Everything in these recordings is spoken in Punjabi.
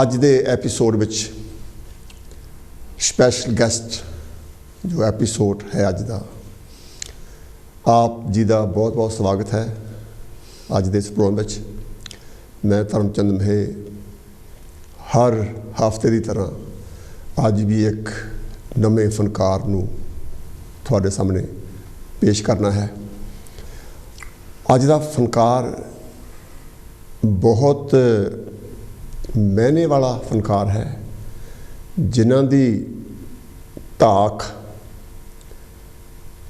ਅੱਜ ਦੇ ਐਪੀਸੋਡ ਵਿੱਚ ਸਪੈਸ਼ਲ ਗੈਸਟ ਜੋ ਐਪੀਸੋਡ ਹੈ ਅੱਜ ਦਾ, ਆਪ ਜੀ ਦਾ ਬਹੁਤ ਬਹੁਤ ਸਵਾਗਤ ਹੈ। ਅੱਜ ਦੇ ਇਸ ਪ੍ਰੋਗਰਾਮ ਵਿੱਚ ਮੈਂ ਧਰਮਚੰਦ ਮਹੇ ਹਰ ਹਫ਼ਤੇ ਦੀ ਤਰ੍ਹਾਂ ਅੱਜ ਵੀ ਇੱਕ ਨਵੇਂ ਫਨਕਾਰ ਨੂੰ ਤੁਹਾਡੇ ਸਾਹਮਣੇ ਪੇਸ਼ ਕਰਨਾ ਹੈ। ਅੱਜ ਦਾ ਫਨਕਾਰ ਬਹੁਤ ਮਾਇਨੇ वाला फनकार है, जिन्हां दी धाक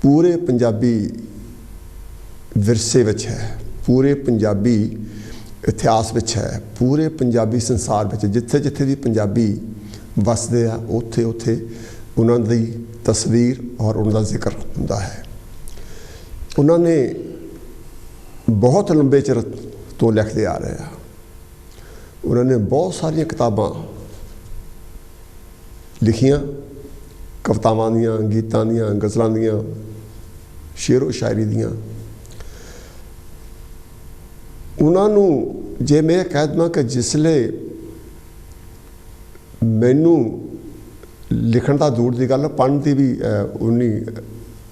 पूरे पंजाबी विरसे विच है, पूरे पंजाबी इतिहास विच है, पूरे पंजाबी संसार विच जिथे जिथे भी पंजाबी वसदे आ उत्थे उत्थे उन्हां दी तस्वीर और उन्हां दा जिक्र हुंदा है। उन्होंने बहुत लंबे चिर तो लिखते आ रहे हैं। उन्होंने बहुत सारिया किताबां लिखियां, कवितावां दियां, गीतां दियां, गज़लां दियां, शेरो शायरी दियां। उन्होंने जे मैं कह देवां कि जिसले मैनू लिखण दा दूर दी गल, पढ़न दी भी उन्नी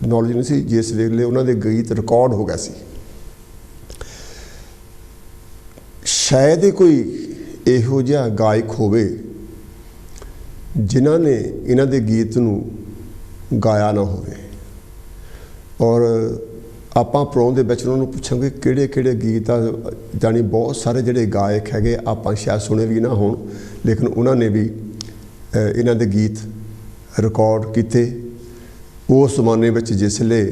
नॉलेज नहीं सी, जिस वेले उन्होंने दे गीत रिकॉर्ड हो गए सी। शायद ही कोई ਇਹੋ ਜਿਹਾ ਗਾਇਕ ਹੋਵੇ ਜਿਨ੍ਹਾਂ ਨੇ ਇਹਨਾਂ ਦੇ ਗੀਤ ਨੂੰ ਗਾਇਆ ਨਾ ਹੋਵੇ। ਔਰ ਆਪਾਂ ਪ੍ਰੋਗਰਾਮ ਦੇ ਵਿੱਚ ਉਹਨਾਂ ਨੂੰ ਪੁੱਛਾਂਗੇ ਕਿਹੜੇ ਕਿਹੜੇ ਗੀਤ ਆ, ਜਾਣੀ ਬਹੁਤ ਸਾਰੇ ਜਿਹੜੇ ਗਾਇਕ ਹੈਗੇ ਆਪਾਂ ਸ਼ਾਇਦ ਸੁਣੇ ਵੀ ਨਾ ਹੋਣ, ਲੇਕਿਨ ਉਹਨਾਂ ਨੇ ਵੀ ਇਹਨਾਂ ਦੇ ਗੀਤ ਰਿਕਾਰਡ ਕੀਤੇ ਉਸ ਜ਼ਮਾਨੇ ਵਿੱਚ ਜਿਸਲੇ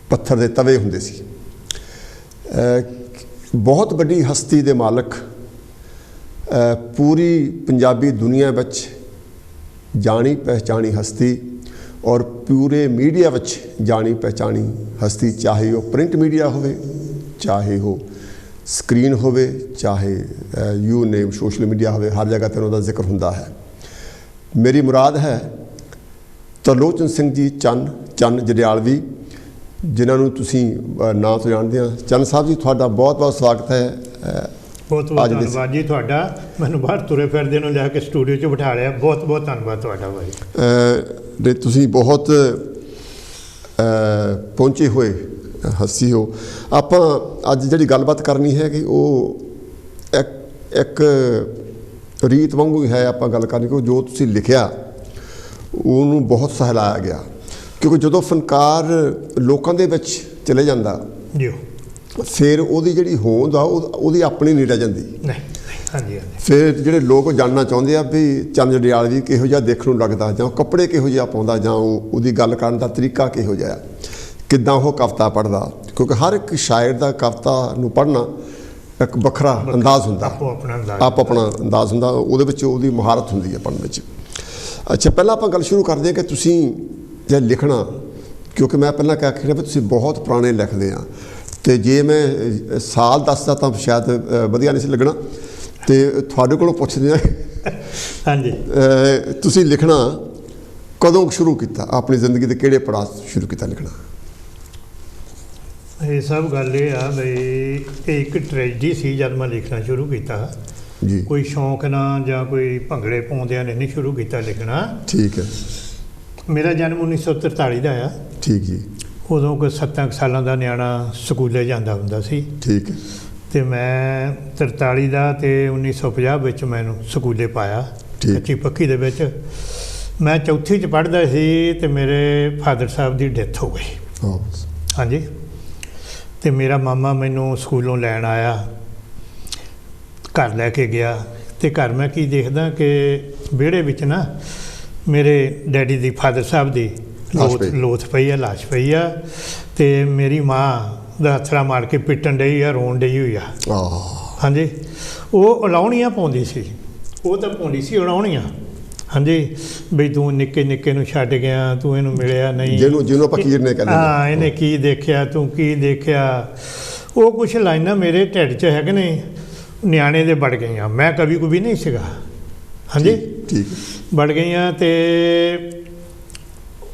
ਪੱਥਰ ਦੇ ਤਵੇ ਹੁੰਦੇ ਸੀ। ਬਹੁਤ ਵੱਡੀ ਹਸਤੀ ਦੇ ਮਾਲਕ, पूरी पंजाबी दुनिया विच जानी पहचानी हस्ती और पूरे मीडिया विच जानी पहचानी हस्ती, चाहे वो प्रिंट मीडिया होवे, चाहे वो स्क्रीन होवे, चाहे यू नेम सोशल मीडिया होवे, हर जगह ते उन्हां दा जिक्र हुंदा है। मेरी मुराद है तरलोचन सिंह जी चन्न जड़ियालवी, जिन्हां नूं तुसीं नां तो जाणदे आ। चन्न साहब जी, तुहाडा बहुत बहुत स्वागत है। बहुत बहुत धन्यवाद जी तुहाडा, मैनूं बाहर तुरे फिरदे नूं लैके स्टूडियो च बिठा लिया, बहुत बहुत धन्यवाद तुहाडा भाई। तुसीं बहुत पहुंचे हुए हस्ती हो। आपां अज जिहड़ी गलबात करनी है कि वो एक रीत वांगू है, आपां गल करनी कि जो तुसीं लिखिया उहनूं बहुत सहलाया गया, क्योंकि जदों फनकार लोकां दे विच चले जांदा जी फिर ਉਹਦੀ ਜਿਹੜੀ ਹੋਂਦ ਆ ਉਹਦੀ ਆਪਣੀ ਨਹੀਂ ਰਹਿ ਜਾਂਦੀ। ਹਾਂਜੀ ਫਿਰ ਜਿਹੜੇ ਲੋਕ ਜਾਣਨਾ ਚਾਹੁੰਦੇ ਆ ਵੀ ਚੰਨ ਜੜਿਆਲਵੀ ਕਿਹੋ ਜਿਹਾ ਦੇਖਣ ਨੂੰ ਲੱਗਦਾ, ਜਾਂ ਕੱਪੜੇ ਕਿਹੋ ਜਿਹਾ ਪਾਉਂਦਾ, ਜਾਂ ਉਹਦੀ ਗੱਲ ਕਰਨ ਦਾ ਤਰੀਕਾ ਕਿਹੋ ਜਿਹਾ, ਕਿੱਦਾਂ ਉਹ ਕਵਿਤਾ ਪੜ੍ਹਦਾ। ਕਿਉਂਕਿ ਹਰ ਇੱਕ ਸ਼ਾਇਰ ਦਾ ਕਵਿਤਾ ਨੂੰ ਪੜ੍ਹਨਾ ਇੱਕ ਵੱਖਰਾ ਅੰਦਾਜ਼ ਹੁੰਦਾ, ਆਪੋ ਆਪਣਾ ਅੰਦਾਜ਼ ਹੁੰਦਾ, ਉਹਦੇ ਵਿੱਚ ਉਹਦੀ ਮੁਹਾਰਤ ਹੁੰਦੀ ਹੈ ਪੜ੍ਹਨ ਵਿੱਚ। ਅੱਛਾ, ਪਹਿਲਾਂ ਆਪਾਂ ਗੱਲ ਸ਼ੁਰੂ ਕਰਦੇ ਹਾਂ ਕਿ ਤੁਸੀਂ ਜੇ ਲਿਖਣਾ, ਕਿਉਂਕਿ ਮੈਂ ਪਹਿਲਾਂ ਕਹਿ ਰਿਹਾ ਵੀ ਤੁਸੀਂ ਬਹੁਤ ਪੁਰਾਣੇ ਲਿਖਦੇ ਆ, तो जे मैं साल दसदा तो शायद वधिया नहीं लगना, तो थोड़े को पुछदे हाँ जी, तुसीं लिखना कदों शुरू किया, अपनी जिंदगी के किहड़े पड़ाव शुरू किया लिखना? ये सब गल ये आ बई एक ट्रेजिडी सी जब मैं लिखना शुरू किया जी। कोई शौक ना या कोई भंगड़े पाउंदियां ने नहीं शुरू किया लिखना। ठीक है। मेरा जन्म 1943 का आ। ठीक जी। उदों कोई 7 सालों का नियाणा स्कूले जाता हुंदा सी। ठीक है। तो मैं 43 का तो 1950 विच मैनूं स्कूले पाया, कच्ची पक्की दे विच। मैं चौथी च पढ़दा सी तो मेरे फादर साहब की डेथ हो गई। हाँ जी। तो मेरा मामा मैनूं स्कूलों लैन आया, घर लैके गया, तो घर मैं की देखदा कि विहड़े विच ना मेरे डैडी दी फादर साहब दी लोथ पई है, लाश पई है, तो मेरी माँ दा हथरा मार के पिटन डई है, रोन डई हुई है। हाँ जी। वो अलाउणियां पाउंदी सी, वो तो पाउंदी सी अलाउणियां। हाँ जी, बई तू निक्के निक्के नूं छड्ड गया, तू इहनूं मिलिया नहीं, जिहनूं फकीर ने कहंदे। हाँ, इहने की देखिया, तू की देखिया। वो कुछ लाइनां मेरे ढिड च हैगे ने, नियाणे दे बड़ गईयां। मैं कभी कोई नहीं सीगा। हाँ जी, ठीक बड़ गईयां। ते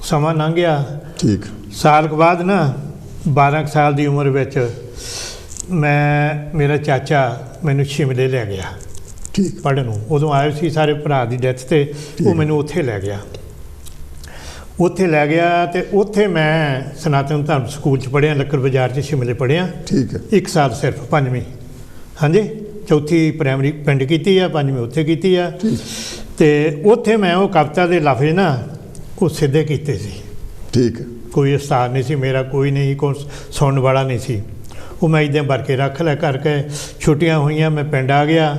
समा लंघ गया। ठीक। साल के बाद ना 12 साल की उम्र में मैं मेरा चाचा मैनू शिमले लै गया। ਠੀਕ ਪੜ੍ਹਨ ਨੂੰ। ਉਦੋਂ ਆਏ ਸੀ ਸਾਰੇ ਭਰਾ ਦੀ ਡੈਥ 'ਤੇ, ਉਹ ਮੈਨੂੰ ਉੱਥੇ ਲੈ ਗਿਆ। ਉੱਥੇ ਲੈ ਗਿਆ ਅਤੇ ਉੱਥੇ ਮੈਂ ਸਨਾਤਨ ਧਰਮ ਸਕੂਲ 'ਚ ਪੜ੍ਹਿਆ, ਲੱਕੜ ਬਾਜ਼ਾਰ 'ਚ ਸ਼ਿਮਲੇ ਪੜ੍ਹਿਆ। ਠੀਕ ਹੈ। 1 ਸਾਲ ਸਿਰਫ, 5ਵੀਂ, ਹਾਂਜੀ, ਚੌਥੀ ਪ੍ਰਾਇਮਰੀ ਪਿੰਡ ਕੀਤੀ ਆ, 5ਵੀਂ ਉੱਥੇ ਕੀਤੀ ਆ। ਅਤੇ ਉੱਥੇ ਮੈਂ ਉਹ ਕਵਿਤਾ ਦੇ ਲਫ਼ਜ਼ ਨਾ ਉਹ ਸਿੱਧੇ ਕੀਤੇ ਸੀ। ਠੀਕ ਹੈ। ਕੋਈ ਉਸਤਾਦ ਨਹੀਂ ਸੀ ਮੇਰਾ, ਕੋਈ ਨਹੀਂ, ਕੋਈ ਸੁਣਨ ਵਾਲਾ ਨਹੀਂ ਸੀ। ਉਹ ਮੈਂ ਇੱਦਾਂ ਭਰ ਕੇ ਰੱਖ ਲਿਆ ਕਰਕੇ। ਛੁੱਟੀਆਂ ਹੋਈਆਂ, ਮੈਂ ਪਿੰਡ ਆ ਗਿਆ।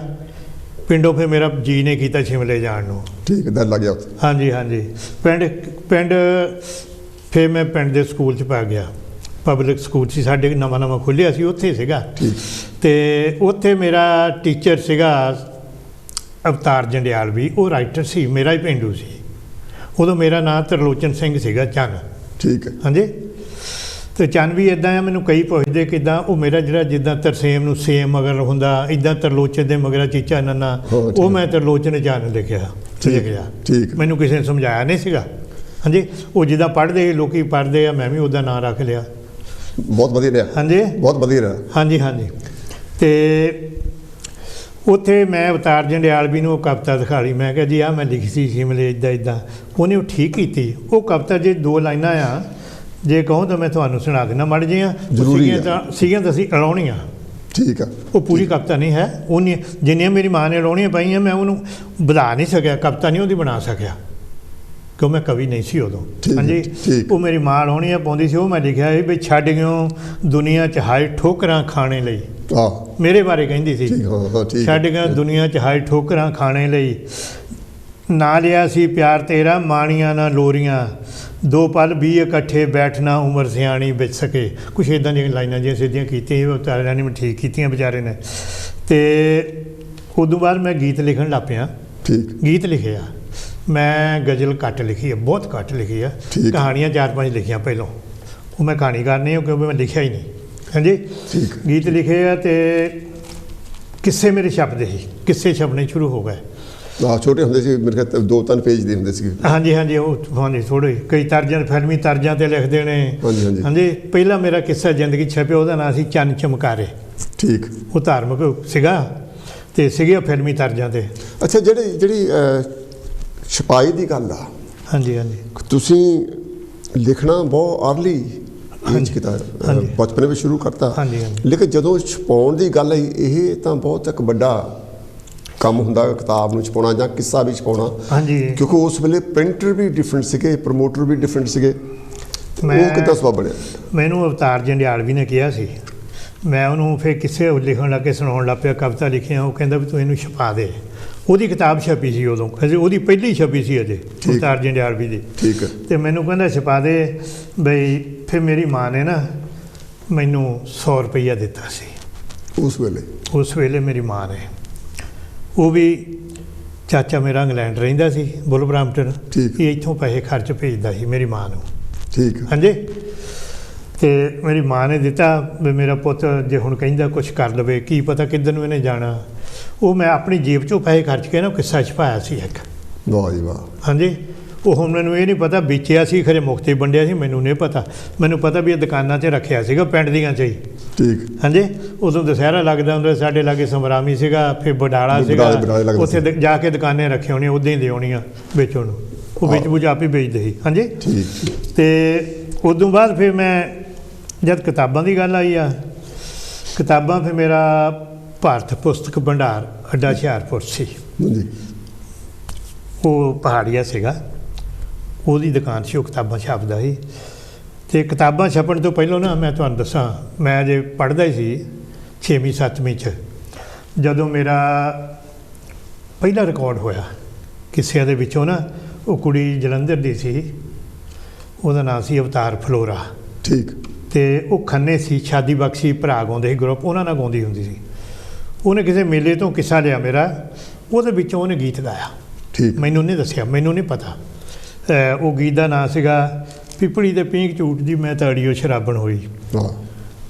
ਪਿੰਡੋਂ ਫਿਰ ਮੇਰਾ ਜੀ ਨਹੀਂ ਕੀਤਾ ਸ਼ਿਮਲੇ ਜਾਣ ਨੂੰ। ਠੀਕ ਹੈ, ਦਿਲ ਲੱਗ ਗਿਆ। ਹਾਂਜੀ ਹਾਂਜੀ। ਪਿੰਡ ਫਿਰ ਮੈਂ ਪਿੰਡ ਦੇ ਸਕੂਲ 'ਚ ਪਾ ਗਿਆ, ਪਬਲਿਕ ਸਕੂਲ ਸੀ ਸਾਡੇ, ਨਵਾਂ ਖੁੱਲ੍ਹਿਆ ਸੀ, ਉੱਥੇ ਸੀਗਾ। ਅਤੇ ਉੱਥੇ ਮੇਰਾ ਟੀਚਰ ਸੀਗਾ ਅਵਤਾਰ ਜੰਡਿਆਲਵੀ, ਉਹ ਰਾਈਟਰ ਸੀ, ਮੇਰਾ ਹੀ ਪੇਂਡੂ ਸੀ। ਉਦੋਂ ਮੇਰਾ ਨਾਂ ਤਰਲੋਚਨ ਸਿੰਘ ਸੀਗਾ, ਚੰਨ। ਠੀਕ ਹੈ। ਹਾਂਜੀ। ਅਤੇ ਚੰਨ ਵੀ ਇੱਦਾਂ ਆ, ਮੈਨੂੰ ਕਈ ਪੁੱਛਦੇ ਕਿੱਦਾਂ, ਉਹ ਮੇਰਾ ਜਿਹੜਾ ਜਿੱਦਾਂ ਤਰਸੇਮ ਨੂੰ ਸੇਮ ਮਗਰ ਹੁੰਦਾ, ਇੱਦਾਂ ਤਰਲੋਚਨ ਦੇ ਮਗਰ ਚੀਚਾ ਨੰਨਾ, ਉਹ ਮੈਂ ਤਰਲੋਚਨ ਚੰਨ ਲਿਖਿਆ। ਠੀਕ। ਮੈਨੂੰ ਕਿਸੇ ਨੇ ਸਮਝਾਇਆ ਨਹੀਂ ਸੀਗਾ। ਹਾਂਜੀ। ਉਹ ਜਿੱਦਾਂ ਪੜ੍ਹਦੇ ਲੋਕ ਪੜ੍ਹਦੇ ਆ, ਮੈਂ ਵੀ ਉਹਦਾ ਨਾਂ ਰੱਖ ਲਿਆ। ਬਹੁਤ ਵਧੀਆ ਰਿਹਾ। ਹਾਂਜੀ, ਬਹੁਤ ਵਧੀਆ ਰਿਹਾ। ਹਾਂਜੀ ਹਾਂਜੀ। ਅਤੇ ਉੱਥੇ ਮੈਂ ਅਵਤਾਰ ਜੰਡਿਆਲਵੀ ਨੂੰ ਉਹ ਕਵਿਤਾ ਦਿਖਾ ਲਈ। ਮੈਂ ਕਿਹਾ ਜੀ ਆਹ ਮੈਂ ਲਿਖੀ ਸੀ ਸ਼ਿਮਲੇ, ਇੱਦਾਂ। ਉਹਨੇ ਉਹ ਠੀਕ ਕੀਤੀ। ਉਹ ਕਵਿਤਾ ਜੇ 2 ਲਾਈਨਾਂ ਆ, ਜੇ ਕਹੋ ਤਾਂ ਮੈਂ ਤੁਹਾਨੂੰ ਸੁਣਾ ਦੇਣਾ ਮੜ ਜਿਹੀਆਂ। ਸੀਗੀਆਂ ਤਾਂ ਅਸੀਂ ਅਲਾਉਣੀਆਂ। ਠੀਕ ਆ। ਉਹ ਪੂਰੀ ਕਵਿਤਾ ਨਹੀਂ ਹੈ। ਉਹਨੇ ਜਿੰਨੀਆਂ ਮੇਰੀ ਮਾਂ ਨੇ ਅਲਾਉਣੀਆਂ ਪਾਈਆਂ, ਮੈਂ ਉਹਨੂੰ ਵਧਾ ਨਹੀਂ ਸਕਿਆ, ਕਵਿਤਾ ਨਹੀਂ ਉਹਦੀ ਬਣਾ ਸਕਿਆ, ਕਿਉਂ ਮੈਂ ਕਵੀ ਨਹੀਂ ਸੀ ਉਦੋਂ। ਹਾਂਜੀ। ਉਹ ਮੇਰੀ ਮਾਂ ਅਲਾਉਣੀਆਂ ਪਾਉਂਦੀ ਸੀ, ਉਹ ਮੈਂ ਲਿਖਿਆ ਸੀ ਵੀ ਛੱਡ ਗਿਓ ਦੁਨੀਆ 'ਚ ਹਾਏ ਠੋਕਰਾਂ ਖਾਣੇ ਲਈ। ਮੇਰੇ ਬਾਰੇ ਕਹਿੰਦੀ ਸੀ, ਛੱਡ ਗਿਆ ਦੁਨੀਆ 'ਚ ਹਾਏ ਠੋਕਰਾਂ ਖਾਣੇ ਲਈ, ਨਾ ਲਿਆ ਸੀ ਪਿਆਰ ਤੇਰਾ ਮਾਣੀਆਂ ਨਾ ਲੋਰੀਆਂ, 2 ਪਲ 20 ਇਕੱਠੇ ਬੈਠਣਾ ਉਮਰ ਸਿਆਣੀ ਵਿੱਚ ਸਕੇ। ਕੁਛ ਇੱਦਾਂ ਦੀਆਂ ਲਾਈਨਾਂ ਜਿਹੀਆਂ ਸਿੱਧੀਆਂ ਕੀਤੀਆਂ, ਉਹ ਤਾਰਿਆਂ ਨੇ ਠੀਕ ਕੀਤੀਆਂ ਵਿਚਾਰੇ ਨੇ। ਅਤੇ ਉਦੋਂ ਬਾਅਦ ਮੈਂ ਗੀਤ ਲਿਖਣ ਲੱਗ ਪਿਆ। ਗੀਤ ਲਿਖਿਆ ਮੈਂ, ਗਜ਼ਲ ਘੱਟ ਲਿਖੀ ਹੈ, ਬਹੁਤ ਘੱਟ ਲਿਖੀ ਆ। ਕਹਾਣੀਆਂ 4-5 ਲਿਖੀਆਂ ਪਹਿਲੋਂ, ਉਹ ਮੈਂ ਕਹਾਣੀਕਾਰ ਨਹੀਂ ਹਾਂ ਕਿਉਂਕਿ ਮੈਂ ਲਿਖਿਆ ਹੀ ਨਹੀਂ। ਹਾਂਜੀ। ਗੀਤ ਲਿਖੇ ਆ ਅਤੇ ਕਿੱਸੇ ਮੇਰੇ ਛਪਦੇ ਸੀ, ਕਿੱਸੇ ਛਪਣੇ ਸ਼ੁਰੂ ਹੋ ਗਏ। ਛੋਟੇ ਹੁੰਦੇ ਸੀ ਮੇਰੇ ਖਿਆਲ 2-3 ਪੇਜ ਦੇ ਹੁੰਦੇ ਸੀ। ਹਾਂਜੀ ਹਾਂਜੀ। ਉਹ ਹਾਂਜੀ ਥੋੜ੍ਹੇ ਕਈ ਤਰਜ਼ਾਂ, ਫਿਲਮੀ ਤਰਜ਼ਾਂ 'ਤੇ ਲਿਖਦੇ ਨੇ। ਹਾਂਜੀ। ਪਹਿਲਾ ਮੇਰਾ ਕਿੱਸਾ ਜ਼ਿੰਦਗੀ ਛਪਿਆ, ਉਹਦਾ ਨਾਂ ਸੀ ਚੰਨ ਚਮਕਾਰੇ। ਠੀਕ। ਉਹ ਧਾਰਮਿਕ ਸੀਗਾ ਅਤੇ ਸੀਗੀਆਂ ਫਿਲਮੀ ਤਰਜ਼ਾਂ 'ਤੇ। ਅੱਛਾ, ਜਿਹੜੀ ਛਪਾਈ ਦੀ ਗੱਲ ਆ। ਹਾਂਜੀ ਹਾਂਜੀ। ਤੁਸੀਂ ਲਿਖਣਾ ਬਹੁਤ ਅਰਲੀ ਏਜ ਕੀਤਾ, ਬਚਪਨ ਵਿੱਚ ਸ਼ੁਰੂ ਕਰਤਾ। ਹਾਂਜੀ ਹਾਂਜੀ। ਲੇਕਿਨ ਜਦੋਂ ਛਪਾਉਣ ਦੀ ਗੱਲ ਆਈ, ਇਹ ਤਾਂ ਬਹੁਤ ਇੱਕ ਵੱਡਾ ਕੰਮ ਹੁੰਦਾ ਕਿਤਾਬ ਨੂੰ ਛਪਾਉਣਾ ਜਾਂ ਕਿੱਸਾ ਵੀ ਛਪਾਉਣਾ। ਹਾਂਜੀ। ਕਿਉਂਕਿ ਉਸ ਵੇਲੇ ਪ੍ਰਿੰਟਰ ਵੀ ਡਿਫਰੈਂਟ ਸੀਗੇ, ਪ੍ਰਮੋਟਰ ਵੀ ਡਿਫਰੈਂਟ ਸੀਗੇ। ਉਹ ਕਿੱਦਾਂ ਸਬੱਬ ਬਣਿਆ? ਮੈਨੂੰ ਅਵਤਾਰ ਜੰਡਿਆਲਵੀ ਨੇ ਕਿਹਾ ਸੀ, ਮੈਂ ਉਹਨੂੰ ਫਿਰ ਕਿਸੇ ਲਿਖਣ ਲੱਗ ਕੇ ਸੁਣਾਉਣ ਲੱਗ ਪਿਆ, ਕਵਿਤਾ ਲਿਖੀਆਂ। ਉਹ ਕਹਿੰਦਾ ਵੀ ਤੂੰ ਇਹਨੂੰ ਛਪਾ ਦੇ। ਉਹਦੀ ਕਿਤਾਬ ਛਪੀ ਸੀ ਉਦੋਂ, ਅਜੇ ਉਹਦੀ ਪਹਿਲੀ ਛਪੀ ਸੀ ਅਜੇ, ਅਵਤਾਰ ਜੰਡਿਆਲਵੀ ਦੀ। ਠੀਕ ਹੈ। ਅਤੇ ਮੈਨੂੰ ਕਹਿੰਦਾ ਛਪਾ ਦੇ ਬਈ। ਫਿਰ ਮੇਰੀ ਮਾਂ ਨੇ ਨਾ ਮੈਨੂੰ 100 ਰੁਪਈਆ ਦਿੱਤਾ ਸੀ ਉਸ ਵੇਲੇ ਮੇਰੀ ਮਾਂ ਨੇ। ਉਹ ਵੀ ਚਾਚਾ ਮੇਰਾ ਇੰਗਲੈਂਡ ਰਹਿੰਦਾ ਸੀ, ਬੁਲਵਰਹੈਂਪਟਨ, ਇਹ ਇੱਥੋਂ ਪੈਸੇ ਖਰਚ ਭੇਜਦਾ ਸੀ ਮੇਰੀ ਮਾਂ ਨੂੰ। ਠੀਕ। ਹਾਂਜੀ। ਅਤੇ ਮੇਰੀ ਮਾਂ ਨੇ ਦਿੱਤਾ ਵੀ ਮੇਰਾ ਪੁੱਤ ਜੇ ਹੁਣ ਕਹਿੰਦਾ ਕੁਛ ਕਰ ਲਵੇ, ਕੀ ਪਤਾ ਕਿੱਧਰ ਨੂੰ ਇਹਨੇ ਜਾਣਾ। ਉਹ ਮੈਂ ਆਪਣੀ ਜੇਬ 'ਚੋਂ ਪੈਸੇ ਖਰਚ ਕੇ ਨਾ ਕਿੱਸਾ ਛਪਾਇਆ ਸੀ ਇੱਕ। ਵਾਹ ਜੀ ਵਾਹ। ਹਾਂਜੀ। ਉਹ ਹੁਣ ਮੈਨੂੰ ਇਹ ਨਹੀਂ ਪਤਾ ਵੇਚਿਆ ਸੀ ਖਰੇ ਮੁਫਤੇ ਵੰਡਿਆ ਸੀ, ਮੈਨੂੰ ਨਹੀਂ ਪਤਾ। ਮੈਨੂੰ ਪਤਾ ਵੀ ਇਹ ਦੁਕਾਨਾਂ 'ਚ ਰੱਖਿਆ ਸੀਗਾ, ਪਿੰਡ ਦੀਆਂ 'ਚ ਹੀ। ਠੀਕ। ਹਾਂਜੀ। ਉਦੋਂ ਦੁਸਹਿਰਾ ਲੱਗਦਾ ਹੁੰਦਾ, ਸਾਡੇ ਲਾਗੇ ਸਮਰਾਮੀ ਸੀਗਾ, ਫਿਰ ਬਡਾਲਾ ਸੀਗਾ, ਉੱਥੇ ਜਾ ਕੇ ਦੁਕਾਨਾਂ ਰੱਖੀਆਂ ਹੋਣੀਆਂ, ਉੱਦਾਂ ਹੀ ਲਿਆਉਣੀਆਂ ਵੇਚਣ ਨੂੰ। ਉਹ ਵਿੱਚ ਬੁਝ ਆਪ ਹੀ ਵੇਚਦੇ ਸੀ। ਹਾਂਜੀ। ਅਤੇ ਉਦੋਂ ਬਾਅਦ ਫਿਰ ਮੈਂ ਜਦ ਕਿਤਾਬਾਂ ਦੀ ਗੱਲ ਆਈ ਆ, ਕਿਤਾਬਾਂ ਫਿਰ ਮੇਰਾ ਭਾਰਤ ਪੁਸਤਕ ਭੰਡਾਰ ਅੱਡਾ ਹੁਸ਼ਿਆਰਪੁਰ ਸੀ। ਉਹ ਪਹਾੜੀਆ ਸੀਗਾ, ਉਹਦੀ ਦੁਕਾਨ ਸੀ, ਉਹ ਕਿਤਾਬਾਂ ਛਾਪਦਾ ਸੀ। ਅਤੇ ਕਿਤਾਬਾਂ ਛਪਣ ਤੋਂ ਪਹਿਲਾਂ ਨਾ ਮੈਂ ਤੁਹਾਨੂੰ ਦੱਸਾਂ, ਮੈਂ ਅਜੇ ਪੜ੍ਹਦਾ ਹੀ ਸੀ 6ਵੀਂ-7ਵੀਂ 'ਚ, ਜਦੋਂ ਮੇਰਾ ਪਹਿਲਾ ਰਿਕਾਰਡ ਹੋਇਆ ਕਿੱਸਿਆਂ ਦੇ ਵਿੱਚੋਂ ਨਾ, ਉਹ ਕੁੜੀ ਜਲੰਧਰ ਦੀ ਸੀ, ਉਹਦਾ ਨਾਂ ਸੀ ਅਵਤਾਰ ਫਲੋਰਾ। ਠੀਕ। ਅਤੇ ਉਹ ਖੰਨੇ ਸੀ, ਸ਼ਾਦੀ ਬਖਸ਼ੀ ਭਰਾ ਗਾਉਂਦੇ ਸੀ ਗਰੁੱਪ, ਉਹਨਾਂ ਨਾਲ ਗਾਉਂਦੀ ਹੁੰਦੀ ਸੀ। ਉਹਨੇ ਕਿਸੇ ਮੇਲੇ ਤੋਂ ਕਿੱਸਾ ਲਿਆ ਮੇਰਾ, ਉਹਦੇ ਵਿੱਚੋਂ ਉਹਨੇ ਗੀਤ ਗਾਇਆ। ਠੀਕ। ਮੈਨੂੰ ਨਹੀਂ ਦੱਸਿਆ, ਮੈਨੂੰ ਨਹੀਂ ਪਤਾ। ਉਹ ਗੀਤ ਦਾ ਨਾਂ ਸੀਗਾ ਪਿਪਲੀ ਦੇ ਪੀਂਘ ਝੂਟਦੀ ਮੈਂ ਤਾੜੀਓ ਸ਼ਰਾਬਣ ਹੋਈ।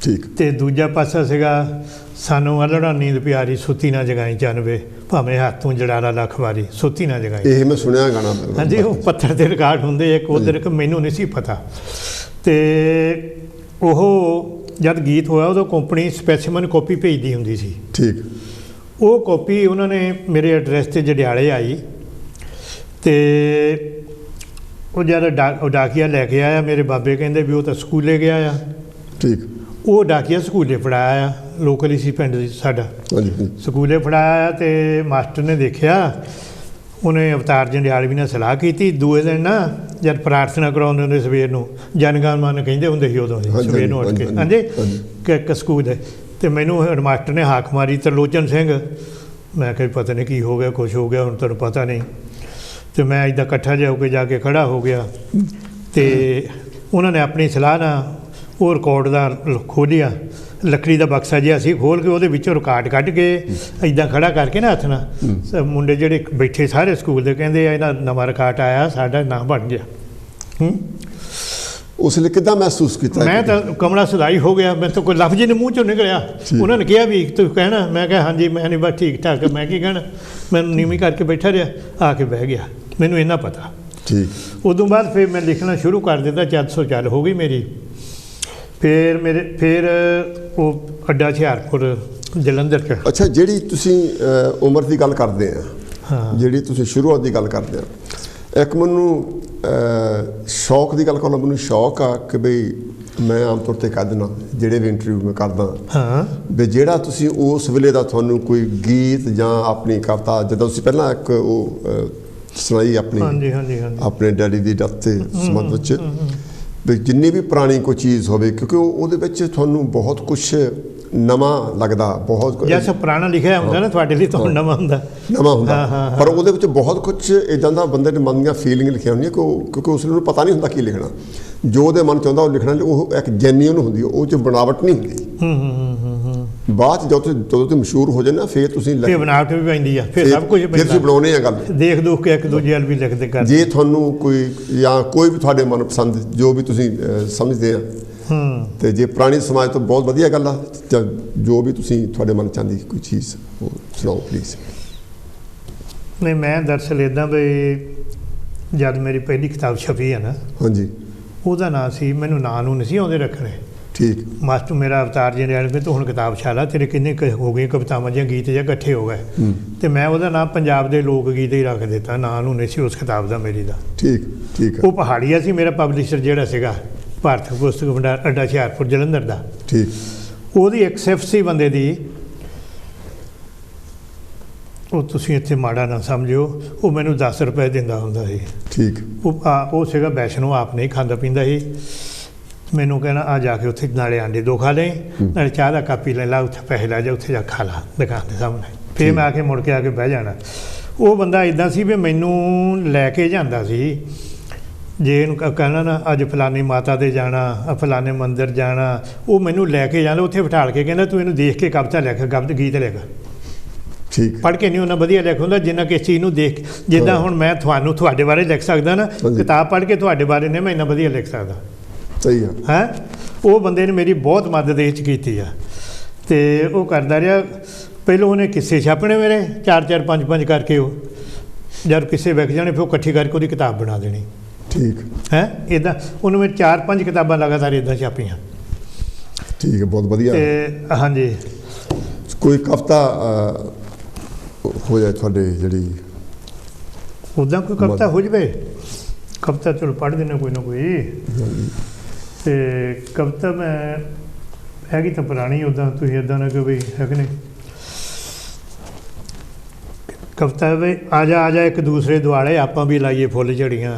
ਠੀਕ। ਅਤੇ ਦੂਜਾ ਪਾਸਾ ਸੀਗਾ ਸਾਨੂੰ ਅਲੜਾ ਨੀਂਦ ਪਿਆਰੀ ਸੁੱਤੀ ਨਾ ਜਗਾਈ ਚੰਨਵੇ, ਭਾਵੇਂ ਹੱਥੋਂ ਜੜਾਲਾ ਲੱਖ ਵਾਰੀ ਸੁੱਤੀ ਨਾ ਜਗਾਈ। ਇਹ ਮੈਂ ਸੁਣਿਆ ਗਾਣਾ। ਹਾਂਜੀ। ਉਹ ਪੱਥਰ 'ਤੇ ਰਿਕਾਰਡ ਹੁੰਦੇ ਇੱਕ, ਉੱਧਰ ਇੱਕ, ਮੈਨੂੰ ਨਹੀਂ ਸੀ ਪਤਾ। ਅਤੇ ਉਹ ਜਦ ਗੀਤ ਹੋਇਆ, ਉਦੋਂ ਕੰਪਨੀ ਸਪੈਸੀਮਨ ਕਾਪੀ ਭੇਜਦੀ ਹੁੰਦੀ ਸੀ। ਠੀਕ। ਉਹ ਕਾਪੀ ਉਹਨਾਂ ਨੇ ਮੇਰੇ ਐਡਰੈਸ 'ਤੇ ਜੰਡਿਆਲੇ ਆਈ, ਅਤੇ ਉਹ ਜਦ ਡਾਕੀਆ ਲੈ ਕੇ ਆਇਆ, ਮੇਰੇ ਬਾਬੇ ਕਹਿੰਦੇ ਵੀ ਉਹ ਤਾਂ ਸਕੂਲੇ ਗਿਆ ਆ। ਠੀਕ। ਉਹ ਡਾਕੀਆ ਸਕੂਲੇ ਫੜਾਇਆ ਆ, ਲੋਕਲ ਹੀ ਸੀ ਪਿੰਡ ਸਾਡਾ। ਸਕੂਲੇ ਫੜਾਇਆ ਅਤੇ ਮਾਸਟਰ ਨੇ ਦੇਖਿਆ, ਉਹਨੇ ਅਵਤਾਰ ਜੰਡਿਆਲਵੀ ਨਾਲ ਸਲਾਹ ਕੀਤੀ। ਦੂਏ ਦਿਨ ਨਾ ਜਦ ਪ੍ਰਾਰਥਨਾ ਕਰਾਉਂਦੇ ਹੁੰਦੇ ਸਵੇਰ ਨੂੰ, ਜਨਗਣ ਮਨ ਕਹਿੰਦੇ ਹੁੰਦੇ ਸੀ ਉਦੋਂ ਸਵੇਰ ਨੂੰ ਉੱਠ ਕੇ, ਹਾਂਜੀ ਕਿ ਸਕੂਲ ਦੇ, ਅਤੇ ਮੈਨੂੰ ਹੈਡ ਮਾਸਟਰ ਨੇ ਹਾਕ ਮਾਰੀ, ਤਰਲੋਚਨ ਸਿੰਘ। ਮੈਂ ਕਿਹਾ ਪਤਾ ਨਹੀਂ ਕੀ ਹੋ ਗਿਆ, ਕੁਛ ਹੋ ਗਿਆ, ਹੁਣ ਤੁਹਾਨੂੰ ਪਤਾ ਨਹੀਂ। ਅਤੇ ਮੈਂ ਇੱਦਾਂ ਇਕੱਠਾ ਜਿਹਾ ਹੋ ਕੇ ਜਾ ਕੇ ਖੜ੍ਹਾ ਹੋ ਗਿਆ, ਅਤੇ ਉਹਨਾਂ ਨੇ ਆਪਣੀ ਸਲਾਹ ਨਾਲ ਉਹ ਰਿਕਾਰਡ ਦਾ ਖੋਲ੍ਹਿਆ, ਲੱਕੜੀ ਦਾ ਬਕਸਾ ਜਿਹਾ ਸੀ, ਖੋਲ੍ਹ ਕੇ ਉਹਦੇ ਵਿੱਚੋਂ ਰਿਕਾਰਡ ਕੱਢ ਕੇ ਇੱਦਾਂ ਖੜ੍ਹਾ ਕਰਕੇ ਨਾ ਹੱਥ ਨਾਲ, ਮੁੰਡੇ ਜਿਹੜੇ ਬੈਠੇ ਸਾਰੇ ਸਕੂਲ ਦੇ ਕਹਿੰਦੇ ਆ ਇਹਨਾਂ ਨਵਾਂ ਰਿਕਾਰਡ ਆਇਆ, ਸਾਡਾ ਨਾਂ ਬਣ ਗਿਆ। ਉਸ ਲਈ ਕਿੱਦਾਂ ਮਹਿਸੂਸ ਕੀਤਾ? ਮੈਂ ਤਾਂ ਕਮਲਾ ਸਦਾਈ ਹੋ ਗਿਆ, ਮੈਂ ਤਾਂ ਕੋਈ ਲਫ਼ਜ਼ ਹੀ ਨਹੀਂ ਮੂੰਹ 'ਚੋਂ ਨਿਕਲਿਆ। ਉਹਨਾਂ ਨੇ ਕਿਹਾ ਵੀ ਤੂੰ ਕਹਿਣਾ? ਮੈਂ ਕਿਹਾ ਹਾਂਜੀ। ਮੈਂ ਨਹੀਂ ਬਸ ਠੀਕ ਠਾਕ, ਮੈਂ ਕੀ ਕਹਿਣਾ। ਮੈਨੂੰ ਨੀਵੀਂ ਕਰਕੇ ਬੈਠਾ ਰਿਹਾ, ਆ ਕੇ ਬਹਿ ਗਿਆ, ਮੈਨੂੰ ਇੰਨਾ ਪਤਾ। ਠੀਕ। ਉਦੋਂ ਬਾਅਦ ਫਿਰ ਮੈਂ ਲਿਖਣਾ ਸ਼ੁਰੂ ਕਰ ਦਿੱਤਾ, 400 ਚੱਲ ਹੋ ਗਈ ਮੇਰੀ। ਫਿਰ ਉਹ ਅੱਡਾ ਹੁਸ਼ਿਆਰਪੁਰ ਜਲੰਧਰ 'ਚ। ਅੱਛਾ, ਜਿਹੜੀ ਤੁਸੀਂ ਉਮਰ ਦੀ ਗੱਲ ਕਰਦੇ ਆ, ਹਾਂ, ਜਿਹੜੀ ਤੁਸੀਂ ਸ਼ੁਰੂਆਤ ਦੀ ਗੱਲ ਕਰਦੇ ਆ, ਇੱਕ ਮੈਨੂੰ ਸ਼ੌਕ ਦੀ ਗੱਲ ਕਰਨਾ, ਮੈਨੂੰ ਸ਼ੌਕ ਆ ਕਿ ਬਈ ਮੈਂ ਆਮ ਤੌਰ 'ਤੇ ਕਹਿ ਦਿੰਦਾ ਜਿਹੜੇ ਵੀ ਇੰਟਰਵਿਊ ਮੈਂ ਕਰਦਾ, ਹਾਂ, ਵੀ ਜਿਹੜਾ ਤੁਸੀਂ ਉਸ ਵੇਲੇ ਦਾ ਤੁਹਾਨੂੰ ਕੋਈ ਗੀਤ ਜਾਂ ਆਪਣੀ ਕਵਿਤਾ, ਜਦੋਂ ਤੁਸੀਂ ਪਹਿਲਾਂ ਇੱਕ ਉਹ ਸੁਣਾਈ ਆਪਣੀ, ਹਾਂਜੀ ਹਾਂਜੀ ਹਾਂਜੀ, ਆਪਣੇ ਡੈਡੀ ਦੀ ਡੈਥ ਦੇ ਸੰਬੰਧ ਵਿੱਚ, ਵੀ ਜਿੰਨੀ ਵੀ ਪੁਰਾਣੀ ਕੋਈ ਚੀਜ਼ ਹੋਵੇ, ਕਿਉਂਕਿ ਉਹਦੇ ਵਿੱਚ ਤੁਹਾਨੂੰ ਬਹੁਤ ਕੁਛ ਨਵਾਂ ਲੱਗਦਾ, ਬਹੁਤ ਜੈਸਾ ਪੁਰਾਣਾ ਲਿਖਿਆ ਹੁੰਦਾ ਨਾ, ਤੁਹਾਡੇ ਲਈ ਤਾਂ ਨਵਾਂ ਹੁੰਦਾ, ਨਵਾਂ ਹੁੰਦਾ। ਪਰ ਉਹਦੇ ਵਿੱਚ ਬਹੁਤ ਕੁਛ ਇੱਦਾਂ ਦਾ ਬੰਦੇ ਦੇ ਮਨ ਦੀਆਂ ਫੀਲਿੰਗ ਲਿਖੀਆਂ ਹੁੰਦੀਆਂ, ਕਿਉਂਕਿ ਉਸ ਨੂੰ ਪਤਾ ਨਹੀਂ ਹੁੰਦਾ ਕੀ ਲਿਖਣਾ। ਜੋ ਉਹਦੇ ਮਨ 'ਚ ਆਉਂਦਾ ਉਹ ਲਿਖਣਾ, ਉਹ ਇੱਕ ਜੈਨੂਇਨ ਹੁੰਦੀ, ਉਹ 'ਚ ਬਣਾਵਟ ਨਹੀਂ ਹੁੰਦੀ। ਬਾਅਦ 'ਚ ਜਦੋਂ ਤੁਸੀਂ ਮਸ਼ਹੂਰ ਹੋ ਜਾਂਦੇ ਨਾ, ਫਿਰ ਤੁਸੀਂ ਬਣਾਵਟ ਵੀ ਪੈਂਦੀ ਆ, ਫਿਰ ਸਭ ਕੁਝ ਫਿਰ ਤੁਸੀਂ ਬਣਾਉਣੇ ਆ ਗੱਲ, ਦੇਖ ਦੂਖ ਕੇ ਇੱਕ ਦੂਜੇ ਵੱਲ ਵੀ ਲਿਖਦੇ ਕਰ। ਜੇ ਤੁਹਾਨੂੰ ਕੋਈ ਜਾਂ ਕੋਈ ਵੀ ਤੁਹਾਡੇ ਮਨਪਸੰਦ ਜੋ ਵੀ ਤੁਸੀਂ ਸਮਝਦੇ ਆ, ਤੇ ਜੇ ਪੁਰਾਣੀ ਸਮਾਜ ਤੋਂ ਬਹੁਤ ਵਧੀਆ ਗੱਲ ਆ, ਜਾਂ ਜੋ ਵੀ ਤੁਸੀਂ ਤੁਹਾਡੇ ਮਨ ਚਾਹੁੰਦੀ ਕੋਈ ਚੀਜ਼ ਉਹ ਸੁਣਾਓ ਪਲੀਜ਼। ਨਹੀਂ, ਮੈਂ ਦਰਅਸਲ ਇੱਦਾਂ ਵੀ ਜਦ ਮੇਰੀ ਪਹਿਲੀ ਕਿਤਾਬ ਛਪੀ ਹੈ ਨਾ, ਹਾਂਜੀ, ਉਹਦਾ ਨਾਂ ਸੀ, ਮੈਨੂੰ ਨਾਂ ਨੂੰ ਨਹੀਂ ਸੀ ਆਉਂਦੇ ਰੱਖਣੇ। ਠੀਕ। ਮਾਸਟਰ ਮੇਰਾ ਅਵਤਾਰ ਜੰਡਿਆਲਵੀ ਤੋਂ ਹੁਣ ਕਿਤਾਬ ਛਾਲਾ, ਤੇਰੇ ਕਿੰਨੇ ਹੋ ਗਏ ਕਵਿਤਾਵਾਂ ਜਾਂ ਗੀਤ ਜਾਂ ਇਕੱਠੇ ਹੋ ਗਏ, ਅਤੇ ਮੈਂ ਉਹਦਾ ਨਾਮ ਪੰਜਾਬ ਦੇ ਲੋਕ ਗੀਤ ਹੀ ਰੱਖ ਦਿੱਤਾ, ਨਾਂ ਨੂੰ ਨਹੀਂ ਸੀ ਉਸ ਕਿਤਾਬ ਦਾ ਮੇਰੀ ਦਾ। ਠੀਕ ਠੀਕ। ਉਹ ਪਹਾੜੀਆ ਸੀ ਮੇਰਾ ਪਬਲਿਸ਼ਰ ਜਿਹੜਾ ਸੀਗਾ, ਭਾਰਤ ਪੁਸਤਕ ਭੰਡਾਰ ਅੱਡਾ ਹੁਸ਼ਿਆਰਪੁਰ ਜਲੰਧਰ ਦਾ। ਠੀਕ। ਉਹਦੀ ਇੱਕ ਸਿਫਤ ਸੀ ਬੰਦੇ ਦੀ, ਉਹ ਤੁਸੀਂ ਇੱਥੇ ਮਾੜਾ ਨਾ ਸਮਝਿਓ, ਉਹ ਮੈਨੂੰ 10 ਰੁਪਏ ਦਿੰਦਾ ਹੁੰਦਾ ਸੀ। ਠੀਕ। ਉਹ ਸੀਗਾ ਵੈਸ਼ਨੋ, ਆਪ ਨਹੀਂ ਖਾਂਦਾ ਪੀਂਦਾ ਸੀ। ਮੈਨੂੰ ਕਹਿਣਾ ਆ ਜਾ ਕੇ ਉੱਥੇ ਨਾਲੇ ਆਂਡੇ 2 ਖਾ ਲੈ, ਨਾਲੇ ਚਾਹ ਦਾ ਕੱਪ ਪੀ ਲੈ ਲਾ, ਉੱਥੇ ਪੈਸੇ ਲੈ ਜਾ, ਉੱਥੇ ਜਾ ਖਾ ਲਾ ਦੁਕਾਨ ਦੇ ਸਾਹਮਣੇ। ਫਿਰ ਮੈਂ ਆ ਕੇ ਮੁੜ ਕੇ ਆ ਕੇ ਬਹਿ ਜਾਣਾ। ਉਹ ਬੰਦਾ ਇੱਦਾਂ ਸੀ ਵੀ ਮੈਨੂੰ ਲੈ ਕੇ ਜਾਂਦਾ ਸੀ, ਜੇ ਇਹਨੂੰ ਕਹਿਣਾ ਨਾ ਅੱਜ ਫਲਾਨੀ ਮਾਤਾ ਦੇ ਜਾਣਾ, ਫਲਾਨੇ ਮੰਦਿਰ ਜਾਣਾ, ਉਹ ਮੈਨੂੰ ਲੈ ਕੇ ਜਾਂਦਾ, ਉੱਥੇ ਬਿਠਾਲ ਕੇ ਕਹਿੰਦਾ ਤੂੰ ਇਹਨੂੰ ਦੇਖ ਕੇ ਕਵਿਤਾ ਲਿਖ, ਗੀਤ ਲਿਖ। ਠੀਕ। ਪੜ੍ਹ ਕੇ ਨਹੀਂ ਉਹਨਾਂ ਵਧੀਆ ਲਿਖ ਹੁੰਦਾ ਜਿੰਨਾ ਕਿ ਇਸ ਚੀਜ਼ ਨੂੰ ਦੇਖ, ਜਿੱਦਾਂ ਹੁਣ ਮੈਂ ਤੁਹਾਡੇ ਬਾਰੇ ਲਿਖ ਸਕਦਾ ਨਾ, ਕਿਤਾਬ ਪੜ੍ਹ ਕੇ ਤੁਹਾਡੇ ਬਾਰੇ ਨਹੀਂ ਮੈਂ ਇੰਨਾ ਵਧੀਆ ਲਿਖ ਸਕਦਾ। ਸਹੀ ਆ। ਹੈਂ, ਉਹ ਬੰਦੇ ਨੇ ਮੇਰੀ ਬਹੁਤ ਮਦਦ ਇਹ 'ਚ ਕੀਤੀ ਆ, ਅਤੇ ਉਹ ਕਰਦਾ ਰਿਹਾ। ਪਹਿਲਾਂ ਉਹਨੇ ਕਿੱਸੇ ਛਾਪਣੇ ਮੇਰੇ 4-4 5-5 ਕਰਕੇ, ਉਹ ਜਦ ਕਿਸੇ ਵਿਕ ਜਾਣੇ ਫਿਰ ਉਹ ਇਕੱਠੀ ਕਰਕੇ ਉਹਦੀ ਕਿਤਾਬ ਬਣਾ ਦੇਣੀ। ਠੀਕ ਹੈ, ਇੱਦਾਂ ਉਹਨੂੰ ਮੈਂ 4-5 ਕਿਤਾਬਾਂ ਲਗਾਤਾਰ ਇੱਦਾਂ ਛਾਪੀਆਂ। ਠੀਕ ਹੈ, ਬਹੁਤ ਵਧੀਆ। ਅਤੇ ਹਾਂਜੀ, ਕੋਈ ਕਵਿਤਾ ਹੋ ਜਾਏ ਤੁਹਾਡੇ ਜਿਹੜੀ ਉੱਦਾਂ ਕੋਈ ਕਵਿਤਾ ਹੋ ਜਾਵੇ, ਕਵਿਤਾ ਚਲੋ ਪੜ੍ਹ ਦੇਣਾ ਕੋਈ ਨਾ ਕੋਈ। ਅਤੇ ਕਵਿਤਾ ਮੈਂ ਹੈਗੀ ਤਾਂ ਪੁਰਾਣੀ, ਉੱਦਾਂ ਤੁਸੀਂ ਇੱਦਾਂ ਨਾ ਕਿ ਬਈ ਹੈ ਕਿ ਨਹੀਂ। ਕਵਿਤਾ ਵੀ ਆ ਜਾ ਇੱਕ ਦੂਸਰੇ ਦੁਆਲੇ ਆਪਾਂ ਵੀ ਲਾਈਏ ਫੁੱਲ ਝੜੀਆਂ,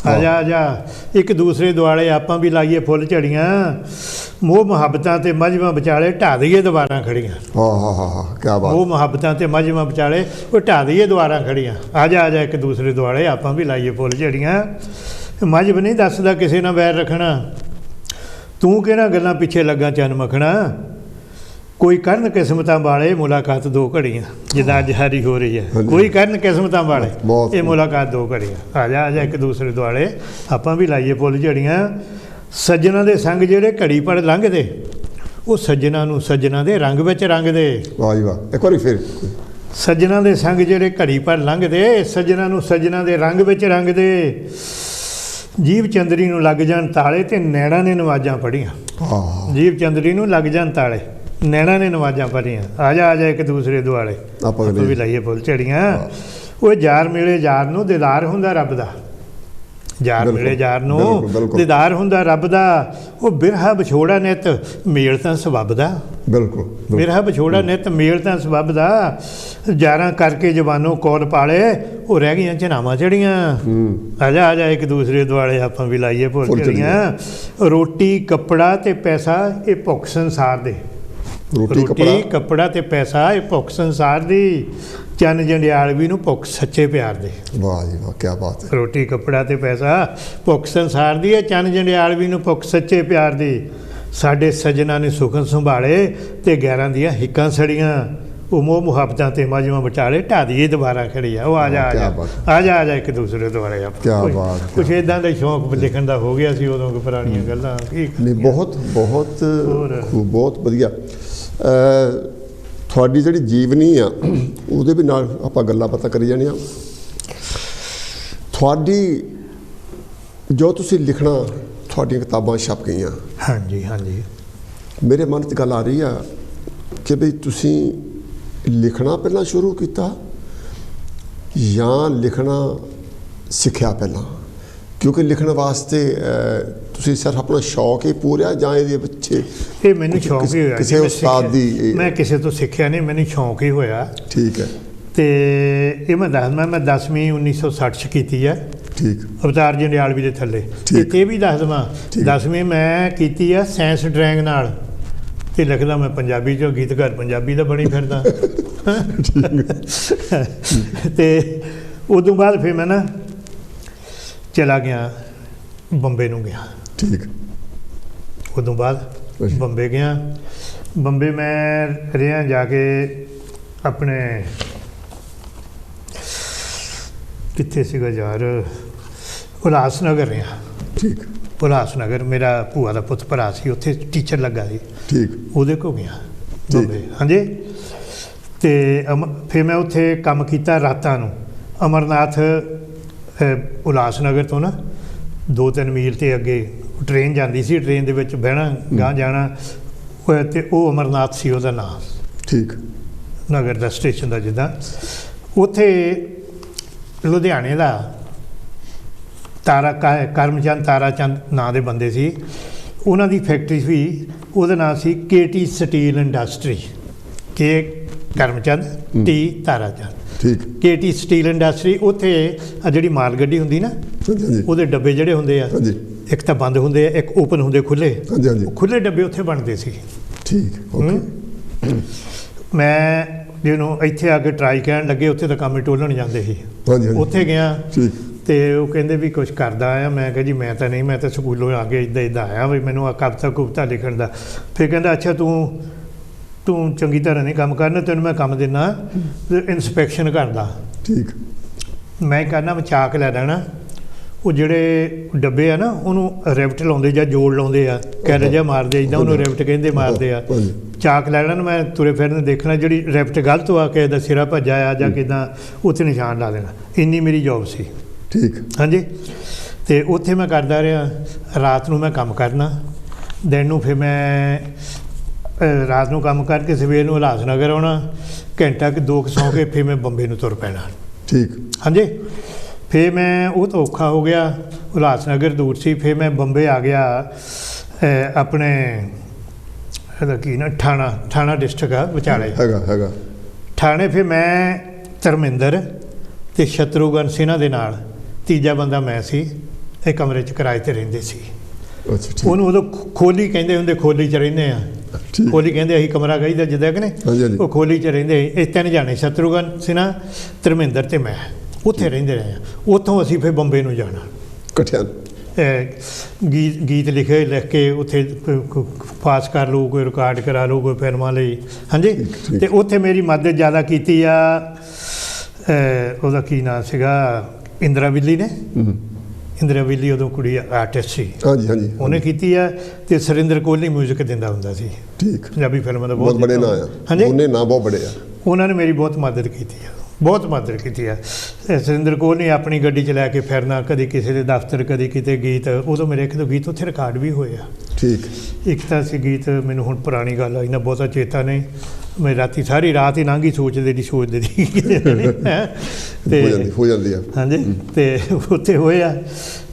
ਆ ਜਾ ਇੱਕ ਦੂਸਰੇ ਦੁਆਲੇ ਆਪਾਂ ਵੀ ਲਾਈਏ ਫੁੱਲ ਝੜੀਆਂ, ਮੋਹ ਮੁਹੱਬਤਾਂ ਤੇ ਮਜ਼੍ਹਬਾਂ ਵਿਚਾਲੇ ਢਾਹ ਦਈਏ ਦੀਵਾਰਾਂ ਖੜੀਆਂ। ਕਿਆ ਬਾਤ। ਮੋਹ ਮੁਹੱਬਤਾਂ ਤੇ ਮਜ਼੍ਹਬਾਂ ਵਿਚਾਲੇ ਉਹ ਢਾਹ ਦਈਏ ਦੀਵਾਰਾਂ ਖੜੀਆਂ, ਆ ਜਾ ਇੱਕ ਦੂਸਰੇ ਦੁਆਲੇ ਆਪਾਂ ਵੀ ਲਾਈਏ ਫੁੱਲ ਝੜੀਆਂ। ਮਜ਼੍ਹਬ ਨਹੀਂ ਦੱਸਦਾ ਕਿਸੇ ਨਾਲ ਵੈਰ ਰੱਖਣਾ, ਤੂੰ ਕਿਹੜਾ ਗੱਲਾਂ ਪਿੱਛੇ ਲੱਗਾ ਚੰਨ ਮੱਖਣਾ, ਕੋਈ ਕਰਨ ਕਿਸਮਤਾਂ ਵਾਲੇ ਮੁਲਾਕਾਤ 2 ਘੜੀਆਂ, ਜਿੱਦਾਂ ਅੱਜ ਹਾਰੀ ਹੋ ਰਹੀ ਹੈ, ਕੋਈ ਕਰਨ ਕਿਸਮਤਾਂ ਵਾਲੇ ਇਹ ਮੁਲਾਕਾਤ 2 ਘੜੀਆਂ, ਆ ਜਾ ਇੱਕ ਦੂਸਰੇ ਦੁਆਲੇ ਆਪਾਂ ਵੀ ਲਾਈਏ ਫੁੱਲ ਝੜੀਆਂ। ਸੱਜਣਾ ਦੇ ਸੰਗ ਜਿਹੜੇ ਘੜੀ ਪੜ ਲੰਘਦੇ, ਉਹ ਸੱਜਣਾ ਨੂੰ ਸੱਜਣਾ ਦੇ ਰੰਗ ਵਿੱਚ ਰੰਗਦੇ। ਵਾਹ ਜੀ ਵਾਹ, ਇੱਕ ਵਾਰੀ ਫਿਰ। ਸੱਜਣਾ ਦੇ ਸੰਗ ਜਿਹੜੇ ਘੜੀ ਪੜ ਲੰਘਦੇ, ਸੱਜਣਾ ਨੂੰ ਸੱਜਣਾ ਦੇ ਰੰਗ ਵਿੱਚ ਰੰਗਦੇ, ਜੀਵ ਚੰਦਰੀ ਨੂੰ ਲੱਗ ਜਾਣ ਤਾਲੇ ਤੇ ਨੈਣਾ ਨੇ ਨਵਾਜ਼ਾਂ ਪੜ੍ਹੀਆਂ। ਜੀਵ ਚੰਦਰੀ ਨੂੰ ਲੱਗ ਜਾਣ ਤਾਲੇ ਨੈਣਾ ਨੇ ਨਵਾਜ਼ਾਂ ਭਰੀਆਂ, ਆ ਜਾ ਇੱਕ ਦੂਸਰੇ ਦੁਆਲੇ ਆਪਾਂ ਵੀ ਲਾਈਏ ਫੁੱਲ ਝੜੀਆਂ। ਉਹ ਯਾਰ ਮਿਲੇ ਯਾਰ ਨੂੰ ਦੀਦਾਰ ਹੁੰਦਾ ਰੱਬ ਦਾ, ਯਾਰ ਮਿਲੇ ਯਾਰ ਨੂੰ ਦੀਦਾਰ ਹੁੰਦਾ ਰੱਬ ਦਾ। ਉਹ ਬਿਰਹਾ ਵਿਛੋੜਾ ਨਿੱਤ ਮੇਲ ਤਾਂ ਸਬੱਬ ਦਾ, ਬਿਲਕੁਲ ਬਿਰਹਾ ਵਿਛੋੜਾ ਨਿੱਤ ਮੇਲ ਤਾਂ ਸਬੱਬ ਦਾ। ਯਾਰਾਂ ਕਰਕੇ ਜਵਾਨੋਂ ਕੋਲ ਪਾਲੇ, ਉਹ ਰਹਿ ਗਈਆਂ ਝਨਾਵਾਂ ਚੜੀਆਂ। ਆ ਜਾ ਇੱਕ ਦੂਸਰੇ ਦੁਆਲੇ ਆਪਾਂ ਵੀ ਲਾਈਏ ਫੁੱਲ ਝੜੀਆਂ। ਰੋਟੀ ਕੱਪੜਾ ਤੇ ਪੈਸਾ ਇਹ ਭੁੱਖ ਸੰਸਾਰ ਦੇ, ਰੋਟੀ ਕੱਪੜਾ ਤੇ ਪੈਸਾ ਇਹ ਭੁੱਖ ਸੰਸਾਰ ਦੀ। ਚੰਨ ਜੰਡਿਆਲਵੀ ਨੂੰ ਭੁੱਖ ਸੱਚੇ ਪਿਆਰ ਦੇ। ਵਾਹ ਜੀ ਵਾਹ, ਕੀ ਬਾਤ ਹੈ। ਰੋਟੀ ਕੱਪੜਾ ਤੇ ਪੈਸਾ ਭੁੱਖ ਸੰਸਾਰ ਦੀ ਹੈ, ਚੰਨ ਜੰਡਿਆਲਵੀ ਨੂੰ ਭੁੱਖ ਸੱਚੇ ਪਿਆਰ ਦੀ। ਸਾਡੇ ਸੱਜਣਾ ਨੇ ਸੁਖਨ ਸੰਭਾਲੇ ਤੇ ਗੈਰਾਂ ਦੀਆਂ ਹਿੱਕਾਂ ਸੜੀਆਂ। ਉਹ ਮੋਹ ਮੁਹੱਬਤਾਂ ਤੇ ਮਾਝਵਾਂ ਵਿਚਾਲੇ ਢਾਹ ਦੀਏ ਦੁਬਾਰਾ ਖੜੀ ਆ। ਉਹ ਆ ਜਾ ਇੱਕ ਦੂਸਰੇ ਦੁਆਲੇ ਆ। ਕੁਛ ਇੱਦਾਂ ਦਾ ਸ਼ੌਂਕ ਲਿਖਣ ਦਾ ਹੋ ਗਿਆ ਸੀ ਉਦੋਂ, ਪੁਰਾਣੀਆਂ ਗੱਲਾਂ। ਨਹੀਂ, ਬਹੁਤ ਬਹੁਤ ਬਹੁਤ ਵਧੀਆ। ਤੁਹਾਡੀ ਜਿਹੜੀ ਜੀਵਨੀ ਆ ਉਹਦੇ ਵੀ ਨਾਲ ਆਪਾਂ ਗੱਲਾਂ ਪਤਾ ਕਰੀ ਜਾਣੀਆਂ। ਤੁਹਾਡੀ ਜੋ ਤੁਸੀਂ ਲਿਖਣਾ, ਤੁਹਾਡੀਆਂ ਕਿਤਾਬਾਂ ਛਪ ਗਈਆਂ। ਹਾਂਜੀ ਹਾਂਜੀ। ਮੇਰੇ ਮਨ 'ਚ ਗੱਲ ਆ ਰਹੀ ਆ ਕਿ ਵੀ ਤੁਸੀਂ ਲਿਖਣਾ ਪਹਿਲਾਂ ਸ਼ੁਰੂ ਕੀਤਾ ਜਾਂ ਲਿਖਣਾ ਸਿੱਖਿਆ ਪਹਿਲਾਂ? ਕਿਉਂਕਿ ਲਿਖਣ ਵਾਸਤੇ ਤੁਸੀਂ ਸਿਰਫ ਆਪਣਾ ਸ਼ੌਕ ਹੀ ਪੂਰਿਆ ਜਾਂ ਇਹਦੇ ਪਿੱਛੇ? ਇਹ ਮੈਨੂੰ ਸ਼ੌਕ ਹੀ ਹੋਇਆ, ਕਿਸੇ ਉਸਤਾਦ ਦੀ? ਮੈਂ ਕਿਸੇ ਤੋਂ ਸਿੱਖਿਆ ਨਹੀਂ, ਮੈਨੂੰ ਸ਼ੌਕ ਹੀ ਹੋਇਆ। ਠੀਕ ਹੈ। ਤੇ ਇਹ ਮੈਂ 10ਵੀਂ 1960 'ਚ ਕੀਤੀ ਹੈ। ਠੀਕ। ਅਵਤਾਰ ਜੰਡਿਆਲਵੀ ਦੇ ਥੱਲੇ। ਇਹ ਵੀ ਦੱਸ ਦੇਵਾਂ, 10ਵੀਂ ਮੈਂ ਕੀਤੀ ਆ ਸਾਇੰਸ ਡਰਾਇੰਗ ਨਾਲ, ਤੇ ਲਿਖਦਾ ਮੈਂ ਪੰਜਾਬੀ 'ਚੋਂ, ਗੀਤਕਾਰ ਪੰਜਾਬੀ ਦਾ ਬਣੀ ਫਿਰਦਾ। ਤੇ ਉਦੋਂ ਬਾਅਦ ਫਿਰ ਮੈਂ ਨਾ ਚਲਾ ਗਿਆ, ਬੰਬੇ ਨੂੰ ਗਿਆ। ਠੀਕ। ਉਦੋਂ ਬਾਅਦ ਬੰਬੇ ਗਿਆ। ਬੰਬੇ ਮੈਂ ਰਿਹਾ ਜਾ ਕੇ ਆਪਣੇ, ਕਿੱਥੇ ਸੀਗਾ ਯਾਰ, ਉਲਾਸਨਗਰ ਰਿਹਾ। ਠੀਕ। ਉਲਾਸਨਗਰ ਮੇਰਾ ਭੂਆ ਦਾ ਪੁੱਤ ਭਰਾ ਸੀ, ਉੱਥੇ ਟੀਚਰ ਲੱਗਾ ਸੀ। ਠੀਕ। ਉਹਦੇ ਕੋਲ ਗਿਆ ਬੰਬੇ। ਹਾਂਜੀ। ਤੇ ਫਿਰ ਮੈਂ ਉੱਥੇ ਕੰਮ ਕੀਤਾ ਰਾਤਾਂ ਨੂੰ। ਅਮਰਨਾਥ ਉਲਾਸਨਗਰ ਤੋਂ ਨਾ 2-3 ਮੀਲ ਤੇ ਅੱਗੇ ਟ੍ਰੇਨ ਜਾਂਦੀ ਸੀ, ਟ੍ਰੇਨ ਦੇ ਵਿੱਚ ਬਹਿਣਾ, ਗਾਂ ਜਾਣਾ। ਤੇ ਉਹ ਅਮਰਨਾਥ ਸੀ ਉਹਦਾ ਨਾਮ। ਠੀਕ। ਨਗਰ ਦਾ ਸਟੇਸ਼ਨ ਦਾ ਜਿੱਦਾਂ। ਉੱਥੇ ਲੁਧਿਆਣੇ ਦਾ ਕਰਮਚੰਦ ਤਾਰਾਚੰਦ ਨਾਂ ਦੇ ਬੰਦੇ ਸੀ, ਉਹਨਾਂ ਦੀ ਫੈਕਟਰੀ ਸੀ, ਉਹਦਾ ਨਾਂ ਸੀ KT ਸਟੀਲ ਇੰਡਸਟਰੀ। ਕੇ ਕਰਮਚੰਦ, ਟੀ ਤਾਰਾਚੰਦ। ਠੀਕ। KT steel industry. ਉੱਥੇ ਆ ਜਿਹੜੀ ਮਾਲ ਗੱਡੀ ਹੁੰਦੀ ਨਾ, ਉਹਦੇ ਡੱਬੇ ਜਿਹੜੇ ਹੁੰਦੇ ਆ, ਇੱਕ ਤਾਂ ਬੰਦ ਹੁੰਦੇ ਆ, ਇੱਕ ਓਪਨ ਹੁੰਦੇ ਖੁੱਲੇ। ਖੁੱਲੇ ਡੱਬੇ ਉੱਥੇ ਬਣਦੇ ਸੀ। ਠੀਕ। ਮੈਂ ਜਿਹਨੂੰ ਇੱਥੇ ਆ ਕੇ ਟਰਾਈ ਕਹਿਣ ਲੱਗੇ, ਉੱਥੇ ਤਾਂ ਕੰਮ ਹੀ ਟੋਲਣ ਜਾਂਦੇ ਸੀ। ਉੱਥੇ ਗਿਆ ਤੇ ਉਹ ਕਹਿੰਦੇ ਵੀ ਕੁਛ ਕਰਦਾ ਆਇਆ। ਮੈਂ ਕਿਹਾ ਜੀ ਮੈਂ ਤਾਂ ਨਹੀਂ, ਮੈਂ ਤਾਂ ਸਕੂਲੋਂ ਆ ਕੇ ਇੱਦਾਂ ਆਇਆ ਵੀ ਮੈਨੂੰ ਆ ਕਵਿਤਾ ਲਿਖਣ ਦਾ। ਫਿਰ ਕਹਿੰਦਾ ਅੱਛਾ ਤੂੰ ਚੰਗੀ ਤਰ੍ਹਾਂ ਨਹੀਂ ਕੰਮ ਕਰਨਾ, ਤੈਨੂੰ ਮੈਂ ਕੰਮ ਦਿੰਦਾ ਇਨਸਪੈਕਸ਼ਨ ਕਰਦਾ। ਠੀਕ। ਮੈਂ ਕਰਨਾ, ਮੈਂ ਚਾਕ ਲੈ ਲੈਣਾ, ਉਹ ਜਿਹੜੇ ਡੱਬੇ ਆ ਨਾ ਉਹਨੂੰ ਰੈਫਟ ਲਾਉਂਦੇ ਜਾਂ ਜੋੜ ਲਾਉਂਦੇ ਆ, ਕੈਰ ਜਿਹਾ ਮਾਰਦੇ, ਇੱਦਾਂ ਉਹਨੂੰ ਰੈਫਟ ਕਹਿੰਦੇ, ਮਾਰਦੇ ਆ। ਚਾਕ ਲੈ ਲੈਣਾ, ਮੈਂ ਤੁਰੇ ਫਿਰਨ ਦੇਖਣਾ ਜਿਹੜੀ ਰੈਫਟ ਗਲਤ ਆ ਕੇ ਦਾ ਸਿਰਾ ਭੱਜਾ ਆ ਜਾਂ ਕਿੱਦਾਂ, ਉੱਥੇ ਨਿਸ਼ਾਨ ਲਾ ਦੇਣਾ। ਇੰਨੀ ਮੇਰੀ ਜੋਬ ਸੀ। ਠੀਕ। ਹਾਂਜੀ। ਤੇ ਉੱਥੇ ਮੈਂ ਕਰਦਾ ਰਿਹਾ। ਰਾਤ ਨੂੰ ਮੈਂ ਕੰਮ ਕਰਨਾ, ਦਿਨ ਨੂੰ ਫਿਰ ਮੈਂ ਰਾਤ ਨੂੰ ਕੰਮ ਕਰਕੇ ਸਵੇਰ ਨੂੰ ਉਲਾਸਨਗਰ ਆਉਣਾ, ਘੰਟਾ ਕਿ 2 ਸੌਂ ਕੇ ਫਿਰ ਮੈਂ ਬੰਬੇ ਨੂੰ ਤੁਰ ਪੈਣਾ। ਠੀਕ। ਹਾਂਜੀ। ਫਿਰ ਮੈਂ ਉਹ ਤਾਂ ਔਖਾ ਹੋ ਗਿਆ, ਉਲਾਸਨਗਰ ਦੂਰ ਸੀ। ਫਿਰ ਮੈਂ ਬੰਬੇ ਆ ਗਿਆ, ਆਪਣੇ ਇਹਦਾ ਕੀ ਨਾ, ਠਾਣਾ ਡਿਸਟ੍ਰਿਕਟ ਆ ਵਿਚਾਲੇ ਹੈਗਾ। ਠਾਣੇ। ਫਿਰ ਮੈਂ ਧਰਮਿੰਦਰ ਅਤੇ ਸ਼ਤਰੂਘਨ ਸਿਨਹਾ ਦੇ ਨਾਲ, ਤੀਜਾ ਬੰਦਾ ਮੈਂ ਸੀ, ਇਹ ਕਮਰੇ 'ਚ ਕਿਰਾਏ 'ਤੇ ਰਹਿੰਦੇ ਸੀ। ਉਹਨੂੰ ਉਦੋਂ ਖੋਲੀ ਕਹਿੰਦੇ ਹੁੰਦੇ, ਖੋਲੀ 'ਚ ਰਹਿੰਦੇ ਆ। ਖੋਲੀ ਕਹਿੰਦੇ ਅਸੀਂ ਕਮਰਾ ਕਹੀਦਾ ਜਿੱਦਾਂ ਕਿ ਨਹੀਂ, ਉਹ ਖੋਲੀ 'ਚ ਰਹਿੰਦੇ। ਇਹ 3 ਜਾਣੇ, ਸ਼ਤਰੂਘਨ ਸਿਨਹਾ, ਧਰਮਿੰਦਰ ਅਤੇ ਮੈਂ, ਉੱਥੇ ਰਹਿੰਦੇ ਰਹੇ ਹਾਂ। ਉੱਥੋਂ ਅਸੀਂ ਫਿਰ ਬੰਬੇ ਨੂੰ ਜਾਣਾ ਇਕੱਠਿਆਂ। ਗੀਤ ਲਿਖ ਕੇ ਉੱਥੇ ਪਾਸ ਕਰ ਲਓ, ਕੋਈ ਰਿਕਾਰਡ ਕਰਾ ਲਓ, ਕੋਈ ਫਿਲਮਾਂ ਲਈ। ਹਾਂਜੀ। ਅਤੇ ਉੱਥੇ ਮੇਰੀ ਮਦਦ ਜ਼ਿਆਦਾ ਕੀਤੀ ਆ, ਉਹਦਾ ਕੀ ਨਾਂ ਸੀਗਾ, ਇੰਦਰਾ ਵਿੱਲੀ ਨੇ। ਇੰਦਰਾ ਵਿੱਲੀ ਉਦੋਂ ਕੁੜੀ ਆਰਟਿਸਟ ਸੀ। ਉਹਨੇ ਕੀਤੀ ਆ। ਅਤੇ ਸੁਰਿੰਦਰ ਕੋਹਲੀ ਮਿਊਜ਼ਿਕ ਦਿੰਦਾ ਹੁੰਦਾ ਸੀ। ਠੀਕ। ਪੰਜਾਬੀ ਫਿਲਮਾਂ ਦਾ ਬਹੁਤ ਬੜੇ ਨਾਂ ਆ। ਹਾਂਜੀ। ਉਹਨੇ ਨਾਂ ਬਹੁਤ ਬੜੇ ਆ। ਉਹਨਾਂ ਨੇ ਮੇਰੀ ਬਹੁਤ ਮਦਦ ਕੀਤੀ ਆ। ਬਹੁਤ ਮਦਦ ਕੀਤੀ ਆ। ਸੁਰਿੰਦਰ ਕੌਰ ਨੇ ਆਪਣੀ ਗੱਡੀ 'ਚ ਲੈ ਕੇ ਫਿਰਨਾ, ਕਦੀ ਕਿਸੇ ਦੇ ਦਫ਼ਤਰ, ਕਦੀ ਕਿਤੇ ਗੀਤ। ਉਦੋਂ ਮੇਰੇ ਇੱਕ ਦੋ ਗੀਤ ਉੱਥੇ ਰਿਕਾਰਡ ਵੀ ਹੋਏ ਆ। ਠੀਕ। ਇੱਕ ਤਾਂ ਸੀ ਗੀਤ, ਮੈਨੂੰ ਹੁਣ ਪੁਰਾਣੀ ਗੱਲ ਆ, ਇਹਨਾਂ ਬਹੁਤਾ ਚੇਤਾ ਨਹੀਂ, ਮੈਂ ਰਾਤੀ ਸਾਰੀ ਰਾਤ ਹੀ ਲੰਘ ਗਈ ਸੋਚਦੇ ਦੀ ਤੇ ਹੋ ਜਾਂਦੀ ਆ। ਹਾਂਜੀ, ਤੇ ਉੱਥੇ ਹੋਇਆ।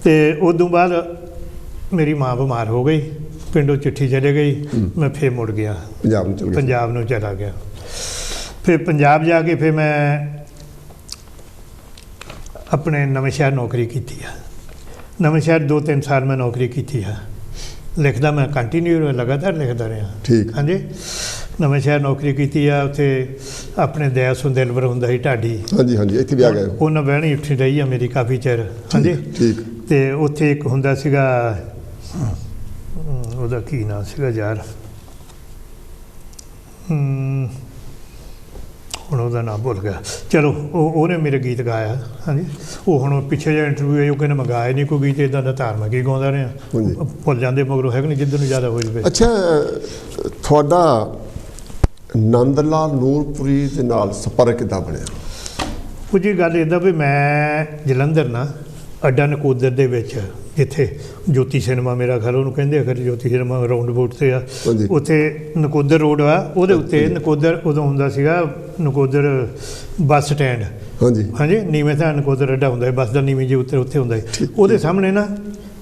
ਤੇ ਉਦੋਂ ਬਾਅਦ ਮੇਰੀ ਮਾਂ ਬਿਮਾਰ ਹੋ ਗਈ, ਪਿੰਡੋਂ ਚਿੱਠੀ ਚਲੇ ਗਈ, ਮੈਂ ਫਿਰ ਮੁੜ ਗਿਆ ਪੰਜਾਬ ਨੂੰ ਚਲਾ ਗਿਆ। ਫਿਰ ਪੰਜਾਬ ਜਾ ਕੇ ਫਿਰ ਮੈਂ ਆਪਣੇ ਨਵੇਂ ਸ਼ਹਿਰ ਨੌਕਰੀ ਕੀਤੀ ਆ। ਨਵੇਂ ਸ਼ਹਿਰ 2-3 ਸਾਲ ਮੈਂ ਨੌਕਰੀ ਕੀਤੀ ਆ। ਲਿਖਦਾ ਮੈਂ ਕੰਟੀਨਿਊ ਲਗਾਤਾਰ ਲਿਖਦਾ ਰਿਹਾ। ਠੀਕ। ਹਾਂਜੀ, ਨਵੇਂ ਸ਼ਹਿਰ ਨੌਕਰੀ ਕੀਤੀ ਆ। ਉੱਥੇ ਆਪਣੇ ਦਇਆ ਸੁੰਦੇਲਵਰ ਹੁੰਦਾ ਸੀ ਢਾਡੀ। ਹਾਂਜੀ ਹਾਂਜੀ, ਇੱਥੇ ਵੀ ਆ ਗਏ। ਉਹਨਾਂ ਬਹਿਣੀ ਉੱਠੀ ਰਹੀ ਆ ਮੇਰੀ ਕਾਫੀ ਚਿਰ। ਹਾਂਜੀ। ਠੀਕ। ਤੇ ਉੱਥੇ ਇੱਕ ਹੁੰਦਾ ਸੀਗਾ, ਉਹਦਾ ਕੀ ਨਾਂ ਸੀਗਾ ਯਾਰ, ਹੁਣ ਉਹਦਾ ਨਾਮ ਭੁੱਲ ਗਿਆ। ਚਲੋ ਉਹਨੇ ਮੇਰੇ ਗੀਤ ਗਾਇਆ। ਹਾਂਜੀ, ਉਹ ਹੁਣ ਪਿੱਛੇ ਜਿਹਾ ਇੰਟਰਵਿਊ ਹੈ, ਉਹ ਕਹਿੰਦੇ ਮੈਂ ਗਾਇਆ ਨਹੀਂ ਕੋਈ ਗੀਤ ਇੱਦਾਂ ਦਾ, ਧਾਰਮਿਕ ਹੀ ਗਾਉਂਦਾ ਰਿਹਾ। ਭੁੱਲ ਜਾਂਦੇ ਮਗਰੋਂ, ਹੈ ਕਿ ਨਹੀਂ, ਜਿੱਦਣ ਨੂੰ ਜ਼ਿਆਦਾ ਹੋ ਜਾਵੇ। ਅੱਛਾ, ਤੁਹਾਡਾ ਨੰਦ ਲਾਲ ਨੂਰਪੁਰੀ ਦੇ ਨਾਲ ਸੰਪਰਕ ਕਿੱਦਾਂ ਬਣਿਆ? ਉਹ ਜੀ ਗੱਲ ਇੱਦਾਂ ਵੀ ਮੈਂ ਜਲੰਧਰ ਨਾ ਅੱਡਾ ਨਕੋਦਰ ਦੇ ਵਿੱਚ, ਜਿੱਥੇ ਜੋਤੀ ਸਿਨੇਮਾ ਮੇਰਾ ਘਰ, ਉਹਨੂੰ ਕਹਿੰਦੇ ਆ ਫਿਰ ਜੋਤੀ ਸਿਨੇਮਾ ਰਾਊਂਡ ਬੋਟ 'ਤੇ ਆ, ਉੱਥੇ ਨਕੋਦਰ ਰੋਡ ਆ, ਉਹਦੇ ਉੱਤੇ ਨਕੋਦਰ ਉਦੋਂ ਹੁੰਦਾ ਸੀਗਾ, ਨਕੋਦਰ ਬੱਸ ਸਟੈਂਡ। ਹਾਂਜੀ ਹਾਂਜੀ, ਨੀਵੇਂ ਤਾਂ ਨਕੋਦਰ ਅੱਡਾ ਹੁੰਦਾ ਸੀ ਬੱਸ ਦਾ, ਨੀਵੇਂ ਜੀ ਉੱਤੇ ਹੁੰਦਾ ਸੀ। ਉਹਦੇ ਸਾਹਮਣੇ ਨਾ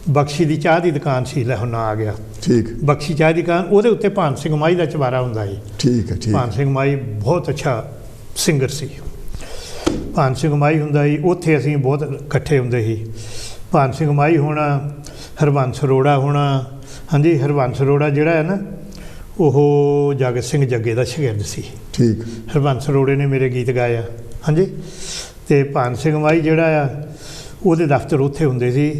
ਬਖਸ਼ੀ ਦੀ ਚਾਹ ਦੀ ਦੁਕਾਨ ਸੀ। ਲੈ ਹੁਣ ਨਾ ਆ ਗਿਆ। ਠੀਕ। ਬਖਸ਼ੀ ਚਾਹ ਦੀ ਦੁਕਾਨ, ਉਹਦੇ ਉੱਤੇ ਭਾਨ ਸਿੰਘ ਮਾਈ ਦਾ ਚੁਬਾਰਾ ਹੁੰਦਾ ਸੀ। ਠੀਕ ਹੈ। ਠੀਕ। ਭਾਨ ਸਿੰਘ ਮਾਈ ਬਹੁਤ ਅੱਛਾ ਸਿੰਗਰ ਸੀ। ਭਾਨ ਸਿੰਘ ਮਾਈ ਹੁੰਦਾ ਸੀ, ਉੱਥੇ ਅਸੀਂ ਬਹੁਤ ਇਕੱਠੇ ਹੁੰਦੇ ਸੀ। ਭਾਨ ਸਿੰਘ ਮਾਈ ਹੋਣਾ, ਹਰਬੰਸ ਅਰੋੜਾ ਹੋਣਾ। ਹਾਂਜੀ, ਹਰਬੰਸ ਅਰੋੜਾ ਜਿਹੜਾ ਹੈ ਨਾ, ਉਹ ਜਗਤ ਸਿੰਘ ਜੱਗੇ ਦਾ ਸ਼ਾਗਿਰਦ ਸੀ। ਠੀਕ। ਹਰਬੰਸ ਅਰੋੜੇ ਨੇ ਮੇਰੇ ਗੀਤ ਗਾਏ ਆ। ਹਾਂਜੀ, ਅਤੇ ਭਾਨ ਸਿੰਘ ਮਾਈ ਜਿਹੜਾ ਆ, ਉਹਦੇ ਦਫ਼ਤਰ ਉੱਥੇ ਹੁੰਦੇ ਸੀ।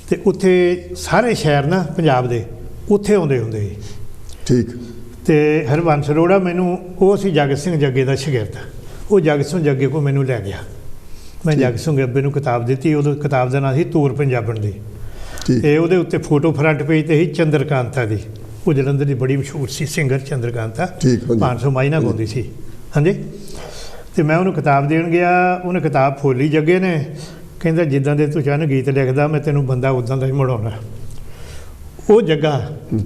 ਅਤੇ ਉੱਥੇ ਸਾਰੇ ਸ਼ਹਿਰ ਨਾ ਪੰਜਾਬ ਦੇ ਉੱਥੇ ਆਉਂਦੇ ਹੁੰਦੇ ਸੀ। ਠੀਕ। ਅਤੇ ਹਰਬੰਸ ਅਰੋੜਾ ਮੈਨੂੰ, ਉਹ ਸੀ ਜਗਤ ਸਿੰਘ ਜੱਗੇ ਦਾ ਸ਼ਾਗਿਰਦ। ਉਹ ਜਗਤ ਸਿੰਘ ਜੱਗੇ ਕੋਲ ਮੈਨੂੰ ਲੈ ਗਿਆ। ਮੈਂ ਜਗਤ ਸਿੰਘ ਜੱਗੇ ਨੂੰ ਕਿਤਾਬ ਦਿੱਤੀ। ਉਦੋਂ ਕਿਤਾਬ ਦਾ ਨਾਂ ਸੀ ਤੋਰ ਪੰਜਾਬਣ ਦੀ। ਅਤੇ ਉਹਦੇ ਉੱਤੇ ਫੋਟੋ ਫਰੰਟ ਪੇਜ 'ਤੇ ਸੀ ਚੰਦਰਕਾਂਤਾ ਦੀ। ਉਹ ਜਲੰਧਰ ਦੀ ਬੜੀ ਮਸ਼ਹੂਰ ਸੀ ਸਿੰਗਰ ਚੰਦਰਕਾਂਤਾ। 500 ਮਾਈ ਨਾਲ ਗਾਉਂਦੀ ਸੀ। ਹਾਂਜੀ, ਅਤੇ ਮੈਂ ਉਹਨੂੰ ਕਿਤਾਬ ਦੇਣ ਗਿਆ। ਉਹਨੇ ਕਿਤਾਬ ਫੋਲੀ ਜੱਗੇ ਨੇ, ਕਹਿੰਦਾ ਜਿੱਦਾਂ ਦੇ ਤੂੰ ਚਾਹੁੰਦਾ ਗੀਤ ਲਿਖਦਾ, ਮੈਂ ਤੈਨੂੰ ਬੰਦਾ ਉੱਦਾਂ ਦਾ ਹੀ ਬਣਾਉਣਾ। ਉਹ ਜੱਗਾ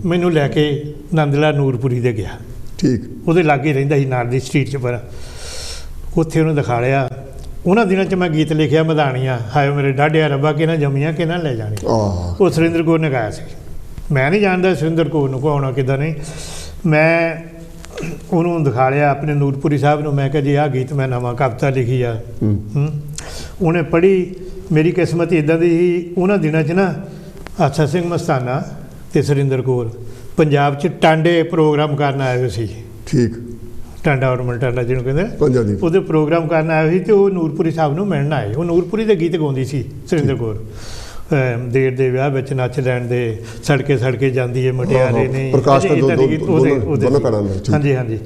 ਮੈਨੂੰ ਲੈ ਕੇ ਨੰਦ ਲਾਲ ਨੂਰਪੁਰੀ ਦੇ ਗਿਆ। ਠੀਕ। ਉਹਦੇ ਲਾਗੇ ਰਹਿੰਦਾ ਸੀ, ਨਾਲ ਦੀ ਸਟਰੀਟ 'ਚ। ਪਰ ਉੱਥੇ ਉਹਨੂੰ ਦਿਖਾ ਲਿਆ। ਉਹਨਾਂ ਦਿਨਾਂ 'ਚ ਮੈਂ ਗੀਤ ਲਿਖਿਆ ਮਧਾਣੀਆਂ, ਹਾਏ ਮੇਰੇ ਡਾਢਿਆ ਰੱਬਾ ਕਿ ਨਾ ਜੰਮੀਆਂ ਕਿ ਨਾ ਲੈ ਜਾਣੀ। ਉਹ ਸੁਰਿੰਦਰ ਕੌਰ ਨੇ ਗਾਇਆ ਸੀ। ਮੈਂ ਨਹੀਂ ਜਾਣਦਾ ਸੁਰਿੰਦਰ ਕੌਰ ਨੂੰ ਗਾਉਣਾ ਕਿੱਦਾਂ ਨਹੀਂ। ਮੈਂ ਉਹਨੂੰ ਦਿਖਾ ਲਿਆ ਆਪਣੇ ਨੂਰਪੁਰੀ ਸਾਹਿਬ ਨੂੰ। ਮੈਂ ਕਿਹਾ ਜੀ ਆਹ ਗੀਤ ਮੈਂ ਨਵਾਂ ਕਵਿਤਾ ਲਿਖੀ ਆ। ਉਹਨੇ ਪੜ੍ਹੀ। ਮੇਰੀ ਕਿਸਮਤ ਇੱਦਾਂ ਦੀ ਸੀ, ਉਹਨਾਂ ਦਿਨਾਂ 'ਚ ਨਾ ਆਸਾ ਸਿੰਘ ਮਸਤਾਨਾ ਅਤੇ ਸੁਰਿੰਦਰ ਕੌਰ ਪੰਜਾਬ 'ਚ ਟਾਂਡੇ ਪ੍ਰੋਗਰਾਮ ਕਰਨ ਆਏ ਹੋਏ ਸੀ। ਠੀਕ। ਟਾਂਡਾ ਔਰਮਲ ਟਾਂਡਾ ਜਿਹਨੂੰ ਕਹਿੰਦੇ, ਉਹਦੇ ਪ੍ਰੋਗਰਾਮ ਕਰਨ ਆਏ ਸੀ। ਅਤੇ ਉਹ ਨੂਰਪੁਰੀ ਸਾਹਿਬ ਨੂੰ ਮਿਲਣ ਆਏ। ਉਹ ਨੂਰਪੁਰੀ ਦੇ ਗੀਤ ਗਾਉਂਦੀ ਸੀ ਸੁਰਿੰਦਰ ਕੌਰ। ਦੇਰ ਦੇ ਵਿਆਹ ਵਿੱਚ ਨੱਚ ਲੈਣ ਦੇ, ਸੜਕੇ ਜਾਂਦੀ ਹੈ ਮੁਟਿਆਰੇ ਨੇ। ਹਾਂਜੀ ਹਾਂਜੀ,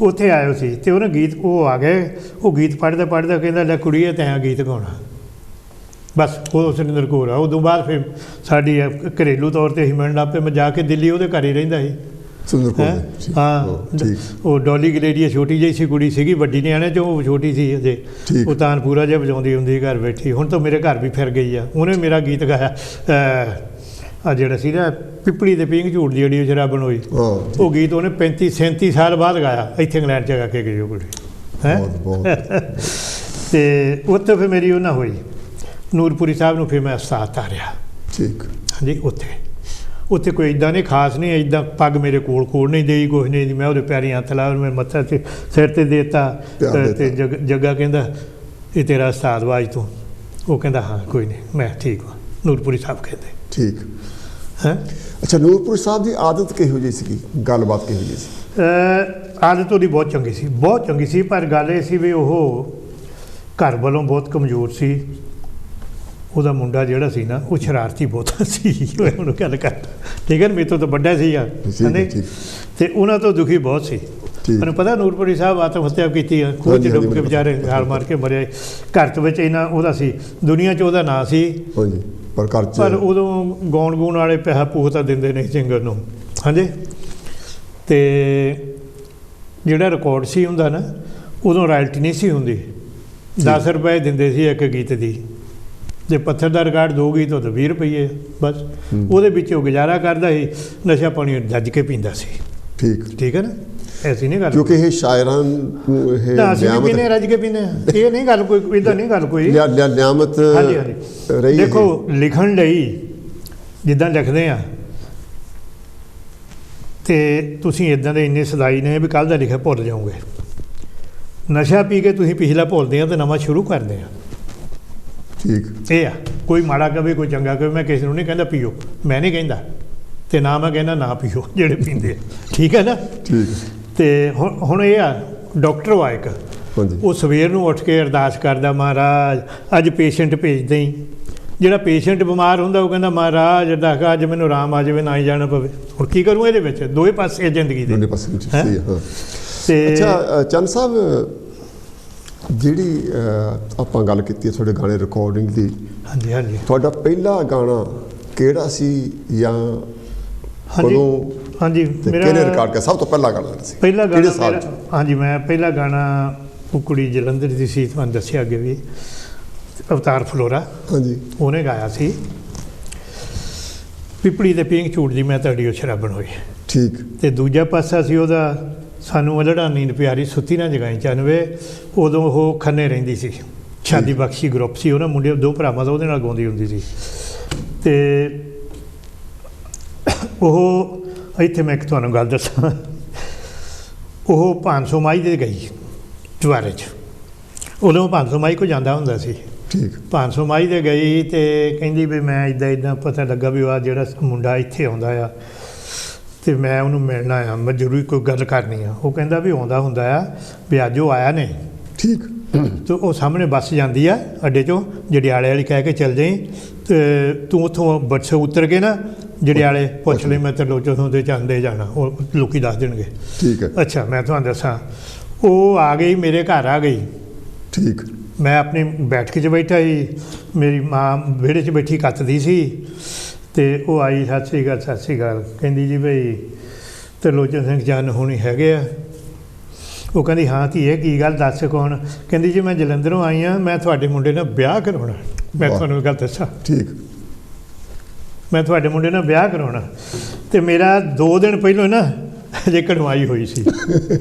ਉੱਥੇ ਆਏ ਸੀ। ਅਤੇ ਉਹਨੇ ਗੀਤ, ਉਹ ਆ ਗਏ। ਉਹ ਗੀਤ ਪੜ੍ਹਦਾ ਕਹਿੰਦਾ ਲੈ ਕੁੜੀਏ ਤੈਂ ਗੀਤ ਗਾਉਣਾ। ਬਸ ਉਹ ਸੁਰਿੰਦਰ ਕੌਰ ਆ। ਉਦੋਂ ਬਾਅਦ ਫਿਰ ਸਾਡੀ ਘਰੇਲੂ ਤੌਰ 'ਤੇ ਅਸੀਂ ਮਿਲਣ ਲੱਗ ਪਏ। ਮੈਂ ਜਾ ਕੇ ਦਿੱਲੀ ਉਹਦੇ ਘਰ ਹੀ ਰਹਿੰਦਾ ਸੀ। ਹਾਂ, ਉਹ ਡੋਲੀ ਗਲੇਰੀਆ ਛੋਟੀ ਜਿਹੀ ਸੀ ਕੁੜੀ ਸੀਗੀ, ਵੱਡੀ ਨਿਆਣੇ 'ਚ ਉਹ ਛੋਟੀ ਸੀ ਅਜੇ। ਉਹ ਤਾਨਪੂਰਾ ਜਿਹਾ ਵਜਾਉਂਦੀ ਹੁੰਦੀ ਘਰ ਬੈਠੀ। ਹੁਣ ਤਾਂ ਮੇਰੇ ਘਰ ਵੀ ਫਿਰ ਗਈ ਆ। ਉਹਨੇ ਮੇਰਾ ਗੀਤ ਗਾਇਆ, ਆ ਜਿਹੜਾ ਸੀ ਨਾ ਪਿੱਪਲੀ ਦੇ ਪੀਂਘ ਝੂਟ ਦੀ ਜਿਹੜੀ ਸ਼ਰਾਬਣ ਹੋਈ, ਉਹ ਗੀਤ ਉਹਨੇ 35-37 ਸਾਲ ਬਾਅਦ ਗਾਇਆ। ਇੱਥੇ ਇੰਗਲੈਂਡ 'ਚ ਗਾ ਕੇ ਗਈ ਉਹ ਕੁੜੀ ਹੈ। ਅਤੇ ਉੱਥੇ ਫਿਰ ਮੇਰੀ ਉਹ ਨਾ ਹੋਈ। ਨੂਰਪੁਰੀ ਸਾਹਿਬ ਨੂੰ ਫਿਰ ਮੈਂ ਉਸਤਾਦ ਧਾਰਿਆ। ਠੀਕ। ਹਾਂਜੀ, ਉੱਥੇ ਕੋਈ ਇੱਦਾਂ ਨਹੀਂ ਖਾਸ ਨਹੀਂ, ਇੱਦਾਂ ਪੱਗ ਮੇਰੇ ਕੋਲ ਨਹੀਂ ਦੇਈ, ਕੁਛ ਨਹੀਂ। ਮੈਂ ਉਹਦੇ ਪੈਰੀਂ ਹੱਥ ਲਾ, ਮੈਂ ਮੱਥਾ ਸਿਰ 'ਤੇ ਦੇ ਦਿੱਤਾ। ਅਤੇ ਜੱਗਾ ਕਹਿੰਦਾ ਇਹ ਤੇਰਾ ਉਸਤਾਦ ਵਾ ਅੱਜ ਤੋਂ। ਉਹ ਕਹਿੰਦਾ ਹਾਂ ਕੋਈ ਨਹੀਂ, ਮੈਂ ਠੀਕ ਹਾਂ। ਨੂਰਪੁਰੀ ਸਾਹਿਬ ਕਹਿੰਦੇ। ਠੀਕ ਹੈ। ਅੱਛਾ, ਨੂਰਪੁਰੀ ਸਾਹਿਬ ਦੀ ਆਦਤ ਕਿਹੋ ਜਿਹੀ ਸੀਗੀ, ਗੱਲਬਾਤ ਕਿਹੋ ਜਿਹੀ ਸੀ? ਆਦਤ ਉਹਦੀ ਬਹੁਤ ਚੰਗੀ ਸੀ। ਪਰ ਗੱਲ ਇਹ ਸੀ ਵੀ ਉਹ ਘਰ ਵੱਲੋਂ ਬਹੁਤ ਕਮਜ਼ੋਰ ਸੀ। ਉਹਦਾ ਮੁੰਡਾ ਜਿਹੜਾ ਸੀ ਨਾ, ਉਹ ਸ਼ਰਾਰਤੀ ਬਹੁਤ ਸੀ। ਉਹਨੂੰ ਗੱਲ ਕਰਦਾ, ਠੀਕ ਹੈ ਨਾ, ਮੇਰੇ ਤੋਂ ਤਾਂ ਵੱਡਾ ਸੀਗਾ। ਅਤੇ ਉਹਨਾਂ ਤੋਂ ਦੁਖੀ ਬਹੁਤ ਸੀ। ਮੈਨੂੰ ਪਤਾ ਨੂਰਪੁਰੀ ਸਾਹਿਬ ਆਤਮ ਹੱਤਿਆ ਕੀਤੀ ਆ, ਖੂਹ 'ਚ ਡੁੱਬ ਕੇ ਵਿਚਾਰੇ ਹਾਲ ਮਾਰ ਕੇ ਮਰੇ। ਘਰ 'ਚ ਵਿੱਚ ਇੰਨਾ ਉਹਦਾ ਸੀ, ਦੁਨੀਆ 'ਚ ਉਹਦਾ ਨਾਂ ਸੀ। ਪਰ ਉਦੋਂ ਗਾਉਣ ਵਾਲੇ ਪੈਸਾ ਪੂਹ ਤਾਂ ਦਿੰਦੇ ਨਹੀਂ ਸਿੰਗਰ ਨੂੰ। ਹਾਂਜੀ, ਅਤੇ ਜਿਹੜਾ ਰਿਕਾਰਡ ਸੀ ਹੁੰਦਾ ਨਾ, ਉਦੋਂ ਰਾਇਲਟੀ ਨਹੀਂ ਸੀ ਹੁੰਦੀ। 10 ਰੁਪਏ ਦਿੰਦੇ ਸੀ ਇੱਕ ਗੀਤ ਦੀ, ਜੇ ਪੱਥਰ ਦਾ ਰਿਕਾਰਡ 2 ਗੀਤ ਹੋ ਤਾਂ 20 ਰੁਪਏ ਬਸ। ਉਹਦੇ ਵਿੱਚ ਉਹ ਗੁਜ਼ਾਰਾ ਕਰਦਾ ਸੀ, ਨਸ਼ਾ ਪਾਣੀ ਰੱਜ ਕੇ ਪੀਂਦਾ ਸੀ। ਠੀਕ ਹੈ ਨਾ, ਐਸੀ ਨਹੀਂ ਗੱਲ, ਕਿਉਂਕਿ ਇਹ ਸ਼ਾਇਰਾਂ ਨੂੰ ਇਹ ਅਸੀਂ ਵੀ ਪੀਨੇ, ਰੱਜ ਕੇ ਪੀਨੇ, ਇਹ ਨਹੀਂ ਗੱਲ ਕੋਈ, ਇੱਦਾਂ ਨਹੀਂ ਗੱਲ ਕੋਈ ਨਿਆਮਤ ਰਹੀ। ਦੇਖੋ ਲਿਖਣ ਲਈ ਜਿੱਦਾਂ ਲਿਖਦੇ ਆ ਤੇ ਤੁਸੀਂ ਇੱਦਾਂ ਦੇ ਇੰਨੇ ਸਦਾਈ ਨੇ ਵੀ ਕੱਲ੍ਹ ਦਾ ਲਿਖਿਆ ਭੁੱਲ ਜਾਓਗੇ। ਨਸ਼ਾ ਪੀ ਕੇ ਤੁਸੀਂ ਪਿਛਲਾ ਭੁੱਲਦੇ ਆ ਤੇ ਨਵਾਂ ਸ਼ੁਰੂ ਕਰਦੇ ਆ। ਠੀਕ ਇਹ ਆ, ਕੋਈ ਮਾੜਾ ਕਵੇ ਕੋਈ ਚੰਗਾ ਕਵੇ, ਮੈਂ ਕਿਸੇ ਨੂੰ ਨਹੀਂ ਕਹਿੰਦਾ ਪੀਓ, ਮੈਂ ਨਹੀਂ ਕਹਿੰਦਾ, ਤੇ ਨਾ ਮੈਂ ਕਹਿੰਦਾ ਨਾ ਪੀਓ ਜਿਹੜੇ ਪੀਂਦੇ ਆ, ਠੀਕ ਹੈ ਨਾ। ਤੇ ਹੁਣ ਇਹ ਆ, ਡਾਕਟਰ ਵਾ ਇੱਕ, ਉਹ ਸਵੇਰ ਨੂੰ ਉੱਠ ਕੇ ਅਰਦਾਸ ਕਰਦਾ, ਮਹਾਰਾਜ ਅੱਜ ਪੇਸ਼ੈਂਟ ਭੇਜ ਦੇਈਂ। ਜਿਹੜਾ ਪੇਸ਼ੈਂਟ ਬਿਮਾਰ ਹੁੰਦਾ ਉਹ ਕਹਿੰਦਾ ਮਹਾਰਾਜ ਅਰਦਾਸ ਅੱਜ ਮੈਨੂੰ ਆਰਾਮ ਆ ਜਾਵੇ, ਨਾ ਹੀ ਜਾਣਾ ਪਵੇ। ਹੁਣ ਕੀ ਕਰੂੰ ਇਹਦੇ ਵਿੱਚ, ਦੋਵੇਂ ਪਾਸੇ ਜ਼ਿੰਦਗੀ ਦੇ। ਤੇ ਅੱਛਾ ਚੰਦ ਸਾਹਿਬ, ਜਿਹੜੀ ਆਪਾਂ ਗੱਲ ਕੀਤੀ ਤੁਹਾਡੇ ਗਾਣੇ ਰਿਕਾਰਡਿੰਗ ਦੀ, ਹਾਂਜੀ, ਤੁਹਾਡਾ ਪਹਿਲਾ ਗਾਣਾ ਕਿਹੜਾ ਸੀ ਜਾਂ ਕਦੋਂ? ਹਾਂਜੀ, ਕਿਹਨੇ ਰਿਕਾਰਡ ਕੀਤਾ ਸਭ ਤੋਂ ਪਹਿਲਾ ਗਾਣਾ ਸੀ? ਪਹਿਲਾ ਗਾਣਾ ਮੇਰਾ, ਹਾਂਜੀ, ਮੈਂ ਪਹਿਲਾ ਗਾਣਾ ਉਹ ਕੁੜੀ ਜਲੰਧਰ ਦੀ ਸੀ, ਤੁਹਾਨੂੰ ਦੱਸਿਆ ਅੱਗੇ ਵੀ, ਅਵਤਾਰ ਫਲੋਰਾ, ਹਾਂਜੀ, ਉਹਨੇ ਗਾਇਆ ਸੀ, ਪਿਪਲੀ ਦੇ ਪੀਂਘ ਝੂਟਦੀ ਮੈਂ ਤੁਹਾਡੀ ਉਹ ਸ਼ਰਾਬਣ ਹੋਈ। ਠੀਕ। ਤੇ ਦੂਜਾ ਪਾਸਾ ਸੀ ਉਹਦਾ, ਸਾਨੂੰ ਅਲੜਾ ਨੀਂਦ ਪਿਆਰੀ ਸੁੱਤੀ ਨਾ ਜਗਾਈ 94, ਉਦੋਂ ਉਹ ਖੰਨੇ ਰਹਿੰਦੀ ਸੀ, ਸ਼ਾਦੀ ਬਖਸ਼ੀ ਗਰੁੱਪ ਸੀ ਉਹਨਾਂ ਮੁੰਡੇ 2 ਭਰਾਵਾਂ ਦਾ, ਉਹਦੇ ਨਾਲ ਗਾਉਂਦੀ ਹੁੰਦੀ ਸੀ। ਤੇ ਉਹ ਇੱਥੇ ਮੈਂ ਇੱਕ ਤੁਹਾਨੂੰ ਗੱਲ ਦੱਸਾਂ, ਉਹ 500 ਮਾਈ ਦੇ ਗਈ ਚੁਆਰੇ 'ਚ, ਉਦੋਂ 500 ਮਾਈ ਕੋ ਜਾਂਦਾ ਹੁੰਦਾ ਸੀ। ਠੀਕ। 500 ਮਾਈ ਦੇ ਗਈ ਤੇ ਕਹਿੰਦੀ ਵੀ ਮੈਂ ਇੱਦਾਂ ਪਤਾ ਲੱਗਾ ਵੀ ਆਹ ਜਿਹੜਾ ਮੁੰਡਾ ਇੱਥੇ ਆਉਂਦਾ ਆ ਤੇ ਮੈਂ ਉਹਨੂੰ ਮਿਲਣਾ ਆ, ਮੈਂ ਜ਼ਰੂਰੀ ਕੋਈ ਗੱਲ ਕਰਨੀ ਆ। ਉਹ ਕਹਿੰਦਾ ਵੀ ਆਉਂਦਾ ਹੁੰਦਾ ਆ, ਵੀ ਅੱਜ ਉਹ ਆਇਆ ਨਹੀਂ। ਠੀਕ। ਤੇ ਉਹ ਸਾਹਮਣੇ ਬੱਸ ਜਾਂਦੀ ਆ ਅੱਡੇ 'ਚੋਂ, ਜੜਿਆਲੇ ਵਾਲੀ ਕਹਿ ਕੇ ਚੱਲ ਜਾਈਂ, ਤੇ ਤੂੰ ਉੱਥੋਂ ਬੱਸ ਉਤਰ ਕੇ ਨਾ ਜੜਿਆਲੇ ਪੁੱਛ ਲਈ, ਮੈਂ ਤਰਲੋਚੋਂ ਦੇ ਜਾਂਦੇ ਜਾਣਾ, ਉਹ ਲੋਕੀ ਦੱਸ ਦੇਣਗੇ। ਠੀਕ ਹੈ। ਅੱਛਾ, ਮੈਂ ਤੁਹਾਨੂੰ ਦੱਸਾਂ, ਉਹ ਆ ਗਈ, ਮੇਰੇ ਘਰ ਆ ਗਈ। ਠੀਕ। ਮੈਂ ਆਪਣੀ ਬੈਠਕ 'ਚ ਬੈਠਾ ਸੀ, ਮੇਰੀ ਮਾਂ ਵਿਹੜੇ 'ਚ ਬੈਠੀ ਕੱਤਦੀ ਸੀ, ਤੇ ਉਹ ਆਈ, ਸਤਿ ਸ਼੍ਰੀ ਅਕਾਲ, ਕਹਿੰਦੀ ਜੀ ਬਈ ਤਰਲੋਚਨ ਸਿੰਘ ਜਨ ਹੋਣੀ ਹੈਗੇ ਆ? ਉਹ ਕਹਿੰਦੀ ਹਾਂ ਧੀਏ ਕੀ ਗੱਲ ਦੱਸ, ਕੌਣ? ਕਹਿੰਦੀ ਜੀ ਮੈਂ ਜਲੰਧਰੋਂ ਆਈ ਹਾਂ, ਮੈਂ ਤੁਹਾਡੇ ਮੁੰਡੇ ਨਾਲ ਵਿਆਹ ਕਰਾਉਣਾ। ਮੈਂ ਤੁਹਾਨੂੰ ਗੱਲ ਦੱਸਾਂ। ਠੀਕ। ਮੈਂ ਤੁਹਾਡੇ ਮੁੰਡੇ ਨਾਲ ਵਿਆਹ ਕਰਾਉਣਾ, ਤੇ ਮੇਰਾ 2 ਦਿਨ ਪਹਿਲੋਂ ਨਾ ਅਜੇ ਕੜਮਾਈ ਹੋਈ ਸੀ।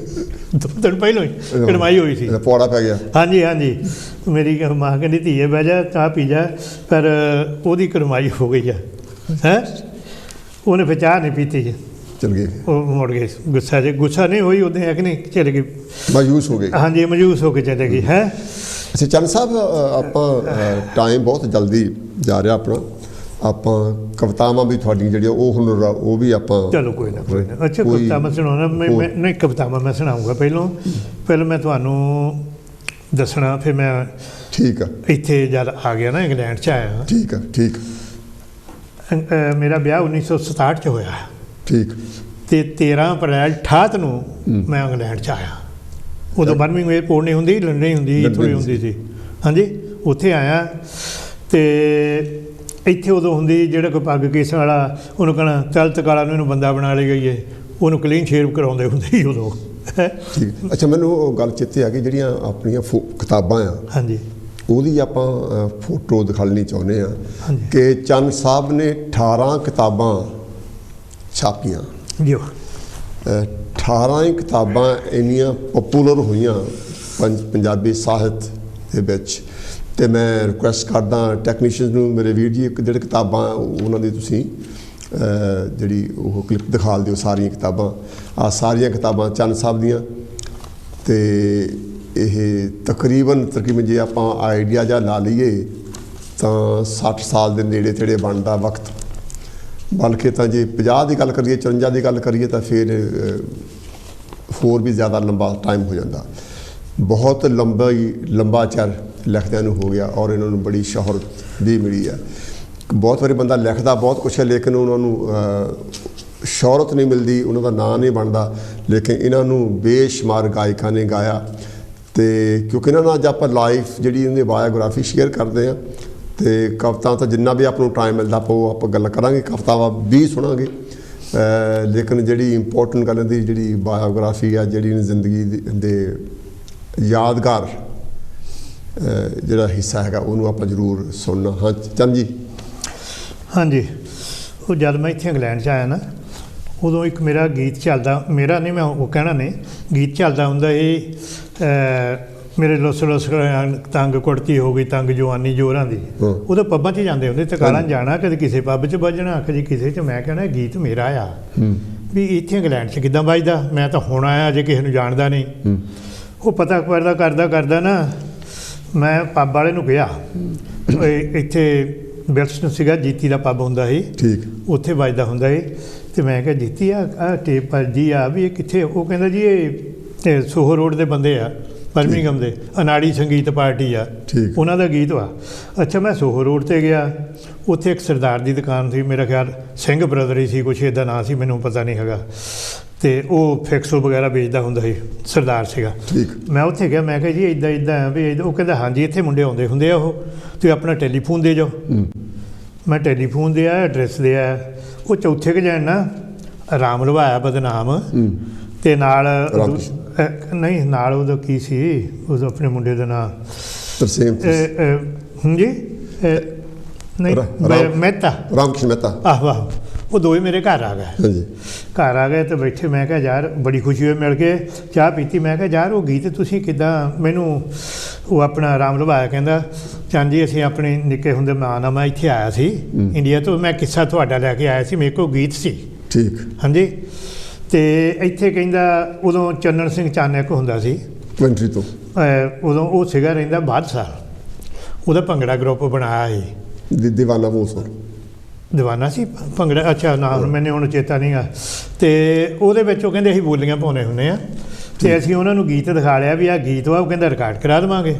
2 ਦਿਨ ਪਹਿਲੋਂ ਹੀ ਕੜਮਾਈ ਹੋਈ ਸੀ, ਪੌੜਾ ਪੈ ਗਿਆ। ਹਾਂਜੀ, ਮੇਰੀ ਮਾਂ ਕਹਿੰਦੀ ਧੀਏ ਬਹਿ ਜਾ, ਚਾਹ ਪੀ ਜਾ, ਪਰ ਉਹਦੀ ਕੜਮਾਈ ਹੋ ਗਈ ਆ। ਉਹਨੇ ਫਿਰ ਚਾਹ ਨਹੀਂ ਪੀਤੀ, ਚਲ ਗਏ, ਉਹ ਮੁੜ ਗਏ ਗੁੱਸਾ ਨਹੀਂ ਹੋਈ ਉਹਦੇ, ਹੈ ਕਿ ਨਹੀਂ, ਚਲੇ ਗਈ, ਮਾਯੂਸ ਹੋ ਗਏ। ਹਾਂਜੀ, ਮਾਯੂਸ ਹੋ ਕੇ ਚਲੇ ਗਈ ਹੈ। ਅੱਛਾ ਚੰਦ ਸਾਹਿਬ, ਆਪਾਂ ਟਾਈਮ ਬਹੁਤ ਜਲਦੀ ਜਾ ਰਿਹਾ ਆਪਣਾ, ਆਪਾਂ ਕਵਿਤਾਵਾਂ ਵੀ ਤੁਹਾਡੀਆਂ ਜਿਹੜੀਆਂ ਉਹ ਹੁਣ ਉਹ ਵੀ ਆਪਾਂ, ਚਲੋ ਕੋਈ ਨਾ। ਅੱਛਾ, ਕਵਿਤਾਵਾਂ ਸੁਣਾਉਣਾ, ਮੈਂ ਨਹੀਂ ਕਵਿਤਾਵਾਂ ਮੈਂ ਸੁਣਾਊਂਗਾ। ਪਹਿਲਾਂ ਮੈਂ ਤੁਹਾਨੂੰ ਦੱਸਣਾ, ਫਿਰ ਮੈਂ, ਠੀਕ ਆ, ਇੱਥੇ ਜਦ ਆ ਗਿਆ ਨਾ ਇੰਗਲੈਂਡ 'ਚ ਆਇਆ। ਠੀਕ ਆ। ਠੀਕ। ਮੇਰਾ ਵਿਆਹ 1967 'ਚ ਹੋਇਆ। ਠੀਕ। ਤੇ 13 ਅਪ੍ਰੈਲ 68 ਨੂੰ ਮੈਂ ਇੰਗਲੈਂਡ 'ਚ ਆਇਆ। ਉਦੋਂ ਬਰਮਿੰਘਮ ਏਅਰਪੋਰਟ ਨਹੀਂ ਹੁੰਦੀ, ਲੰਡਨ ਹੀ ਹੁੰਦੀ, ਇੱਥੋਂ ਹੀ ਹੁੰਦੀ ਸੀ। ਹਾਂਜੀ, ਉੱਥੇ ਆਇਆ ਤੇ ਇੱਥੇ ਉਦੋਂ ਹੁੰਦੀ, ਜਿਹੜਾ ਕੋਈ ਪੱਗ ਕੇਸ ਵਾਲਾ ਉਹਨੂੰ ਕਹਿਣਾ ਚੱਲ ਤਕਾਲਾ ਨੂੰ ਇਹਨੂੰ ਬੰਦਾ ਬਣਾ ਲਈ ਗਈ ਹੈ, ਉਹਨੂੰ ਕਲੀਨ ਸ਼ੇਵ ਕਰਾਉਂਦੇ ਹੁੰਦੇ ਸੀ ਉਦੋਂ। ਠੀਕ। ਅੱਛਾ, ਮੈਨੂੰ ਉਹ ਗੱਲ ਚੇਤੇ ਆ ਗਈ, ਜਿਹੜੀਆਂ ਆਪਣੀਆਂ ਕਿਤਾਬਾਂ ਆ, ਹਾਂਜੀ, ਉਹਦੀ ਆਪਾਂ ਫੋਟੋ ਦਿਖਾਉਣੀ ਚਾਹੁੰਦੇ ਆ ਕਿ ਚੰਦ ਸਾਹਿਬ ਨੇ 18 ਕਿਤਾਬਾਂ ਛਾਪੀਆਂ ਜੀ। 18 ਹੀ ਕਿਤਾਬਾਂ ਇੰਨੀਆਂ ਪਪੂਲਰ ਹੋਈਆਂ ਪੰਜਾਬੀ ਸਾਹਿਤ ਦੇ ਵਿੱਚ। ਤੇ ਮੈਂ ਰਿਕੁਐਸਟ ਕਰਦਾ ਟੈਕਨੀਸ਼ੀਅਨ ਨੂੰ, ਮੇਰੇ ਵੀਰ ਜੀ, ਇੱਕ ਜਿਹੜੀ ਕਿਤਾਬਾਂ ਉਹਨਾਂ ਦੀ ਤੁਸੀਂ ਜਿਹੜੀ ਉਹ ਕਲਿੱਪ ਦਿਖਾ ਦਿਓ, ਸਾਰੀਆਂ ਕਿਤਾਬਾਂ, ਆਹ ਸਾਰੀਆਂ ਕਿਤਾਬਾਂ ਚੰਦ ਸਾਹਿਬ ਦੀਆਂ। ਤੇ ਇਹ ਤਕਰੀਬਨ ਜੇ ਆਪਾਂ ਆਈਡੀਆ ਜਾਂ ਲਾ ਲਈਏ ਤਾਂ 60 ਸਾਲ ਦੇ ਨੇੜੇ ਤੇੜੇ ਬਣਦਾ ਵਕਤ, ਬਲਕਿ ਤਾਂ ਜੇ 50 ਦੀ ਗੱਲ ਕਰੀਏ, 54 ਦੀ ਗੱਲ ਕਰੀਏ ਤਾਂ ਫਿਰ ਹੋਰ ਵੀ ਜ਼ਿਆਦਾ ਲੰਬਾ ਟਾਈਮ ਹੋ ਜਾਂਦਾ। ਬਹੁਤ ਲੰਬਾ ਚਿਰ ਲਿਖਦਿਆਂ ਨੂੰ ਹੋ ਗਿਆ, ਔਰ ਇਹਨਾਂ ਨੂੰ ਬੜੀ ਸ਼ੋਹਰਤ ਵੀ ਮਿਲੀ ਹੈ। ਬਹੁਤ ਵਾਰੀ ਬੰਦਾ ਲਿਖਦਾ ਬਹੁਤ ਕੁਛ ਹੈ, ਲੇਕਿਨ ਉਹਨਾਂ ਨੂੰ ਸ਼ੋਹਰਤ ਨਹੀਂ ਮਿਲਦੀ, ਉਹਨਾਂ ਦਾ ਨਾਂ ਨਹੀਂ ਬਣਦਾ। ਲੇਕਿਨ ਇਹਨਾਂ ਨੂੰ ਬੇਸ਼ੁਮਾਰ ਗਾਇਕਾਂ ਨੇ ਗਾਇਆ, ਤੇ ਕਿਉਂਕਿ ਇਹਨਾਂ ਨਾਲ ਅੱਜ ਆਪਾਂ ਲਾਈਫ ਜਿਹੜੀ ਇਹਨਾਂ ਦੀ ਬਾਇਓਗ੍ਰਾਫੀ ਸ਼ੇਅਰ ਕਰਦੇ ਹਾਂ, ਤੇ ਕਵਿਤਾ ਤਾਂ ਜਿੰਨਾ ਵੀ ਆਪਾਂ ਨੂੰ ਟਾਈਮ ਮਿਲਦਾ ਆਪਾਂ ਗੱਲ ਕਰਾਂਗੇ, ਕਵਿਤਾਵਾਂ ਵੀ ਸੁਣਾਂਗੇ। ਲੇਕਿਨ ਜਿਹੜੀ ਇੰਪੋਰਟੈਂਟ ਗੱਲ ਦੀ ਜਿਹੜੀ ਬਾਇਓਗ੍ਰਾਫੀ ਆ, ਜਿਹੜੀ ਜ਼ਿੰਦਗੀ ਦੇ ਯਾਦਗਾਰ ਜਿਹੜਾ ਹਿੱਸਾ ਹੈਗਾ ਉਹਨੂੰ ਆਪਾਂ ਜ਼ਰੂਰ ਸੁਣਨਾ। ਹਾਂ ਚੰਦ ਜੀ। ਹਾਂਜੀ, ਉਹ ਜਦ ਮੈਂ ਇੱਥੇ ਇੰਗਲੈਂਡ 'ਚ ਆਇਆ ਨਾ, ਉਦੋਂ ਇੱਕ ਮੇਰਾ ਗੀਤ ਚੱਲਦਾ, ਮੇਰਾ ਨਹੀਂ, ਮੈਂ ਉਹ ਕਹਿਣਾ ਨਹੀਂ, ਗੀਤ ਚੱਲਦਾ ਹੁੰਦਾ ਇਹ ਮੇਰੇ ਲੁੱਸ ਲੁੱਸ ਤੰਗ ਕੁੜਤੀ ਹੋ ਗਈ ਤੰਗ ਜਵਾਨੀ ਜੋਰਾਂ ਦੀ। ਉਦੋਂ ਪੱਬਾਂ 'ਚ ਜਾਂਦੇ ਹੁੰਦੇ, ਤਕਾਲਾਂ ਜਾਣਾ, ਕਦੇ ਕਿਸੇ ਪੱਬ 'ਚ ਵੱਜਣਾ, ਕਦੇ ਕਿਸੇ 'ਚ। ਮੈਂ ਕਹਿਣਾ ਗੀਤ ਮੇਰਾ ਆ, ਵੀ ਇੱਥੇ ਇੰਗਲੈਂਡ 'ਚ ਕਿੱਦਾਂ ਵੱਜਦਾ, ਮੈਂ ਤਾਂ ਹੁਣ ਆਇਆ, ਜੇ ਕਿਸੇ ਨੂੰ ਜਾਣਦਾ ਨਹੀਂ। ਉਹ ਪਤਾ ਕਰਦਾ ਨਾ, ਮੈਂ ਪੱਬ ਵਾਲੇ ਨੂੰ ਕਿਹਾ, ਇੱਥੇ ਬਿਲਸਟਨ ਸੀਗਾ, ਜੀਤੀ ਦਾ ਪੱਬ ਹੁੰਦਾ ਸੀ, ਠੀਕ, ਉੱਥੇ ਵੱਜਦਾ ਹੁੰਦਾ ਸੀ। ਅਤੇ ਮੈਂ ਕਿਹਾ ਜੀਤੀ ਆ ਟੇਪ ਜੀ ਆ ਵੀ ਇਹ ਕਿੱਥੇ? ਉਹ ਕਹਿੰਦਾ ਜੀ ਇਹ ਸੋਹੋ ਰੋਡ ਦੇ ਬੰਦੇ ਆ, ਬਰਮਿੰਘਮ ਦੇ, ਅਨਾੜੀ ਸੰਗੀਤ ਪਾਰਟੀ ਆ, ਉਹਨਾਂ ਦਾ ਗੀਤ ਵਾ। ਅੱਛਾ, ਮੈਂ ਸੋਹੋ ਰੋਡ 'ਤੇ ਗਿਆ, ਉੱਥੇ ਇੱਕ ਸਰਦਾਰ ਦੀ ਦੁਕਾਨ ਸੀ, ਮੇਰਾ ਖਿਆਲ ਸਿੰਘ ਬ੍ਰਦਰ ਹੀ ਸੀ, ਕੁਛ ਇੱਦਾਂ ਨਾਂ ਸੀ, ਮੈਨੂੰ ਪਤਾ ਨਹੀਂ ਹੈਗਾ। ਅਤੇ ਉਹ ਫਿਕਸੋ ਵਗੈਰਾ ਵੇਚਦਾ ਹੁੰਦਾ ਸੀ, ਸਰਦਾਰ ਸੀਗਾ। ਮੈਂ ਉੱਥੇ ਗਿਆ, ਮੈਂ ਕਿਹਾ ਜੀ ਇੱਦਾਂ ਵੀ ਇੱਦਾਂ। ਉਹ ਕਹਿੰਦਾ ਹਾਂਜੀ, ਇੱਥੇ ਮੁੰਡੇ ਆਉਂਦੇ ਹੁੰਦੇ ਆ, ਉਹ ਤੁਸੀਂ ਆਪਣਾ ਟੈਲੀਫੋਨ ਦੇ ਜਾਓ। ਮੈਂ ਟੈਲੀਫੋਨ ਦੇ ਆਇਆ, ਐਡਰੈਸ ਦੇ ਆਇਆ। ਉਹ ਚੌਥੇ ਕੁ ਜਾਣ ਨਾ ਰਾਮ ਲਵਾਇਆ ਬਦਨਾਮ, ਅਤੇ ਨਾਲ ਨਹੀਂ, ਨਾਲ ਉਹਦਾ ਕੀ ਸੀ, ਉਹਦਾ ਆਪਣੇ ਮੁੰਡੇ ਦਾ ਨਾਂ ਜੀ ਨਹੀਂ ਮਹਿਤਾ, ਰਾਮ ਕ੍ਰਿਸ਼ਨ ਮਹਿਤਾ। ਆਹੋ ਆਹੋ, ਉਹ ਦੋਵੇਂ ਮੇਰੇ ਘਰ ਆ ਗਏ। ਘਰ ਆ ਗਏ ਅਤੇ ਬੈਠੇ। ਮੈਂ ਕਿਹਾ ਯਾਰ ਬੜੀ ਖੁਸ਼ੀ ਹੋਈ ਮਿਲ ਕੇ, ਚਾਹ ਪੀਤੀ। ਮੈਂ ਕਿਹਾ ਯਾਰ ਉਹ ਗੀਤ ਤੁਸੀਂ ਕਿੱਦਾਂ? ਮੈਨੂੰ ਉਹ ਆਪਣਾ ਰਾਮ ਲਵਾਇਆ ਕਹਿੰਦਾ, ਚੰਦ ਜੀ ਅਸੀਂ ਆਪਣੇ ਨਿੱਕੇ ਹੁੰਦੇ ਮਾਂ ਮੈਂ ਇੱਥੇ ਆਇਆ ਸੀ ਇੰਡੀਆ ਤੋਂ, ਮੈਂ ਕਿੱਸਾ ਤੁਹਾਡਾ ਲੈ ਕੇ ਆਇਆ ਸੀ, ਮੇਰੇ ਕੋਲ ਗੀਤ ਸੀ। ਠੀਕ, ਹਾਂਜੀ। ਅਤੇ ਇੱਥੇ ਕਹਿੰਦਾ ਉਦੋਂ ਚੰਨਣ ਸਿੰਘ ਚਾਨਕ ਹੁੰਦਾ ਸੀ ਕੰਟਰੀ ਤੋਂ, ਉਦੋਂ ਉਹ ਸੀਗਾ ਰਹਿੰਦਾ ਬਾਦਸ਼ਾਹ, ਉਹਦਾ ਭੰਗੜਾ ਗਰੁੱਪ ਬਣਾਇਆ ਸੀ, ਦੀਵਾਨਾ ਬੋਸਰ ਦੀਵਾਨਾ ਸੀ ਭੰਗੜਾ। ਅੱਛਾ, ਨਾ ਮੈਨੂੰ ਹੁਣ ਚੇਤਾ ਨਹੀਂ ਗਾ। ਅਤੇ ਉਹਦੇ ਵਿੱਚ ਉਹ ਕਹਿੰਦੇ ਅਸੀਂ ਬੋਲੀਆਂ ਪਾਉਂਦੇ ਹੁੰਦੇ ਹਾਂ, ਅਤੇ ਅਸੀਂ ਉਹਨਾਂ ਨੂੰ ਗੀਤ ਦਿਖਾ ਲਿਆ ਵੀ ਆਹ ਗੀਤ ਵਾ। ਉਹ ਕਹਿੰਦਾ ਰਿਕਾਰਡ ਕਰਾ ਦੇਵਾਂਗੇ।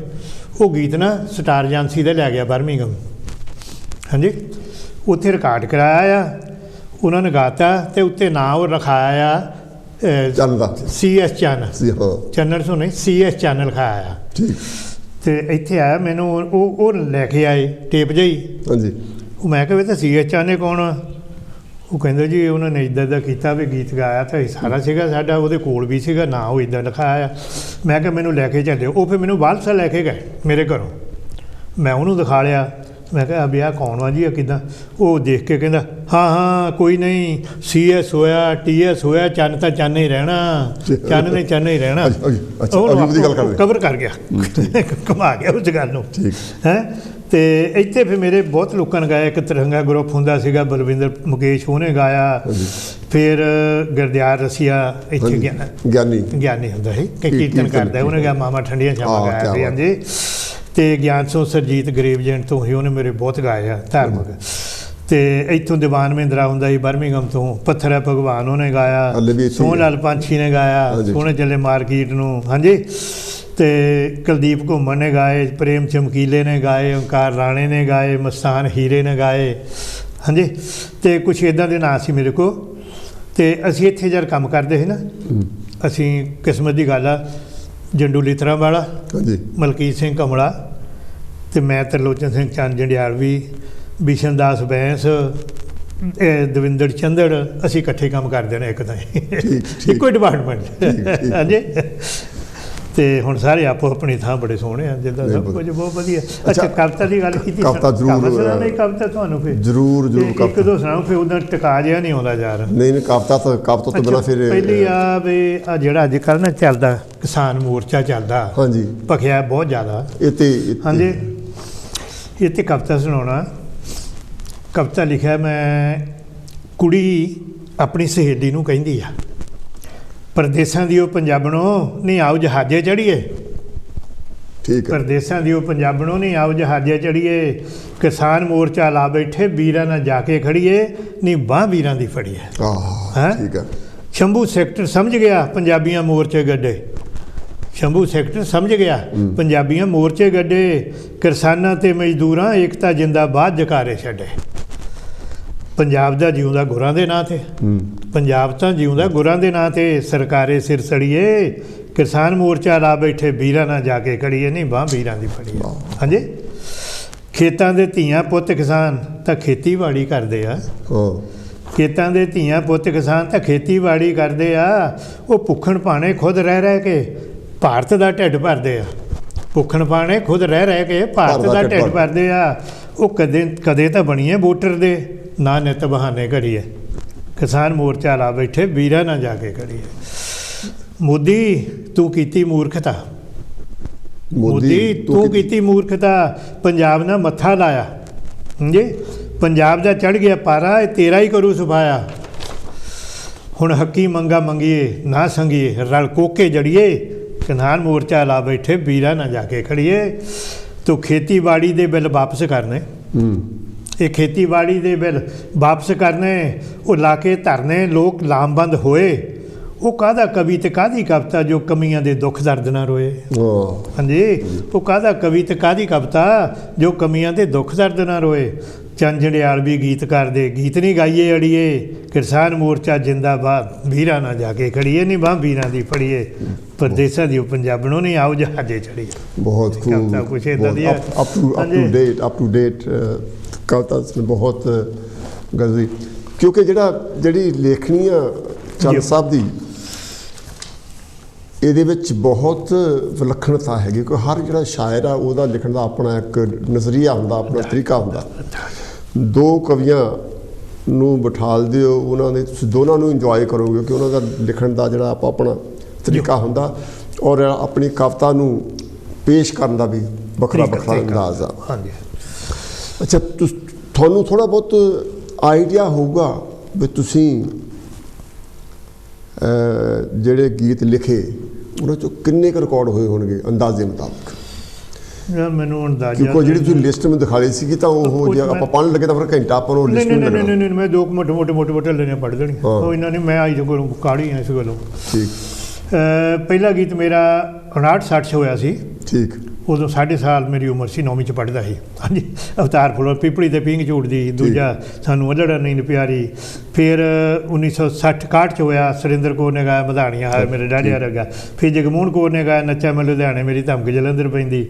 ਉਹ ਗੀਤ ਨਾ ਸਟਾਰ ਏਜੰਸੀ ਦਾ ਲੈ ਗਿਆ ਬਰਮਿੰਘਮ, ਹਾਂਜੀ, ਉੱਥੇ ਰਿਕਾਰਡ ਕਰਾਇਆ ਆ, ਉਹਨਾਂ ਨੇ ਗਾਤਾ, ਅਤੇ ਉੱਤੇ ਨਾਂ ਉਹ ਲਿਖਾਇਆ ਆ CS ਚੈਨਲ, ਚੈਨਲ ਤੋਂ ਨਹੀਂ, CS ਚੈਨਲ ਲਿਖਾਇਆ ਆ। ਅਤੇ ਇੱਥੇ ਆਇਆ, ਮੈਨੂੰ ਉਹ ਲੈ ਕੇ ਆਏ ਟੇਪ ਜਿਹੀ। ਹਾਂਜੀ, ਉਹ ਮੈਂ ਕਿਹਾ ਤਾਂ CS ਚੈਨਲ ਕੌਣ ਆ? ਉਹ ਕਹਿੰਦੇ ਜੀ ਉਹਨਾਂ ਨੇ ਇੱਦਾਂ ਕੀਤਾ ਵੀ ਗੀਤ ਗਾਇਆ ਤਾਂ ਸਾਰਾ ਸੀਗਾ ਸਾਡਾ, ਉਹਦੇ ਕੋਲ ਵੀ ਸੀਗਾ ਨਾਂ, ਉਹ ਇੱਦਾਂ ਲਿਖਾਇਆ ਆ। ਮੈਂ ਕਿਹਾ ਮੈਨੂੰ ਲੈ ਕੇ ਚੱਲਿਓ। ਉਹ ਫਿਰ ਮੈਨੂੰ ਬਾਲਸਾ ਲੈ ਕੇ ਗਏ ਮੇਰੇ ਘਰੋਂ, ਮੈਂ ਉਹਨੂੰ ਦਿਖਾ ਲਿਆ। ਮੈਂ ਕਿਹਾ ਵੀ ਆਹ ਕੌਣ ਵਾ ਜੀ, ਆ ਕਿੱਦਾਂ? ਉਹ ਦੇਖ ਕੇ ਕਹਿੰਦਾ ਹਾਂ ਕੋਈ ਨਹੀਂ, CS ਹੋਇਆ, TS ਹੋਇਆ, ਚੰਨ ਤਾਂ ਚੰਨ ਹੀ ਰਹਿਣਾ, ਚੰਨ ਨੇ ਚੰਨ ਹੀ ਰਹਿਣਾ। ਕਵਰ ਕਰ ਗਿਆ, ਘੁਮਾ ਗਿਆ ਉਸ ਗੱਲ ਨੂੰ, ਹੈਂ। ਅਤੇ ਇੱਥੇ ਫਿਰ ਮੇਰੇ ਬਹੁਤ ਲੋਕਾਂ ਨੇ ਗਾਇਆ। ਇੱਕ ਤਿਰੰਗਾ ਗਰੁੱਪ ਹੁੰਦਾ ਸੀਗਾ, ਬਲਵਿੰਦਰ ਮੁਕੇਸ਼, ਉਹਨੇ ਗਾਇਆ। ਫਿਰ ਗੁਰਦਿਆਲ ਰਸੀਆ ਇੱਥੇ ਗਿਆਨੀ ਹੁੰਦਾ ਸੀ, ਕੀਰਤਨ ਕਰਦਾ, ਉਹਨੇ ਗਿਆ ਮਾਮਾ ਠੰਡੀਆਂ ਛਾਵਾਂ ਗਾਇਆ ਸੀ, ਹਾਂਜੀ। ਅਤੇ ਗਿਆਨ ਸਿੰਘ ਸਰਜੀਤ ਗਰੇਵਜੈਂਟ ਤੋਂ ਹੀ ਉਹਨੇ ਮੇਰੇ ਬਹੁਤ ਗਾਏ ਆ ਧਾਰਮਿਕ। ਅਤੇ ਇੱਥੋਂ ਦੀਵਾਨ ਮਹਿੰਦਰਾ ਹੁੰਦਾ ਸੀ ਬਰਮਿੰਘਮ ਤੋਂ, ਪੱਥਰ ਹੈ ਭਗਵਾਨ ਉਹਨੇ ਗਾਇਆ, ਸੋਹਣ ਲਾਲ ਪੰਛੀ ਨੇ ਗਾਇਆ, ਸੋਹਣੇ ਚੱਲੇ ਮਾਰਕੀਟ ਨੂੰ, ਹਾਂਜੀ। ਅਤੇ ਕੁਲਦੀਪ ਘੁੰਮਣ ਨੇ ਗਾਏ, ਪ੍ਰੇਮ ਚਮਕੀਲੇ ਨੇ ਗਾਏ, ਓਂਕਾਰ ਰਾਣੇ ਨੇ ਗਾਏ, ਮਸਤਾਨ ਹੀਰੇ ਨੇ ਗਾਏ, ਹਾਂਜੀ। ਅਤੇ ਕੁਛ ਇੱਦਾਂ ਦੇ ਨਾਂ ਸੀ ਮੇਰੇ ਕੋਲ। ਅਤੇ ਅਸੀਂ ਇੱਥੇ ਜਦ ਕੰਮ ਕਰਦੇ ਸੀ ਨਾ, ਅਸੀਂ ਕਿਸਮਤ ਦੀ ਗੱਲ ਆ, ਜੰਡੂ ਲਿਤਰਾਂ ਵਾਲਾ, ਮਲਕੀਤ ਸਿੰਘ ਕਮਲਾ, ਅਤੇ ਮੈਂ ਤਰਲੋਚਨ ਸਿੰਘ ਚੰਦ ਜੰਡਿਆਲਵੀ, ਬਿਸ਼ਨ ਦਾਸ ਬੈਂਸ, ਦਵਿੰਦਰ ਚੰਦੜ, ਅਸੀਂ ਇਕੱਠੇ ਕੰਮ ਕਰਦੇ ਨੇ ਇੱਕ ਤਾਂ ਇੱਕੋ ਹੀ ਡਿਪਾਰਟਮੈਂਟ, ਹਾਂਜੀ। ਅਤੇ ਹੁਣ ਸਾਰੇ ਆਪੋ ਆਪਣੀ ਥਾਂ ਬੜੇ ਸੋਹਣੇ ਆ, ਜਿੱਦਾਂ ਸਭ ਕੁਝ ਬਹੁਤ ਵਧੀਆ। ਅੱਛਾ, ਕਵਿਤਾ ਦੀ ਗੱਲ ਕੀਤੀ, ਕਵਿਤਾ ਤੁਹਾਨੂੰ ਫਿਰ ਜ਼ਰੂਰ ਇੱਕ ਦੋ ਸੁਣਾਓ, ਫਿਰ ਉਹਦਾ ਟਿਕਾ ਜਿਹਾ ਨਹੀਂ ਆਉਂਦਾ ਯਾਰ। ਨਹੀਂ, ਕਵਿਤਾ ਤੋਂ ਬਿਨਾਂ ਫਿਰ ਪਹਿਲੀ ਆ ਵੀ ਆ ਜਿਹੜਾ ਅੱਜ ਕੱਲ੍ਹ ਨਾ ਚੱਲਦਾ ਕਿਸਾਨ ਮੋਰਚਾ ਚੱਲਦਾ, ਹਾਂਜੀ, ਭਖਿਆ ਬਹੁਤ ਜ਼ਿਆਦਾ, ਹਾਂਜੀ। ਇਹ 'ਤੇ ਕਵਿਤਾ ਸੁਣਾਉਣਾ। ਕਵਿਤਾ ਲਿਖਿਆ ਮੈਂ, ਕੁੜੀ ਆਪਣੀ ਸਹੇਲੀ ਨੂੰ ਕਹਿੰਦੀ ਆ, ਪਰਦੇਸਾਂ ਦੀ ਉਹ ਪੰਜਾਬਣੋਂ ਨਹੀਂ ਆਓ ਜਹਾਜ਼ੇ ਚੜ੍ਹੀਏ, ਠੀਕ, ਪਰਦੇਸਾਂ ਦੀ ਉਹ ਪੰਜਾਬਣੋਂ ਨਹੀਂ ਆਓ ਜਹਾਜ਼ੇ ਚੜ੍ਹੀਏ, ਕਿਸਾਨ ਮੋਰਚਾ ਲਾ ਬੈਠੇ ਵੀਰਾਂ ਨਾਲ ਜਾ ਕੇ ਖੜੀਏ, ਨਹੀਂ ਬਾਂਹ ਵੀਰਾਂ ਦੀ ਫੜੀਏ। ਹਾਂ, ਠੀਕ ਹੈ। ਸ਼ੰਭੂ ਸੈਕਟਰ ਸਮਝ ਗਿਆ ਪੰਜਾਬੀਆਂ ਮੋਰਚੇ ਗੱਡੇ, ਸ਼ੰਭੂ ਸੈਕਟਰ ਸਮਝ ਗਿਆ ਪੰਜਾਬੀਆਂ ਮੋਰਚੇ ਗੱਡੇ, ਕਿਸਾਨਾਂ ਅਤੇ ਮਜ਼ਦੂਰਾਂ ਏਕਤਾ ਜਿੰਦਾਬਾਦ ਜਕਾਰੇ ਛੱਡੇ। ਪੰਜਾਬ ਦਾ ਜਿਉਂਦਾ ਗੁਰਾਂ ਦੇ ਨਾਂ 'ਤੇ, ਪੰਜਾਬ ਤਾਂ ਜਿਉਂਦਾ ਗੁਰਾਂ ਦੇ ਨਾਂ 'ਤੇ, ਸਰਕਾਰੇ ਸਿਰ ਸੜੀਏ, ਕਿਸਾਨ ਮੋਰਚਾ ਲਾ ਬੈਠੇ ਵੀਰਾਂ ਨਾਲ ਜਾ ਕੇ ਖੜੀਏ, ਨਹੀਂ ਬਾਂਹ ਵੀਰਾਂ ਦੀ ਫੜੀਏ, ਹਾਂਜੀ। ਖੇਤਾਂ ਦੇ ਧੀਆਂ ਪੁੱਤ ਕਿਸਾਨ ਤਾਂ ਖੇਤੀਬਾੜੀ ਕਰਦੇ ਆ, ਖੇਤਾਂ ਦੇ ਧੀਆਂ ਪੁੱਤ ਕਿਸਾਨ ਤਾਂ ਖੇਤੀਬਾੜੀ ਕਰਦੇ ਆ, ਉਹ ਭੁੱਖਣ ਭਾਣੇ ਖੁਦ ਰਹਿ ਕੇ ਭਾਰਤ ਦਾ ਢਿੱਡ ਭਰਦੇ ਆ, ਭੁੱਖਣ ਪਾਣੇ ਖੁਦ ਰਹਿ ਕੇ ਭਾਰਤ ਦਾ ਢਿੱਡ ਭਰਦੇ ਆ। ਉਹ ਕਦੇ ਤਾਂ ਬਣੀਏ ਵੋਟਰ ਦੇ ਨਾ ਨਿੱਤ ਬਹਾਨੇ ਕਰੀਏ। ਕਿਸਾਨ ਮੋਰਚਾ ਲਾ ਬੈਠੇ ਵੀਰਾਂ ਨਾ ਜਾ ਕੇ ਕਰੀਏ। ਮੋਦੀ ਤੂੰ ਕੀਤੀ ਮੂਰਖਤਾ, ਮੋਦੀ ਤੂੰ ਕੀਤੀ ਮੂਰਖਤਾ। ਪੰਜਾਬ ਨਾਲ ਮੱਥਾ ਲਾਇਆ ਜੀ, ਪੰਜਾਬ ਦਾ ਚੜ੍ਹ ਗਿਆ ਪਾਰਾ, ਇਹ ਤੇਰਾ ਹੀ ਕਰੂ ਸਫਾਇਆ। ਹੁਣ ਹੱਕੀ ਮੰਗਾ ਮੰਗੀਏ ਨਾ ਸੰਗੀਏ, ਰਲ ਕੋਕੇ ਜੜੀਏ। ਕਿਸਾਨ ਮੋਰਚਾ ਲਾ ਬੈਠੇ ਵੀਰਾਂ ਨਾ ਜਾ ਕੇ ਖੜੀਏ। ਤੋ ਖੇਤੀਬਾੜੀ ਦੇ ਬਿੱਲ ਵਾਪਸ ਕਰਨੇ, ਇਹ ਖੇਤੀਬਾੜੀ ਦੇ ਬਿੱਲ ਵਾਪਸ ਕਰਨੇ, ਉਹ ਲਾ ਕੇ ਧਰਨੇ, ਲੋਕ ਲਾਮਬੰਦ ਹੋਏ। ਉਹ ਕਾਹਦਾ ਕਵੀ ਤੇ ਕਾਹਦੀ ਕਵਿਤਾ ਜੋ ਕਮੀਆਂ ਦੇ ਦੁੱਖ ਦਰਦ ਨਾ ਰੋਏ। ਹਾਂਜੀ, ਉਹ ਕਾਹਦਾ ਕਵੀ ਤੇ ਕਾਹਦੀ ਕਵਿਤਾ ਜੋ ਕਮੀਆਂ ਦੇ ਦੁੱਖ ਦਰਦ ਨਾ ਰੋਏ। ਚੰਦ ਜੰਡਿਆਲ ਵੀ ਗੀਤ ਕਰਦੇ, ਗੀਤ ਨਹੀਂ ਗਾਈਏ ਅੜੀਏ। ਕਿਸਾਨ ਮੋਰਚਾ ਜਿੰਦਾਬਾਦ, ਵੀਰਾਂ ਨਾ ਜਾ ਕੇ ਖੜੀਏ। ਨਹੀਂ ਬਾਹ ਵੀਰਾਂ ਦੀ ਫੜੀਏ, ਪਰਦੇਸਾਂ ਦੀ ਉਹ ਪੰਜਾਬਣੋਂ ਨਹੀਂ ਆਓ ਜਹਾਜ਼ੇ ਚੜੀਏ। ਬਹੁਤ ਖੂਬ, ਕੁਛ ਇੱਦਾਂ ਦੀ ਅਪ ਟੂ ਡੇਟ ਕਵਿਤਾ ਬਹੁਤ ਗਜ਼ਲ। ਕਿਉਂਕਿ ਜਿਹੜੀ ਲੇਖਣੀ ਆ ਚੰਦ ਸਾਹਿਬ ਦੀ, ਇਹਦੇ ਵਿੱਚ ਬਹੁਤ ਵਿਲੱਖਣਤਾ ਹੈਗੀ। ਕੋਈ ਹਰ ਜਿਹੜਾ ਸ਼ਾਇਰ ਆ ਉਹਦਾ ਲਿਖਣ ਦਾ ਆਪਣਾ ਇੱਕ ਨਜ਼ਰੀਆ ਹੁੰਦਾ, ਆਪਣਾ ਤਰੀਕਾ ਹੁੰਦਾ। ਦੋ ਕਵੀਆਂ ਨੂੰ ਬਿਠਾਲ ਦਿਓ, ਉਹਨਾਂ ਦੇ ਤੁਸੀਂ ਦੋਨਾਂ ਨੂੰ ਇੰਜੋਏ ਕਰੋਗੇ ਕਿ ਉਹਨਾਂ ਦਾ ਲਿਖਣ ਦਾ ਜਿਹੜਾ ਆਪਣਾ ਤਰੀਕਾ ਹੁੰਦਾ, ਔਰ ਆਪਣੀ ਕਵਿਤਾ ਨੂੰ ਪੇਸ਼ ਕਰਨ ਦਾ ਵੀ ਵੱਖਰਾ ਅੰਦਾਜ਼ ਆ। ਅੱਛਾ, ਤੁਹਾਨੂੰ ਥੋੜ੍ਹਾ ਬਹੁਤ ਆਈਡੀਆ ਹੋਊਗਾ ਵੀ ਤੁਸੀਂ ਜਿਹੜੇ ਗੀਤ ਲਿਖੇ ਉਹਨਾਂ 'ਚੋਂ ਕਿੰਨੇ ਕੁ ਰਿਕਾਰਡ ਹੋਏ ਹੋਣਗੇ ਅੰਦਾਜ਼ੇ ਮੁਤਾਬਕ? ਮੈਨੂੰ ਅੰਦਾਜ਼ਾ, ਕਿਉਂਕਿ ਜਿਹੜੀ ਤੁਸੀਂ ਲਿਸਟ ਮੈਨੂੰ ਦਿਖਾਈ ਸੀਗੀ ਤਾਂ ਉਹ ਜੇ ਆਪਾਂ ਪੜ੍ਹਨ ਲੱਗੇ ਤਾਂ ਫਿਰ ਘੰਟਾ ਆਪਾਂ ਨੂੰ ਲਿਸਟ ਨਹੀਂ ਲੱਗਣਾ। ਨਹੀਂ, ਮੈਂ ਦੋ ਮੋਟੇ ਲੈਣੇ ਪੜ੍ਹ ਦੇਣੀ, ਉਹ ਇਹਨਾਂ ਨੇ ਮੈਂ ਆਈ ਕੋਲੋਂ ਕਾੜੀ ਆ ਇਸ ਗੱਲੋਂ। ਠੀਕ। ਪਹਿਲਾ ਗੀਤ ਮੇਰਾ 59-60 'ਚ ਹੋਇਆ ਸੀ। ਠੀਕ। ਉਦੋਂ 6.5 ਸਾਲ ਮੇਰੀ ਉਮਰ ਸੀ, 9ਵੀਂ 'ਚ ਪੜ੍ਹਦਾ ਸੀ। ਹਾਂਜੀ, ਅਵਤਾਰ ਫੁੱਲ ਪੀਪਲੀ ਤੇ ਪੀਂਘ ਝੂਟਦੀ, ਦੂਜਾ ਸਾਨੂੰ ਅਲੜਾ ਨੀਂਦ ਪਿਆਰੀ। ਫਿਰ 1960-61 'ਚ ਹੋਇਆ, ਸੁਰਿੰਦਰ ਕੌਰ ਨੇ ਗਾਇਆ ਮਧਾਣੀਆਂ ਹਾਰ ਮੇਰੇ ਡਾਢਿਆ ਰਗਾ। ਫਿਰ ਜਗਮੋਹਨ ਕੌਰ ਨੇ ਗਾਇਆ ਨੱਚਾ ਮੈਂ ਲੁਧਿਆਣੇ ਮੇਰੀ ਧਮਕ ਜਲੰਧਰ ਪੈਂਦੀ।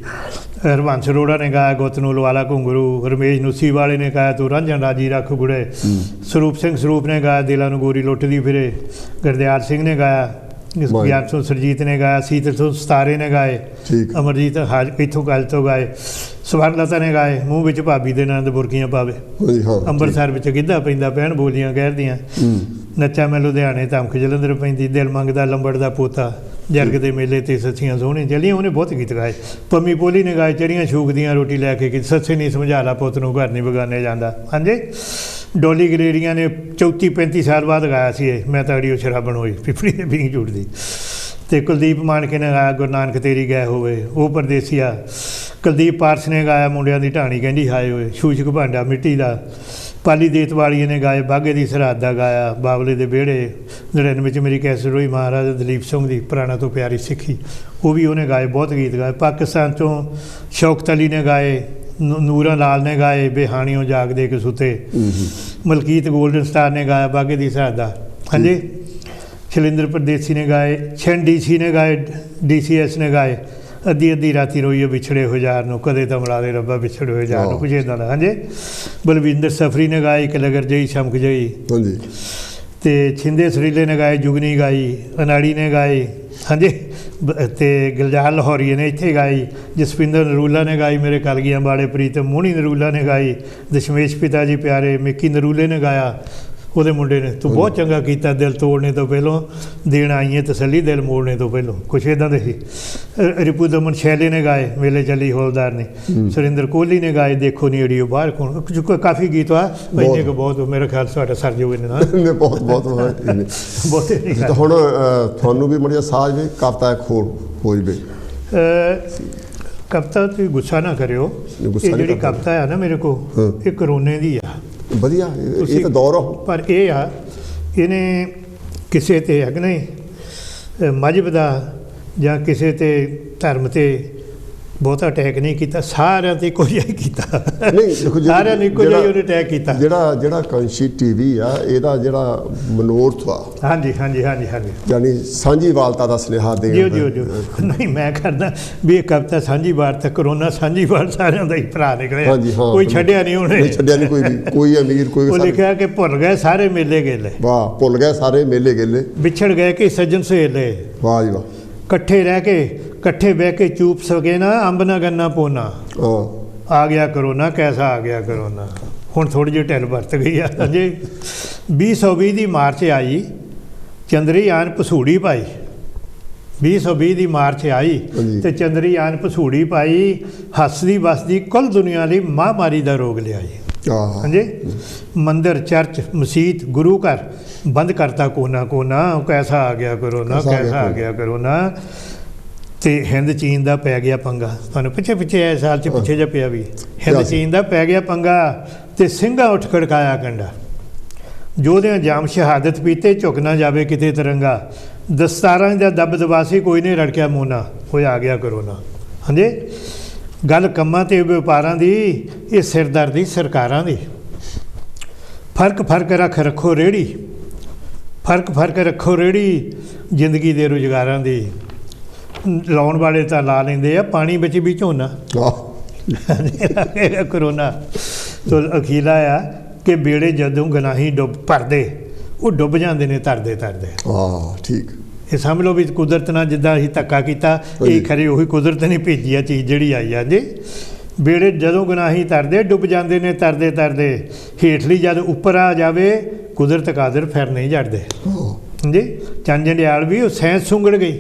ਹਰਬੰਸ ਅਰੋੜਾ ਨੇ ਗਾਇਆ ਗੁੱਤ ਨੂੰ ਲਵਾਲਾ ਘੁੰਗਰੂ। ਰਮੇਸ਼ ਨੂਸੀ ਵਾਲੇ ਨੇ ਗਾਇਆ ਤੂੰ ਰਾਂਝਣ ਰਾਜੀ ਰੱਖ ਗੁੜੇ। ਸਰੂਪ ਸਿੰਘ ਸਰੂਪ ਨੇ ਗਾਇਆ ਦਿਲਾਂ ਨੂੰ ਗੋਰੀ ਲੁੱਟਦੀ ਫਿਰੇ। ਗੁਰਦਿਆਲ ਸਿੰਘ ਨੇ ਗਾਇਆ, ਗਿਆਨ ਤੋਂ ਸਰਜੀਤ ਨੇ ਗਾਇਆ, ਸੀਤਲ ਤੋਂ ਸਤਾਰੇ ਨੇ ਗਾਏ, ਅਮਰਜੀਤ ਇੱਥੋਂ ਗੱਲ ਤੋਂ ਗਾਏ, ਸਵਰਨਲਤਾ ਨੇ ਗਾਏ ਮੂੰਹ ਵਿੱਚ ਭਾਬੀ ਦੇ ਨੰਦ ਬੁਰਕੀਆਂ ਪਾਵੇ। ਅੰਮ੍ਰਿਤਸਰ ਵਿੱਚ ਗਿੱਧਾ ਪੈਂਦਾ ਪੈਣ ਬੋਲੀਆਂ ਕਹਿਦੀਆਂ। ਨੱਚਾ ਮੈਂ ਲੁਧਿਆਣੇ ਧਮਕ ਜਲੰਧਰ ਪੈਂਦੀ। ਦਿਲ ਮੰਗਦਾ ਲੰਬੜ ਦਾ ਪੋਤਾ, ਜਰਗ ਦੇ ਮੇਲੇ ਤੇ ਸੱਸੀਆਂ ਸੋਹਣੇ ਚੱਲੀਆਂ। ਉਹਨੇ ਬਹੁਤ ਗੀਤ ਗਾਏ। ਪੰਮੀ ਪੋਲੀ ਨੇ ਗਾਏ ਚੜੀਆਂ ਸ਼ੂਕਦੀਆਂ ਰੋਟੀ ਲੈ ਕੇ, ਸੱਸੇ ਨਹੀਂ ਸਮਝਾ ਲਾ ਪੁੱਤ ਨੂੰ ਘਰ ਨਹੀਂ ਬਗਾਨੇ ਜਾਂਦਾ। ਹਾਂਜੀ, ਡੋਲੀ ਗਰੇਰੀਆਂ ਨੇ 34-35 ਸਾਲ ਬਾਅਦ ਗਾਇਆ ਸੀ ਇਹ ਮੈਂ ਤਾਂ ਅੜੀਓ ਸ਼ਰਾਬਣ ਹੋਈ ਪਿਪੜੀ ਦੇ ਪੀਂਘ ਝੂਟਦੀ। ਅਤੇ ਕੁਲਦੀਪ ਮਾਨਕੇ ਨੇ ਗਾਇਆ ਗੁਰੂ ਨਾਨਕ ਤੇਰੀ ਗਏ ਹੋਵੇ ਉਹ ਪਰਦੇਸੀਆ। ਕੁਲਦੀਪ ਪਾਰਸ ਨੇ ਗਾਇਆ ਮੁੰਡਿਆਂ ਦੀ ਢਾਣੀ ਕਹਿੰਦੀ ਹਾਏ ਹੋਏ। ਸ਼ੂਸ਼ਕ ਭਾਂਡਾ ਮਿੱਟੀ ਦਾ। ਪਾਲੀ ਦੇਤ ਵਾਲੀਏ ਨੇ ਗਾਏ ਬਾਘੇ ਦੀ ਸਰਹੱਦ ਦਾ ਗਾਇਆ। ਬਾਬਲੇ ਦੇ ਵਿਹੜੇ 99 ਵਿੱਚ ਮੇਰੀ ਕੈਸਟ ਹੋਈ ਮਹਾਰਾਜਾ ਦਲੀਪ ਸਿੰਘ ਦੀ ਪੁਰਾਣਾ ਤੋਂ ਪਿਆਰੀ ਸਿੱਖੀ, ਉਹ ਵੀ ਉਹਨੇ ਗਾਏ। ਬਹੁਤ ਗੀਤ ਗਾਏ। ਪਾਕਿਸਤਾਨ ਤੋਂ ਸ਼ੌਕਤ ਅਲੀ ਨੇ ਗਾਏ, ਨੂਰਾਂ ਲਾਲ ਨੇ ਗਾਏ ਬੇਹਾਣੀਓ ਜਾਗਦੇ ਕਿ ਸੁੱਤੇ। ਮਲਕੀਤ ਗੋਲਡਨ ਸਟਾਰ ਨੇ ਗਾਇਆ ਬਾਘੇ ਦੀ ਸਰਹੱਦ ਦਾ। ਹਾਂਜੀ, ਸ਼ੈਲਿੰਦਰ ਪਰਦੇਸੀ ਨੇ ਗਾਏ। ਛਣ DC ਨੇ ਗਾਏ, DCS ਨੇ ਗਾਏ ਅੱਧੀ ਅੱਧੀ ਰਾਤੀ ਰੋਈਏ ਵਿਛੜੇ ਹੋ ਯਾਰ ਨੂੰ, ਕਦੇ ਤਾਂ ਮਿਲਾ ਦੇ ਰੱਬਾ ਵਿਛੜੇ ਹੋ ਯਾਰ ਨੂੰ, ਕੁਝ ਇੱਦਾਂ ਦਾ। ਹਾਂਜੀ, ਬਲਵਿੰਦਰ ਸਫਰੀ ਨੇ ਗਾਏ ਇੱਕ ਲਗਰ ਜਈ ਛਮਕ ਜਈ। ਹਾਂਜੀ, ਅਤੇ ਛਿੰਦੇ ਸਰੀਲੇ ਨੇ ਗਾਏ ਜੁਗਨੀ ਗਾਈ। ਅਨਾੜੀ ਨੇ ਗਾਏ। ਹਾਂਜੀ, ਅਤੇ ਗੁਲਜ਼ਾਰ ਲਾਹੌਰੀਏ ਨੇ ਇੱਥੇ ਗਾਈ। ਜਸਪਿੰਦਰ ਨਰੂਲਾ ਨੇ ਗਾਈ ਮੇਰੇ ਕਲਗੀਆਂ ਵਾਲੇ ਪ੍ਰੀਤਮ। ਮੋਹਣੀ ਨਰੂਲਾ ਨੇ ਗਾਈ। ਦਸ਼ਮੇਸ਼ ਪਿਤਾ ਜੀ ਪਿਆਰੇ। ਮਿੱਕੀ ਨਰੂਲੇ ਨੇ ਗਾਇਆ, ਉਹਦੇ ਮੁੰਡੇ ਨੇ ਤੂੰ ਬਹੁਤ ਚੰਗਾ ਕੀਤਾ ਦਿਲ ਤੋੜਨੇ ਤੋਂ ਪਹਿਲੋਂ, ਦੇਣ ਆਈਏ ਤਸੱਲੀ ਦਿਲ ਮੋੜਨੇ ਤੋਂ ਪਹਿਲੋਂ, ਕੁਛ ਇੱਦਾਂ ਦੇ ਸੀ। ਰਿਪੂ ਦਮਨ ਸ਼ੈਲੇ ਨੇ ਗਾਏ ਵੇਲੇ ਚੱਲੀ ਹੌਲਦਾਰ ਨੇ। ਸੁਰਿੰਦਰ ਕੋਹਲੀ ਨੇ ਗਾਏ ਦੇਖੋ ਨੀ ਅੜੀਓ ਬਾਹਰ ਕੌਣ। ਕਾਫੀ ਗੀਤ ਆ ਇੰਨੇ ਕੁ ਬਹੁਤ ਮੇਰਾ ਖਿਆਲ ਤੁਹਾਡਾ ਸਰ ਜਾਊ ਇਹਨੇ ਨਾਲ। ਬਹੁਤ ਬਹੁਤੇ ਹੁਣ ਤੁਹਾਨੂੰ ਵੀ ਮੜਿਆ ਸਾਜ ਵੀ ਕਵਿਤਾ ਹੋ ਜਵੇ। ਕਵਿਤਾ ਤੁਸੀਂ ਗੁੱਸਾ ਨਾ ਕਰਿਓ, ਇਹ ਜਿਹੜੀ ਕਵਿਤਾ ਆ ਨਾ ਮੇਰੇ ਕੋਲ ਇਹ ਕਰੋਨੇ ਦੀ ਆ। ਵਧੀਆ, ਇਹ ਤਾਂ ਦੌਰ ਆ। ਪਰ ਇਹ ਆ ਇਹਨੇ ਕਿਸੇ 'ਤੇ ਹੈਗਾ ਨਹੀਂ ਮਜ਼ਹਬ ਦਾ ਜਾਂ ਕਿਸੇ 'ਤੇ ਧਰਮ 'ਤੇ ਬਹੁਤਾ ਅਟੈਕ ਨਹੀਂ ਕੀਤਾ, ਸਾਰਿਆਂ 'ਤੇ ਇੱਕੋ ਜਿਹਾ ਹੀ ਕੀਤਾ। ਨਹੀਂ ਦੇਖੋ, ਸਾਰਿਆਂ ਨੇ ਇੱਕੋ ਜਿਹਾ ਉਹਨੇ ਅਟੈਕ ਕੀਤਾ। ਜਿਹੜਾ ਕਾਂਸ਼ੀ TV ਆ ਇਹਦਾ ਜਿਹੜਾ ਮਨੋਰਥ ਆ, ਹਾਂਜੀ, ਯਾਨੀ ਸਾਂਝੀਵਾਲਤਾ ਦਾ ਸੁਨੇਹਾ ਦੇ। ਜੀ ਨਹੀਂ, ਮੈਂ ਕਰਦਾ ਵੀ ਇਹ ਕਵਿਤਾ ਸਾਂਝੀਵਾਲਤਾ, ਕਰੋਨਾ ਸਾਂਝੀਵਾਲ ਸਾਰਿਆਂ ਦਾ ਹੀ ਭਰਾ ਨਿਕਲਿਆ। ਕੋਈ ਛੱਡਿਆ ਨਹੀਂ ਉਹਨੇ, ਛੱਡਿਆ ਨਹੀਂ ਕੋਈ ਵੀ, ਕੋਈ ਅਮੀਰ ਕੋਈ। ਉਹ ਲਿਖਿਆ ਕਿ ਭੁੱਲ ਗਏ ਸਾਰੇ ਮੇਲੇ ਗੇਲੇ। ਵਾਹ, ਭੁੱਲ ਗਏ ਸਾਰੇ ਮੇਲੇ ਗੇਲੇ। ਵਿਛੜ ਗਏ ਕਿ ਸੱਜਣ ਸਹੇਲੇ। ਵਾਹ ਜੀ ਵਾਹ। ਇਕੱਠੇ ਰਹਿ ਕੇ ਇਕੱਠੇ ਬਹਿ ਕੇ ਚੂਪ ਸਕੇ ਨਾ ਅੰਬ ਨਾ ਗੰਨਾ ਪੋਨਾ। ਆ ਗਿਆ ਕਰੋਨਾ, ਕੈਸਾ ਆ ਗਿਆ ਕਰੋਨਾ। ਹੁਣ ਥੋੜ੍ਹੀ ਜਿਹੀ ਢਿੱਲ ਵਰਤ ਗਈ ਆ। ਅਜੇ 2020 ਦੀ ਮਾਰਚ ਆਈ, ਚੰਦਰਯਾਨ ਪਸੂੜੀ ਪਾਈ। 2020 ਦੀ ਮਾਰਚ ਆਈ ਤੇ ਚੰਦਰਯਾਨ ਪਸੂੜੀ ਪਾਈ। ਹੱਸਦੀ ਵਸਦੀ ਕੁੱਲ ਦੁਨੀਆ ਲਈ ਮਹਾਂਮਾਰੀ ਦਾ ਰੋਗ ਲਿਆ ਜੀ। ਹਾਂਜੀ, ਮੰਦਰ, ਚਰਚ, ਮਸੀਤ, ਗੁਰੂ ਘਰ ਬੰਦ ਕਰਤਾ ਕੋਨਾ ਕੋਨਾ। ਕੈਸਾ ਆ ਗਿਆ ਕਰੋਨਾ, ਕੈਸਾ ਆ ਗਿਆ ਕਰੋਨਾ। ਤੇ ਹਿੰਦ ਚੀਨ ਦਾ ਪੈ ਗਿਆ ਪੰਗਾ। ਤੁਹਾਨੂੰ ਪਿੱਛੇ ਇਸ ਸਾਲ 'ਚ ਪਿੱਛੇ ਜਿਹਾ ਪਿਆ ਵੀ, ਹਿੰਦ ਚੀਨ ਦਾ ਪੈ ਗਿਆ ਪੰਗਾ ਤੇ ਸਿੰਘਾਂ ਉੱਠ ਖੜਕਾਇਆ ਕੰਡਾ। ਜੋਧਿਆਂ ਜਾਮ ਸ਼ਹਾਦਤ ਪੀਤੇ, ਝੁਕ ਨਾ ਜਾਵੇ ਕਿਤੇ ਤਿਰੰਗਾ। ਦਸਤਾਰਾਂ ਦਾ ਦਬ ਦਬਾਸੀ, ਕੋਈ ਨਹੀਂ ਰੜਕਿਆ ਮੋਨਾ। ਹੋਇਆ ਆ ਗਿਆ ਕਰੋਨਾ। ਹਾਂਜੀ, ਗੱਲ ਕੰਮਾਂ ਤੇ ਵਪਾਰਾਂ ਦੀ, ਇਹ ਸਿਰਦਰਦੀ ਸਰਕਾਰਾਂ ਦੀ। ਫਰਕ ਰੱਖੋ ਰੇਹੜੀ, ਫਰਕ ਰੱਖੋ ਰੇਹੜੀ ਜ਼ਿੰਦਗੀ ਦੇ ਰੁਜ਼ਗਾਰਾਂ ਦੀ। ਲਾਉਣ ਵਾਲੇ ਤਾਂ ਲਾ ਲੈਂਦੇ ਆ ਪਾਣੀ ਵਿੱਚ ਵੀ ਝੋਨਾ। ਕਰੋਨਾ ਤੋਂ ਅਖੀਲਾ ਆ ਕਿ ਬੇੜੇ ਜਦੋਂ ਗਨਾਹੀ ਭਰਦੇ, ਉਹ ਡੁੱਬ ਜਾਂਦੇ ਨੇ ਤਰਦੇ। ਠੀਕ, ਇਹ ਸਮਝ ਲਓ ਵੀ ਕੁਦਰਤ ਨਾਲ ਜਿੱਦਾਂ ਅਸੀਂ ਧੱਕਾ ਕੀਤਾ, ਇਹ ਖਰੇ ਉਹੀ ਕੁਦਰਤ ਨੇ ਭੇਜੀ ਆ ਚੀਜ਼ ਜਿਹੜੀ ਆਈ ਆ ਜੀ। ਬੇੜੇ ਜਦੋਂ ਗੁਨਾਹੀ ਤਰਦੇ, ਡੁੱਬ ਜਾਂਦੇ ਨੇ ਤਰਦੇ। ਹੇਠਲੀ ਜਦ ਉੱਪਰ ਆ ਜਾਵੇ, ਕੁਦਰਤ ਕਾਦਰ ਫਿਰ ਨਹੀਂ ਜੜਦੇ ਜੀ। ਚੰਨ ਜੰਡਿਆਲ ਵੀ ਉਹ ਸੈਂਸ ਸੁੰਗੜ ਗਈ,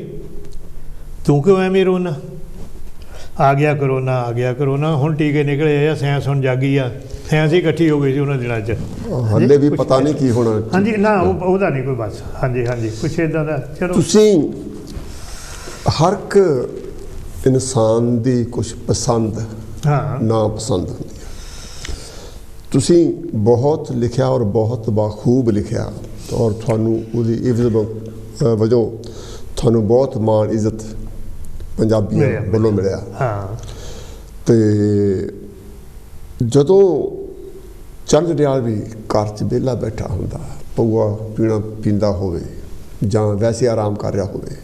ਤੂੰ ਕਿਉਂ ਐਵੇਂ ਰੋਣਾ। ਆ ਗਿਆ ਕਰੋਨਾ। ਹੁਣ ਟੀਕੇ ਨਿਕਲੇ ਆ, ਸਾਇੰਸ ਹੁਣ ਜਾਗੀ ਆ। ਸਾਇੰਸ ਹੀ ਇਕੱਠੀ ਹੋ ਗਈ ਸੀ ਉਹਨਾਂ ਦਿਨਾਂ 'ਚ। ਹਾਲੇ ਵੀ ਪਤਾ ਨਹੀਂ ਕੀ ਹੋਣਾ। ਹਾਂਜੀ, ਨਾ ਉਹਦਾ ਨਹੀਂ ਕੋਈ ਬਸ। ਹਾਂਜੀ, ਕੁਛ ਇੱਦਾਂ ਦਾ। ਚਲੋ, ਤੁਸੀਂ ਹਰ ਇੱਕ ਇਨਸਾਨ ਦੀ ਕੁਛ ਪਸੰਦ ਨਾ ਪਸੰਦ ਹੁੰਦੀ ਹੈ। ਤੁਸੀਂ ਬਹੁਤ ਲਿਖਿਆ ਔਰ ਬਹੁਤ ਬਾਖੂਬ ਲਿਖਿਆ, ਔਰ ਤੁਹਾਨੂੰ ਉਹਦੀ ਇਜ਼ਤ ਵਜੋਂ ਤੁਹਾਨੂੰ ਬਹੁਤ ਮਾਣ ਇੱਜ਼ਤ ਪੰਜਾਬੀਆਂ ਵੱਲੋਂ ਮਿਲਿਆ। ਤੇ ਜਦੋਂ ਚੰਨ ਜੰਡਿਆਲ ਵੀ ਘਰ 'ਚ ਵਿਹਲਾ ਬੈਠਾ ਹੁੰਦਾ, ਪਊਆ ਪੀਂਦਾ ਹੋਵੇ ਜਾਂ ਵੈਸੇ ਆਰਾਮ ਕਰ ਰਿਹਾ ਹੋਵੇ,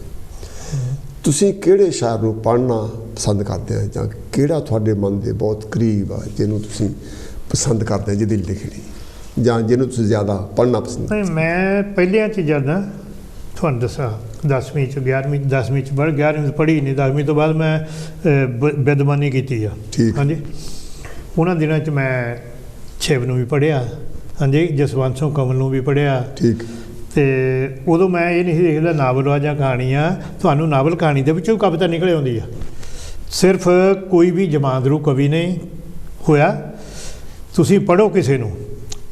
ਤੁਸੀਂ ਕਿਹੜੇ ਸ਼ਾਇਰ ਨੂੰ ਪੜ੍ਹਨਾ ਪਸੰਦ ਕਰਦੇ ਆ, ਜਾਂ ਕਿਹੜਾ ਤੁਹਾਡੇ ਮਨ ਦੇ ਬਹੁਤ ਕਰੀਬ ਆ ਜਿਹਨੂੰ ਤੁਸੀਂ ਪਸੰਦ ਕਰਦੇ ਆ, ਜਿਹਦੀ ਲਿਖਣੀ, ਜਾਂ ਜਿਹਨੂੰ ਤੁਸੀਂ ਜ਼ਿਆਦਾ ਪੜ੍ਹਨਾ ਪਸੰਦ? ਮੈਂ ਪਹਿਲਿਆਂ 'ਚ ਜਾਂਦਾ ਤੁਹਾਨੂੰ ਦੱਸਾਂ, 10ਵੀਂ 'ਚ 10ਵੀਂ 'ਚ 11ਵੀਂ ਪੜ੍ਹੀ ਨਹੀਂ। 10ਵੀਂ ਤੋਂ ਬਾਅਦ ਮੈਂ ਵਿਦਵਾਨੀ ਕੀਤੀ ਆ। ਹਾਂਜੀ, ਉਹਨਾਂ ਦਿਨਾਂ 'ਚ ਮੈਂ ਸ਼ਿਵ ਨੂੰ ਵੀ ਪੜ੍ਹਿਆ। ਹਾਂਜੀ, ਜਸਵੰਤ ਸਿੰਘ ਕੰਵਲ ਨੂੰ ਵੀ ਪੜ੍ਹਿਆ। ਠੀਕ। ਤੇ ਉਦੋਂ ਮੈਂ ਇਹ ਨਹੀਂ ਦੇਖਦਾ ਨਾਵਲ ਆ ਜਾਂ ਕਹਾਣੀ ਆ। ਤੁਹਾਨੂੰ ਨਾਵਲ ਕਹਾਣੀ ਦੇ ਵਿੱਚੋਂ ਕਵਿਤਾ ਨਿਕਲ ਆਉਂਦੀ ਆ। ਸਿਰਫ ਕੋਈ ਵੀ ਜਮਾਂਦਰੂ ਕਵੀ ਨਹੀਂ ਹੋਇਆ। ਤੁਸੀਂ ਪੜ੍ਹੋ ਕਿਸੇ ਨੂੰ,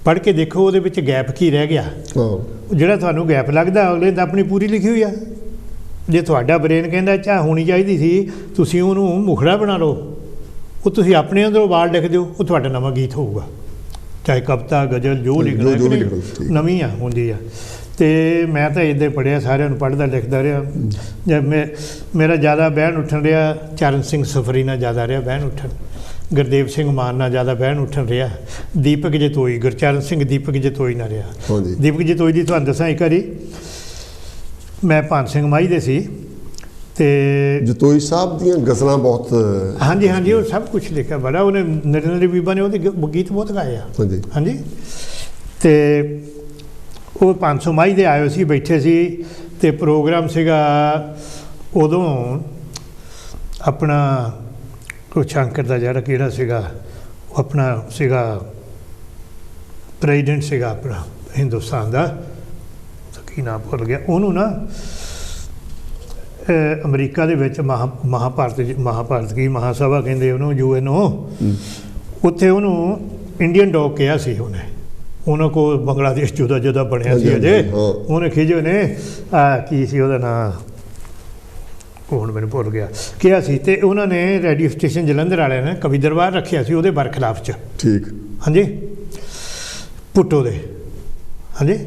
ਪੜ੍ਹ ਕੇ ਦੇਖੋ ਉਹਦੇ ਵਿੱਚ ਗੈਪ ਕੀ ਰਹਿ ਗਿਆ। ਜਿਹੜਾ ਤੁਹਾਨੂੰ ਗੈਪ ਲੱਗਦਾ, ਅਗਲੇ ਤਾਂ ਆਪਣੀ ਪੂਰੀ ਲਿਖੀ ਹੋਈ ਆ। ਜੇ ਤੁਹਾਡਾ ਬ੍ਰੇਨ ਕਹਿੰਦਾ ਚਾਹ ਹੋਣੀ ਚਾਹੀਦੀ ਸੀ, ਤੁਸੀਂ ਉਹਨੂੰ ਮੁਖੜਾ ਬਣਾ ਲਓ। ਉਹ ਤੁਸੀਂ ਆਪਣੇ ਅੰਦਰੋਂ ਵਾਲ ਲਿਖ ਦਿਓ, ਉਹ ਤੁਹਾਡਾ ਨਵਾਂ ਗੀਤ ਹੋਊਗਾ। ਚਾਹੇ ਕਵਿਤਾ, ਗਜ਼ਲ, ਜੋ ਲਿਖਣਾ ਨਵੀਂ ਆ ਹੁੰਦੀ ਆ। ਅਤੇ ਮੈਂ ਤਾਂ ਇੱਦਾਂ ਪੜ੍ਹਿਆ, ਸਾਰਿਆਂ ਨੂੰ ਪੜ੍ਹਦਾ ਲਿਖਦਾ ਰਿਹਾ। ਜਦ ਮੇਰਾ ਜ਼ਿਆਦਾ ਬਹਿਣ ਉੱਠਣ ਰਿਹਾ ਚਰਨ ਸਿੰਘ ਸਫਰੀ ਨਾਲ ਜ਼ਿਆਦਾ ਰਿਹਾ ਬਹਿਣ ਉੱਠਣ, ਗੁਰਦੇਵ ਸਿੰਘ ਮਾਨ ਨਾਲ ਜ਼ਿਆਦਾ ਬਹਿਣ ਉੱਠਣ ਰਿਹਾ, ਦੀਪਕ ਜਤੋਈ, ਗੁਰਚਰਨ ਸਿੰਘ ਦੀਪਕ ਜਤੋਈ ਨਾਲ ਰਿਹਾ। ਦੀਪਕ ਜਤੋਈ ਦੀ ਤੁਹਾਨੂੰ ਦੱਸਾਂ, ਇੱਕ ਵਾਰੀ ਮੈਂ ਭਾਨ ਸਿੰਘ ਮਾਈ ਦੇ ਸੀ ਅਤੇ ਜਤੋਈ ਸਾਹਿਬ ਦੀਆਂ ਗਜ਼ਲਾਂ ਬਹੁਤ। ਹਾਂਜੀ, ਉਹ ਸਭ ਕੁਛ ਲਿਖਿਆ ਬੜਾ ਉਹਨੇ। ਨਰਿੰਦਰ ਬੀਬਾ ਨੇ ਉਹਦੇ ਗੀਤ ਬਹੁਤ ਗਾਏ ਆ। ਹਾਂਜੀ, ਅਤੇ ਉਹ 500 ਮਾਈ ਦੇ ਆਏ ਸੀ, ਬੈਠੇ ਸੀ ਅਤੇ ਪ੍ਰੋਗਰਾਮ ਸੀਗਾ ਉਦੋਂ ਆਪਣਾ ਉਹ ਸ਼ੰਕਰ ਦਾ ਜਿਹੜਾ ਕਿਹੜਾ ਸੀਗਾ, ਉਹ ਆਪਣਾ ਸੀਗਾ ਪ੍ਰੈਜ਼ੀਡੈਂਟ ਸੀਗਾ ਆਪਣਾ ਹਿੰਦੁਸਤਾਨ ਦਾ, ਕੀ ਨਾਮ ਭੁੱਲ ਗਿਆ ਉਹਨੂੰ ਨਾ। ਅਮਰੀਕਾ ਦੇ ਵਿੱਚ ਮਹਾਭਾਰਤ ਕੀ ਮਹਾਸਭਾ ਕਹਿੰਦੇ ਉਹਨੂੰ, UN, ਉੱਥੇ ਉਹਨੂੰ ਇੰਡੀਅਨ ਡੌਗ ਕਿਹਾ ਸੀ ਉਹਨੇ। ਉਹਨਾਂ ਕੋਲ ਬੰਗਲਾਦੇਸ਼ ਜੁਦਾ ਬਣਿਆ ਸੀ ਅਜੇ। ਉਹਨੇ ਖਿਜੇ ਨੇ ਕੀ ਸੀ ਉਹਦਾ ਨਾਂ, ਹੁਣ ਮੈਨੂੰ ਭੁੱਲ ਗਿਆ, ਕਿਹਾ ਸੀ। ਅਤੇ ਉਹਨਾਂ ਨੇ ਰੇਡੀਓ ਸਟੇਸ਼ਨ ਜਲੰਧਰ ਵਾਲਿਆਂ ਨੇ ਕਵੀ ਦਰਬਾਰ ਰੱਖਿਆ ਸੀ ਉਹਦੇ ਬਰਖਲਾਫ 'ਚ। ਠੀਕ। ਹਾਂਜੀ, ਭੁੱਟੋ ਦੇ। ਹਾਂਜੀ,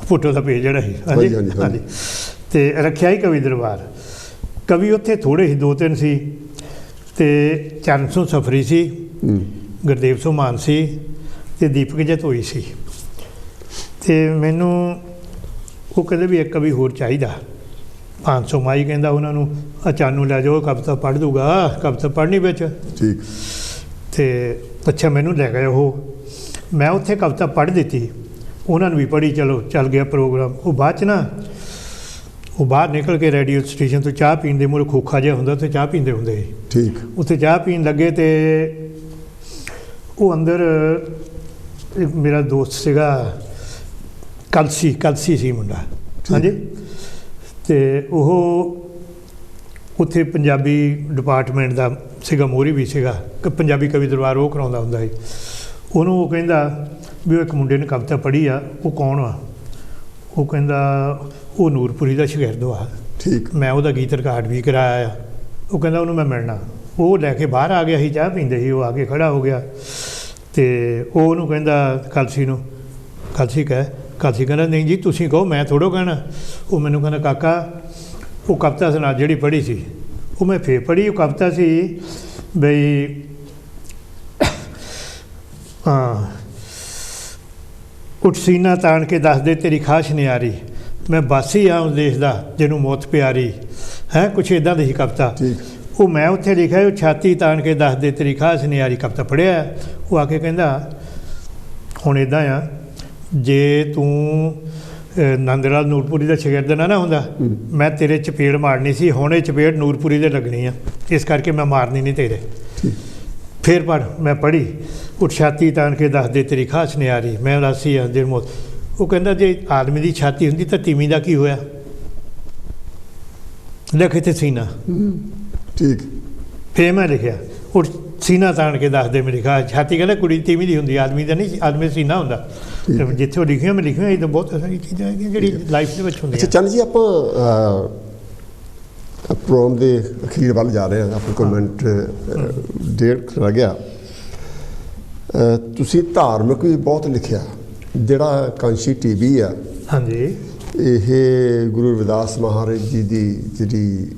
ਭੁੱਟੋ ਦਾ ਪੇਜ ਜਿਹੜਾ ਸੀ। ਹਾਂਜੀ, ਅਤੇ ਰੱਖਿਆ ਹੀ ਕਵੀ ਦਰਬਾਰ। ਕਵੀ ਉੱਥੇ ਥੋੜ੍ਹੇ ਸੀ, 2-3 ਸੀ। ਅਤੇ ਚਰਨ ਸਿੰਘ ਸਫਰੀ ਸੀ, ਗੁਰਦੇਵ ਸਿੰਘ ਮਾਨ ਸੀ, ਅਤੇ ਦੀਪਕ ਜਤੋਈ ਸੀ। ਅਤੇ ਮੈਨੂੰ ਉਹ ਕਹਿੰਦੇ ਵੀ ਇੱਕ ਕਵੀ ਹੋਰ ਚਾਹੀਦਾ। 500 ਮਾਈ ਕਹਿੰਦਾ ਉਹਨਾਂ ਨੂੰ, ਅਚਾਨੂ ਲੈ ਜਾਓ, ਕਵਿਤਾ ਪੜ੍ਹ ਦੂਗਾ, ਕਵਿਤਾ ਪੜ੍ਹਨੀ ਵਿੱਚ। ਠੀਕ। ਅਤੇ ਅੱਛਾ, ਮੈਨੂੰ ਲੈ ਗਏ ਉਹ। ਮੈਂ ਉੱਥੇ ਕਵਿਤਾ ਪੜ੍ਹ ਦਿੱਤੀ, ਉਹਨਾਂ ਨੂੰ ਵੀ ਪੜ੍ਹੀ। ਚਲੋ ਚੱਲ ਗਿਆ ਪ੍ਰੋਗਰਾਮ। ਉਹ ਬਾਅਦ 'ਚ ਨਾ ਉਹ ਬਾਹਰ ਨਿਕਲ ਕੇ ਰੇਡੀਓ ਸਟੇਸ਼ਨ ਤੋਂ ਚਾਹ ਪੀਣ ਦੇ ਮੂਹਰੇ ਖੋਖਾ ਜਿਹਾ ਹੁੰਦਾ, ਉੱਥੇ ਚਾਹ ਪੀਂਦੇ ਹੁੰਦੇ ਸੀ। ਠੀਕ। ਉੱਥੇ ਚਾਹ ਪੀਣ ਲੱਗੇ ਅਤੇ ਉਹ ਅੰਦਰ ਮੇਰਾ ਦੋਸਤ ਸੀਗਾ, ਕਲਸੀ ਸੀ ਮੁੰਡਾ। ਹਾਂਜੀ। ਅਤੇ ਉਹ ਉੱਥੇ ਪੰਜਾਬੀ ਡਿਪਾਰਟਮੈਂਟ ਦਾ ਸੀਗਾ, ਮੋਹਰੀ ਵੀ ਸੀਗਾ, ਪੰਜਾਬੀ ਕਵੀ ਦਰਬਾਰ ਉਹ ਕਰਾਉਂਦਾ ਹੁੰਦਾ ਸੀ। ਉਹਨੂੰ ਉਹ ਕਹਿੰਦਾ ਵੀ ਉਹ ਇੱਕ ਮੁੰਡੇ ਨੇ ਕਵਿਤਾ ਪੜ੍ਹੀ ਆ, ਉਹ ਕੌਣ ਆ? ਉਹ ਕਹਿੰਦਾ ਉਹ ਨੂਰਪੁਰੀ ਦਾ ਸ਼ਾਗਿਰਦ ਆ। ਠੀਕ। ਮੈਂ ਉਹਦਾ ਗੀਤ ਰਿਕਾਰਡ ਵੀ ਕਰਾਇਆ ਆ। ਉਹ ਕਹਿੰਦਾ ਉਹਨੂੰ ਮੈਂ ਮਿਲਣਾ। ਉਹ ਲੈ ਕੇ ਬਾਹਰ ਆ ਗਿਆ ਸੀ, ਚਾਹ ਪੀਂਦੇ ਸੀ, ਉਹ ਆ ਕੇ ਖੜ੍ਹਾ ਹੋ ਗਿਆ ਅਤੇ ਉਹ ਉਹਨੂੰ ਕਹਿੰਦਾ ਕਲਸੀ ਨੂੰ, ਕਲਸੀ ਕਹਿੰਦਾ ਨਹੀਂ ਜੀ ਤੁਸੀਂ ਕਹੋ, ਮੈਂ ਥੋੜ੍ਹਾ ਕਹਿਣਾ। ਉਹ ਮੈਨੂੰ ਕਹਿੰਦਾ ਕਾਕਾ ਉਹ ਕਵਿਤਾ ਸੁਣਾ ਜਿਹੜੀ ਪੜ੍ਹੀ ਸੀ। ਉਹ ਮੈਂ ਫੇਰ ਪੜ੍ਹੀ। ਉਹ ਕਵਿਤਾ ਸੀ ਬਈ ਹਾਂ, ਉੱਠ ਸੀਨਾ ਤਾਣ ਕੇ ਦੱਸ ਦੇ ਤੇਰੀ ਖਾਸ਼ ਨਿਆਰੀ, ਮੈਂ ਬਾਸੀ ਹਾਂ ਉਸ ਦੇਸ਼ ਦਾ ਜਿਹਨੂੰ ਮੌਤ ਪਿਆਰੀ ਹੈ, ਕੁਛ ਇੱਦਾਂ ਦੀ ਸੀ ਕਵਿਤਾ। ਉਹ ਮੈਂ ਉੱਥੇ ਲਿਖਿਆ, ਉਹ ਛਾਤੀ ਤਾਣ ਕੇ ਦੱਸ ਦੇ ਤੇਰੀ ਖਾਸ਼ ਨਿਆਰੀ ਕਵਿਤਾ ਪੜ੍ਹਿਆ। ਉਹ ਆ ਕੇ ਕਹਿੰਦਾ ਹੁਣ ਇੱਦਾਂ ਆ, ਜੇ ਤੂੰ ਨੰਦ ਲਾਲ ਨੂਰਪੁਰੀ ਦਾ ਸ਼ਾਗਿਰਦ ਨਾ ਹੁੰਦਾ, ਮੈਂ ਤੇਰੇ ਚਪੇੜ ਮਾਰਨੀ ਸੀ, ਹੁਣ ਇਹ ਚਪੇੜ ਨੂਰਪੁਰੀ ਦੇ ਲੱਗਣੀ ਆ, ਇਸ ਕਰਕੇ ਮੈਂ ਮਾਰਨੀ ਨਹੀਂ ਤੇਰੇ। ਫਿਰ ਪੜ੍ਹ। ਮੈਂ ਪੜ੍ਹੀ, ਉੱਠ ਛਾਤੀ ਤਾਣ ਕੇ ਦੱਸ ਦੇ ਤੇਰੀ ਖਾਸ਼ ਨਿਆਰੀ, ਮੈਂ ਉਦਾਸੀ ਹਾਂ ਦਿਨ ਮੌਤ। ਉਹ ਕਹਿੰਦਾ ਜੇ ਆਦਮੀ ਦੀ ਛਾਤੀ ਹੁੰਦੀ ਤਾਂ ਤੀਵੀਂ ਦਾ ਕੀ ਹੋਇਆ? ਲਿਖ ਇੱਥੇ ਸੀਨਾ। ਠੀਕ। ਫਿਰ ਮੈਂ ਲਿਖਿਆ ਉੱਠ ਸੀਨਾ ਤਾਣ ਕੇ ਦੱਸ ਦੇ ਮੇਰੀ ਖਾਸ਼। ਛਾਤੀ ਕਹਿੰਦਾ ਕੁੜੀ ਤੀਵੀਂ ਦੀ ਹੁੰਦੀ, ਆਦਮੀ ਦਾ ਨਹੀਂ, ਆਦਮੀ ਦਾ ਸੀਨਾ ਹੁੰਦਾ। ਜਿੱਥੇ ਉਹ ਲਿਖੀਆਂ ਮੈਂ ਲਿਖੀਆਂ, ਇਹ ਤਾਂ ਬਹੁਤ ਸਾਰੀਆਂ ਚੀਜ਼ਾਂ ਹੈਗੀਆਂ ਜਿਹੜੀ ਲਾਈਫ ਦੇ ਵਿੱਚ ਹੁੰਦੀਆਂ। ਚੰਦ ਜੀ, ਆਪਾਂ ਪ੍ਰੋਗਰਾਮ ਦੇ ਅਖੀਰ ਵੱਲ ਜਾ ਰਹੇ ਹਾਂ, ਆਪਣੇ ਕੋਲ ਮਿੰਟ ਡੇਢ ਰਹਿ ਗਿਆ। ਤੁਸੀਂ ਧਾਰਮਿਕ ਵੀ ਬਹੁਤ ਲਿਖਿਆ, ਜਿਹੜਾ ਕਾਂਸ਼ੀ ਟੀਵੀ ਆ। ਹਾਂਜੀ। ਇਹ ਗੁਰੂ ਰਵਿਦਾਸ ਮਹਾਰਾਜ ਜੀ ਦੀ ਜਿਹੜੀ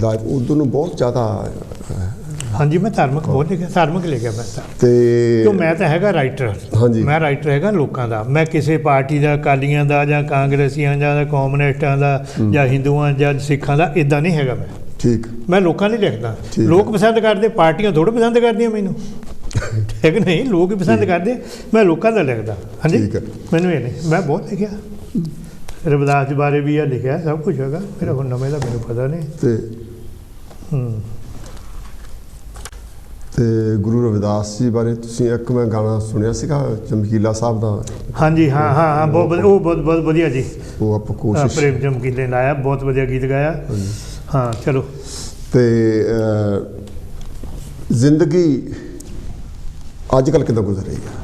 ਲਾਈਫ ਉਦੋਂ ਨੂੰ ਬਹੁਤ ਜ਼ਿਆਦਾ। ਹਾਂਜੀ, ਮੈਂ ਧਾਰਮਿਕ ਬਹੁਤ ਲਿਖਿਆ, ਧਾਰਮਿਕ ਲਿਖਿਆ ਮੈਂ ਤਾਂ। ਅਤੇ ਕਿਉਂ ਮੈਂ ਤਾਂ ਹੈਗਾ ਰਾਈਟਰ। ਹਾਂਜੀ। ਮੈਂ ਰਾਈਟਰ ਹੈਗਾ ਲੋਕਾਂ ਦਾ, ਮੈਂ ਕਿਸੇ ਪਾਰਟੀ ਦਾ, ਅਕਾਲੀਆਂ ਦਾ ਜਾਂ ਕਾਂਗਰਸੀਆਂ ਜਾਂ ਕਮਿਊਨਿਸਟਾਂ ਦਾ ਜਾਂ ਹਿੰਦੂਆਂ ਜਾਂ ਸਿੱਖਾਂ ਦਾ, ਇੱਦਾਂ ਨਹੀਂ ਹੈਗਾ ਮੈਂ। ਠੀਕ। ਮੈਂ ਲੋਕਾਂ ਲਈ ਲਿਖਦਾ। ਲੋਕ ਪਸੰਦ ਕਰਦੇ, ਪਾਰਟੀਆਂ ਥੋੜ੍ਹਾ ਪਸੰਦ ਕਰਦੀਆਂ ਮੈਨੂੰ। ਠੀਕ ਨਹੀਂ, ਲੋਕ ਹੀ ਪਸੰਦ ਕਰਦੇ, ਮੈਂ ਲੋਕਾਂ ਦਾ ਲਿਖਦਾ। ਹਾਂਜੀ। ਮੈਨੂੰ ਇਹ ਨਹੀਂ, ਮੈਂ ਬਹੁਤ ਲਿਖਿਆ, ਰਵਿਦਾਸ ਜੀ ਬਾਰੇ ਵੀ ਆ ਲਿਖਿਆ, ਸਭ ਕੁਛ ਹੈਗਾ ਮੇਰਾ। ਹੁਣ ਨਵੇਂ ਦਾ ਮੈਨੂੰ ਪਤਾ ਨਹੀਂ। ਅਤੇ ਗੁਰੂ ਰਵਿਦਾਸ ਜੀ ਬਾਰੇ ਤੁਸੀਂ ਇੱਕ ਮੈਂ ਗਾਣਾ ਸੁਣਿਆ ਸੀਗਾ ਚਮਕੀਲਾ ਸਾਹਿਬ ਦਾ। ਹਾਂਜੀ। ਹਾਂ, ਬਹੁਤ ਵਧੀਆ ਜੀ। ਉਹ ਆਪਾਂ ਕੋਸ਼ਿਸ਼ ਪ੍ਰੇਮ ਚਮਕੀਲੇ ਲਾਇਆ, ਬਹੁਤ ਵਧੀਆ ਗੀਤ ਗਾਇਆ। ਹਾਂ, ਚਲੋ। ਅਤੇ ਜ਼ਿੰਦਗੀ ਅੱਜ ਕੱਲ੍ਹ ਕਿੱਦਾਂ ਗੁਜ਼ਰ ਰਹੀ ਆ?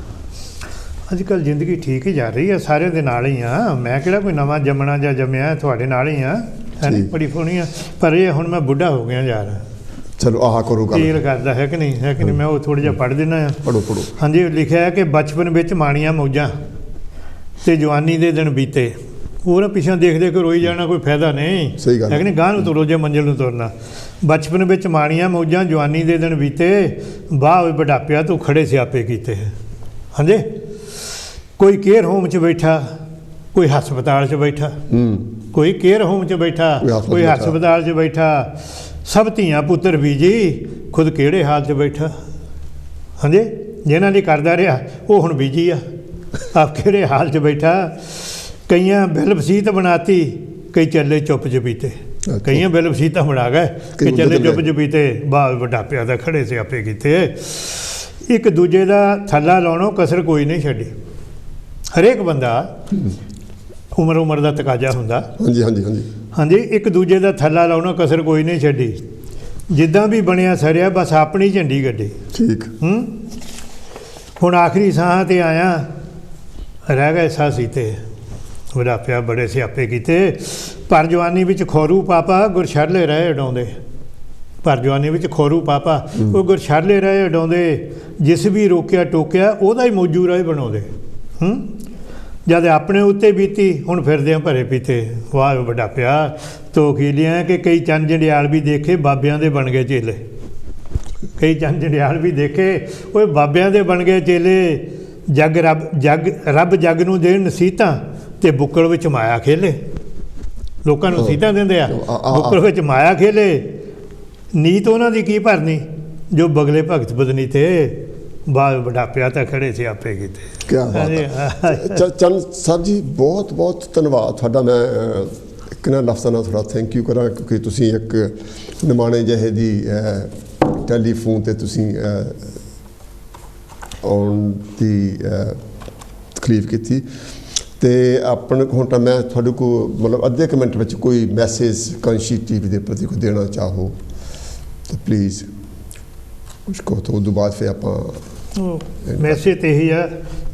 ਅੱਜ ਕੱਲ੍ਹ ਜ਼ਿੰਦਗੀ ਠੀਕ ਹੀ ਜਾ ਰਹੀ ਹੈ, ਸਾਰਿਆਂ ਦੇ ਨਾਲ ਹੀ ਆ। ਮੈਂ ਕਿਹੜਾ ਕੋਈ ਨਵਾਂ ਜੰਮਣਾ ਜਾਂ ਜੰਮਿਆ, ਤੁਹਾਡੇ ਨਾਲ ਹੀ ਆ। ਹੈ ਨਹੀਂ, ਬੜੀ ਸੋਹਣੀ ਆ। ਪਰ ਇਹ ਹੁਣ ਮੈਂ ਬੁੱਢਾ ਹੋ ਗਿਆ ਯਾਰ। ਚਲੋ ਆਹ ਕਰੋ ਗੱਲ। ਫੀਲ ਕਰਦਾ ਹੈ ਕਿ ਨਹੀਂ, ਹੈ ਕਿ ਨਹੀਂ? ਮੈਂ ਉਹ ਥੋੜ੍ਹਾ ਜਿਹਾ ਪੜ੍ਹ ਦਿੰਦਾ ਆ। ਪੜ੍ਹੋ। ਹਾਂਜੀ। ਲਿਖਿਆ ਹੈ ਕਿ ਬਚਪਨ ਵਿੱਚ ਮਾਣੀਆਂ ਮੌਜਾਂ ਅਤੇ ਜਵਾਨੀ ਦੇ ਦਿਨ ਬੀਤੇ। ਉਹ ਨਾ ਪਿੱਛੋਂ ਦੇਖ ਕੇ ਰੋਈ ਜਾਣਾ, ਕੋਈ ਫਾਇਦਾ ਨਹੀਂ। ਸਹੀ ਗੱਲ ਹੈ ਕਿ ਨਹੀਂ? ਗਾਂਹ ਨੂੰ ਤੁਰੋ ਜੇ ਮੰਜ਼ਿਲ ਨੂੰ ਤੁਰਨਾ। ਬਚਪਨ ਵਿੱਚ ਮਾਣੀਆਂ ਮੌਜਾਂ, ਜਵਾਨੀ ਦੇ ਦਿਨ ਬੀਤੇ, ਵਾਹ ਵੇ ਬੁਢਾਪਿਆ ਤੂੰ ਖੜੇ ਸਿਆਪੇ ਕੀਤੇ। ਹਾਂਜੀ। ਕੋਈ ਕੇਅਰ ਹੋਮ 'ਚ ਬੈਠਾ, ਕੋਈ ਹਸਪਤਾਲ 'ਚ ਬੈਠਾ। ਕੋਈ ਕੇਅਰ ਹੋਮ 'ਚ ਬੈਠਾ, ਕੋਈ ਹਸਪਤਾਲ 'ਚ ਬੈਠਾ। ਸਭ ਧੀਆਂ ਪੁੱਤਰ ਬੀਜੀ, ਖੁਦ ਕਿਹੜੇ ਹਾਲ 'ਚ ਬੈਠਾ। ਹਾਂਜੀ। ਜਿਹਨਾਂ ਲਈ ਕਰਦਾ ਰਿਹਾ ਉਹ ਹੁਣ ਬੀਜੀ ਆ, ਆਪ ਕਿਹੜੇ ਹਾਲ 'ਚ ਬੈਠਾ। ਕਈਆਂ ਬਿਲ ਵਸੀਤ ਬਣਾਤੀ, ਕਈ ਚੱਲੇ ਚੁੱਪ ਚਪੀਤੇ। ਕਈਆਂ ਬਿਲ ਵਸੀਤਾਂ ਬਣਾ ਗਏ ਕਿ ਚੱਲੇ ਚੁੱਪ ਚਪੀਤੇ, ਬਾਹ ਬੁਢਾਪਿਆ ਦਾ ਖੜੇ ਸਿਆਪੇ ਕੀਤੇ। ਇੱਕ ਦੂਜੇ ਦਾ ਥੱਲਾ ਲਾਉਣੋਂ ਕਸਰ ਕੋਈ ਨਹੀਂ ਛੱਡੀ। ਹਰੇਕ ਬੰਦਾ ਉਮਰ ਦਾ ਤਕਾਜ਼ਾ ਹੁੰਦਾ। ਹਾਂਜੀ। ਇੱਕ ਦੂਜੇ ਦਾ ਥੱਲਾ ਲਾਉਣਾ ਕਸਰ ਕੋਈ ਨਹੀਂ ਛੱਡੀ। ਜਿੱਦਾਂ ਵੀ ਬਣਿਆ ਸਰਿਆ, ਬਸ ਆਪਣੀ ਝੰਡੀ ਗੱਡੀ। ਠੀਕ। ਹੁਣ ਆਖਰੀ ਸਾਹਾਂ 'ਤੇ ਆਇਆ, ਰਹਿ ਗਏ ਸਾਹ ਸੀਤੇ। ਬੁਢਾਪਿਆ ਬੜੇ ਸਿਆਪੇ ਕੀਤੇ। ਪਰ ਜਵਾਨੀ ਵਿੱਚ ਖੋਰੂ ਪਾਪਾ, ਗੁਰਛਰਲੇ ਰਹੇ ਉਡਾਉਂਦੇ। ਪਰ ਜਵਾਨੀ ਵਿੱਚ ਖੋਰੂ ਪਾਪਾ, ਉਹ ਗੁਰਛਰਲੇ ਰਹੇ ਉਡਾਉਂਦੇ। ਜਿਸ ਵੀ ਰੋਕਿਆ ਟੋਕਿਆ, ਉਹਦਾ ਹੀ ਮੌਜੂ ਰਾਹ ਬਣਾਉਂਦੇ। ਜਦ ਆਪਣੇ ਉੱਤੇ ਬੀਤੀ, ਹੁਣ ਫਿਰਦੇ ਆ ਭਰੇ ਪੀਤੇ। ਵਾਹ ਬੁਢਾਪਿਆ ਤੋ ਖੀਲੀਆਂ ਕਿ ਕਈ ਚੰਦ ਜੰਡਿਆਲ ਵੀ ਦੇਖੇ, ਬਾਬਿਆਂ ਦੇ ਬਣ ਗਏ ਚੇਲੇ। ਕਈ ਚੰਦ ਜੰਡਿਆਲ ਵੀ ਦੇਖੇ, ਉਹ ਬਾਬਿਆਂ ਦੇ ਬਣ ਗਏ ਚੇਲੇ। ਰੱਬ ਜੱਗ ਨੂੰ ਦੇਣ ਨਸੀਹਤਾਂ, ਅਤੇ ਬੁੱਕਲ ਵਿੱਚ ਮਾਇਆ ਖੇਲੇ। ਲੋਕਾਂ ਨੂੰ ਨਸੀਹਤਾਂ ਦਿੰਦੇ ਆ, ਬੁੱਕਲ ਵਿੱਚ ਮਾਇਆ ਖੇਲੇ। ਨੀਤ ਉਹਨਾਂ ਦੀ ਕੀ ਭਰਨੀ, ਜੋ ਬਗਲੇ ਭਗਤ ਬਦਨੀ ਤੇ। ਬਾਹ ਬੁਢਾਪਿਆ ਤਾਂ ਖੜੇ ਸਿਆਪੇ ਕੀਤੇ। ਕਿਆ ਬਾਤ ਹੈ। ਚੰਦ ਸਾਹਿਬ ਜੀ, ਬਹੁਤ ਬਹੁਤ ਧੰਨਵਾਦ ਤੁਹਾਡਾ। ਮੈਂ ਕਿੰਨਾ ਲਫ਼ਜ਼ਾਂ ਨਾਲ ਥੋੜ੍ਹਾ ਥੈਂਕ ਯੂ ਕਰਾਂ, ਕਿਉਂਕਿ ਤੁਸੀਂ ਇੱਕ ਨਿਮਾਣੇ ਜਿਹੇ ਦੀ ਟੈਲੀਫੋਨ 'ਤੇ ਤੁਸੀਂ ਆਉਣ ਦੀ ਤਕਲੀਫ ਕੀਤੀ। ਅਤੇ ਆਪਣੇ ਹੁਣ ਤਾਂ ਮੈਂ ਤੁਹਾਡੇ ਕੋਲ ਮਤਲਬ ਅੱਧੇ ਕੁ ਮਿੰਟ ਵਿੱਚ ਕੋਈ ਮੈਸੇਜ ਕਾਂਸ਼ੀ TV ਦੇ ਪ੍ਰਤੀ ਕੋਈ ਦੇਣਾ ਚਾਹੋ ਤਾਂ ਪਲੀਜ਼ ਕੁਛ ਕਹੋ, ਤਾਂ ਉਦੋਂ ਬਾਅਦ ਫਿਰ ਆਪਾਂ ਮੈਸੇਜ ਤਾਂ ਇਹੀ ਆ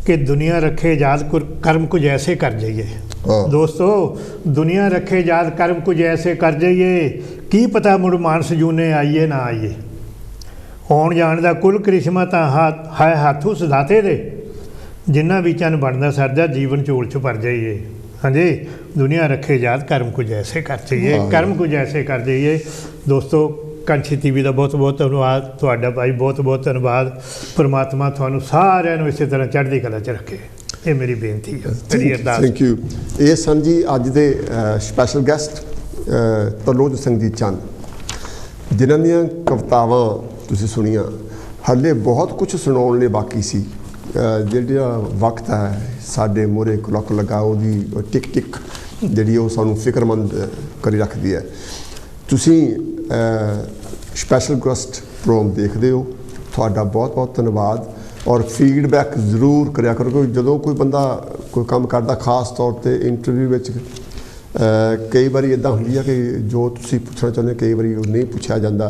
कि दुनिया रखे याद कर्म कुछ ऐसे कर जाइए। दोस्तों, दुनिया रखे याद कर्म कुछ ऐसे कर जाइए, की पता मुड़ मानस जूने आइए ना आइए। आउण जाण दा कुल करिश्मा तां है हत्थ उस दाते दे, जिन्ना भी चन बनदा सरदा जीवन झोल च भर जाइए। हाँ जी, दुनिया रखे याद कर्म कुछ ऐसे कर जाइए, कर्म कुछ ऐसे कर जाइए। दोस्तों, ਕਾਂਸ਼ੀ TV ਦਾ ਬਹੁਤ ਬਹੁਤ ਧੰਨਵਾਦ ਤੁਹਾਡਾ ਭਾਈ, ਬਹੁਤ ਬਹੁਤ ਧੰਨਵਾਦ। ਪਰਮਾਤਮਾ ਤੁਹਾਨੂੰ ਸਾਰਿਆਂ ਨੂੰ ਇਸੇ ਤਰ੍ਹਾਂ ਚੜ੍ਹਦੀ ਕਲਾ 'ਚ ਰੱਖੇ, ਇਹ ਮੇਰੀ ਬੇਨਤੀ ਹੈ, ਮੇਰੀ ਅਰਦਾਸ। Thank you. ਇਹ ਸਨ ਜੀ ਅੱਜ ਦੇ ਸਪੈਸ਼ਲ ਗੈਸਟ ਤਰਲੋਚਨ ਸਿੰਘ ਜੀ ਚੰਨ, ਜਿਨ੍ਹਾਂ ਦੀਆਂ ਕਵਿਤਾਵਾਂ ਤੁਸੀਂ ਸੁਣੀਆਂ। ਹਾਲੇ ਬਹੁਤ ਕੁਝ ਸੁਣਾਉਣ ਲਈ ਬਾਕੀ ਸੀ। ਜਿਹੜਾ ਵਕਤ ਹੈ ਸਾਡੇ ਮੂਹਰੇ ਕਲੱਕ ਲਗਾ, ਉਹਦੀ ਟਿਕ ਟਿਕ ਜਿਹੜੀ ਉਹ ਸਾਨੂੰ ਫਿਕਰਮੰਦ ਕਰੀ ਰੱਖਦੀ ਹੈ। ਤੁਸੀਂ ਸਪੈਸ਼ਲ ਗੈਸਟ ਪ੍ਰੋਗਰਾਮ ਦੇਖਦੇ ਹੋ, ਤੁਹਾਡਾ ਬਹੁਤ ਬਹੁਤ ਧੰਨਵਾਦ। ਔਰ ਫੀਡਬੈਕ ਜ਼ਰੂਰ ਕਰਿਆ ਕਰੋ, ਕਿਉਂਕਿ ਜਦੋਂ ਕੋਈ ਬੰਦਾ ਕੋਈ ਕੰਮ ਕਰਦਾ, ਖਾਸ ਤੌਰ 'ਤੇ ਇੰਟਰਵਿਊ ਵਿੱਚ ਕਈ ਵਾਰੀ ਇੱਦਾਂ ਹੁੰਦੀ ਹੈ ਕਿ ਜੋ ਤੁਸੀਂ ਪੁੱਛਣਾ ਚਾਹੁੰਦੇ ਕਈ ਵਾਰੀ ਉਹ ਨਹੀਂ ਪੁੱਛਿਆ ਜਾਂਦਾ।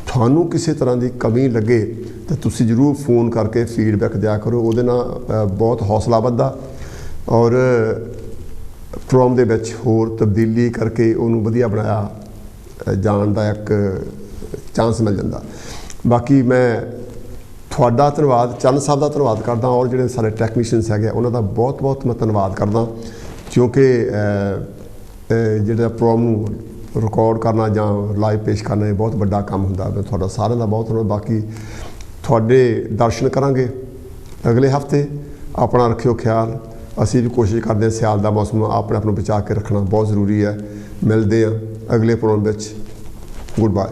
ਤੁਹਾਨੂੰ ਕਿਸੇ ਤਰ੍ਹਾਂ ਦੀ ਕਮੀ ਲੱਗੇ ਤਾਂ ਤੁਸੀਂ ਜ਼ਰੂਰ ਫੋਨ ਕਰਕੇ ਫੀਡਬੈਕ ਦਿਆ ਕਰੋ, ਉਹਦੇ ਨਾਲ ਬਹੁਤ ਹੌਸਲਾ ਵੱਧਦਾ ਔਰ ਪ੍ਰੋਗਰਾਮ ਦੇ ਵਿੱਚ ਹੋਰ ਤਬਦੀਲੀ ਕਰਕੇ ਉਹਨੂੰ ਵਧੀਆ ਬਣਾਇਆ ਜਾਣ ਦਾ ਇੱਕ ਚਾਂਸ ਮਿਲ ਜਾਂਦਾ। ਬਾਕੀ ਮੈਂ ਤੁਹਾਡਾ ਧੰਨਵਾਦ, ਚੰਨ ਸਾਹਿਬ ਦਾ ਧੰਨਵਾਦ ਕਰਦਾ, ਔਰ ਜਿਹੜੇ ਸਾਰੇ ਟੈਕਨੀਸ਼ੀਅਨਸ ਹੈਗੇ ਉਹਨਾਂ ਦਾ ਬਹੁਤ ਬਹੁਤ ਮੈਂ ਧੰਨਵਾਦ ਕਰਦਾ, ਕਿਉਂਕਿ ਜਿਹੜਾ ਪ੍ਰੋਗਰਾਮ ਨੂੰ ਰਿਕਾਰਡ ਕਰਨਾ ਜਾਂ ਲਾਈਵ ਪੇਸ਼ ਕਰਨਾ ਇਹ ਬਹੁਤ ਵੱਡਾ ਕੰਮ ਹੁੰਦਾ। ਮੈਂ ਤੁਹਾਡਾ ਸਾਰਿਆਂ ਦਾ ਬਹੁਤ ਧੰਨਵਾਦ। ਬਾਕੀ ਤੁਹਾਡੇ ਦਰਸ਼ਨ ਕਰਾਂਗੇ ਅਗਲੇ ਹਫ਼ਤੇ। ਆਪਣਾ ਰੱਖਿਓ ਖਿਆਲ। ਅਸੀਂ ਵੀ ਕੋਸ਼ਿਸ਼ ਕਰਦੇ ਹਾਂ ਸਿਆਲ ਦਾ ਮੌਸਮ ਆਪਣੇ ਆਪ ਨੂੰ ਬਚਾ ਕੇ ਰੱਖਣਾ ਬਹੁਤ ਜ਼ਰੂਰੀ ਹੈ। ਮਿਲਦੇ ਹਾਂ ਅਗਲੇ ਪ੍ਰੋਗਰਾਮ ਵਿੱਚ। Good bye.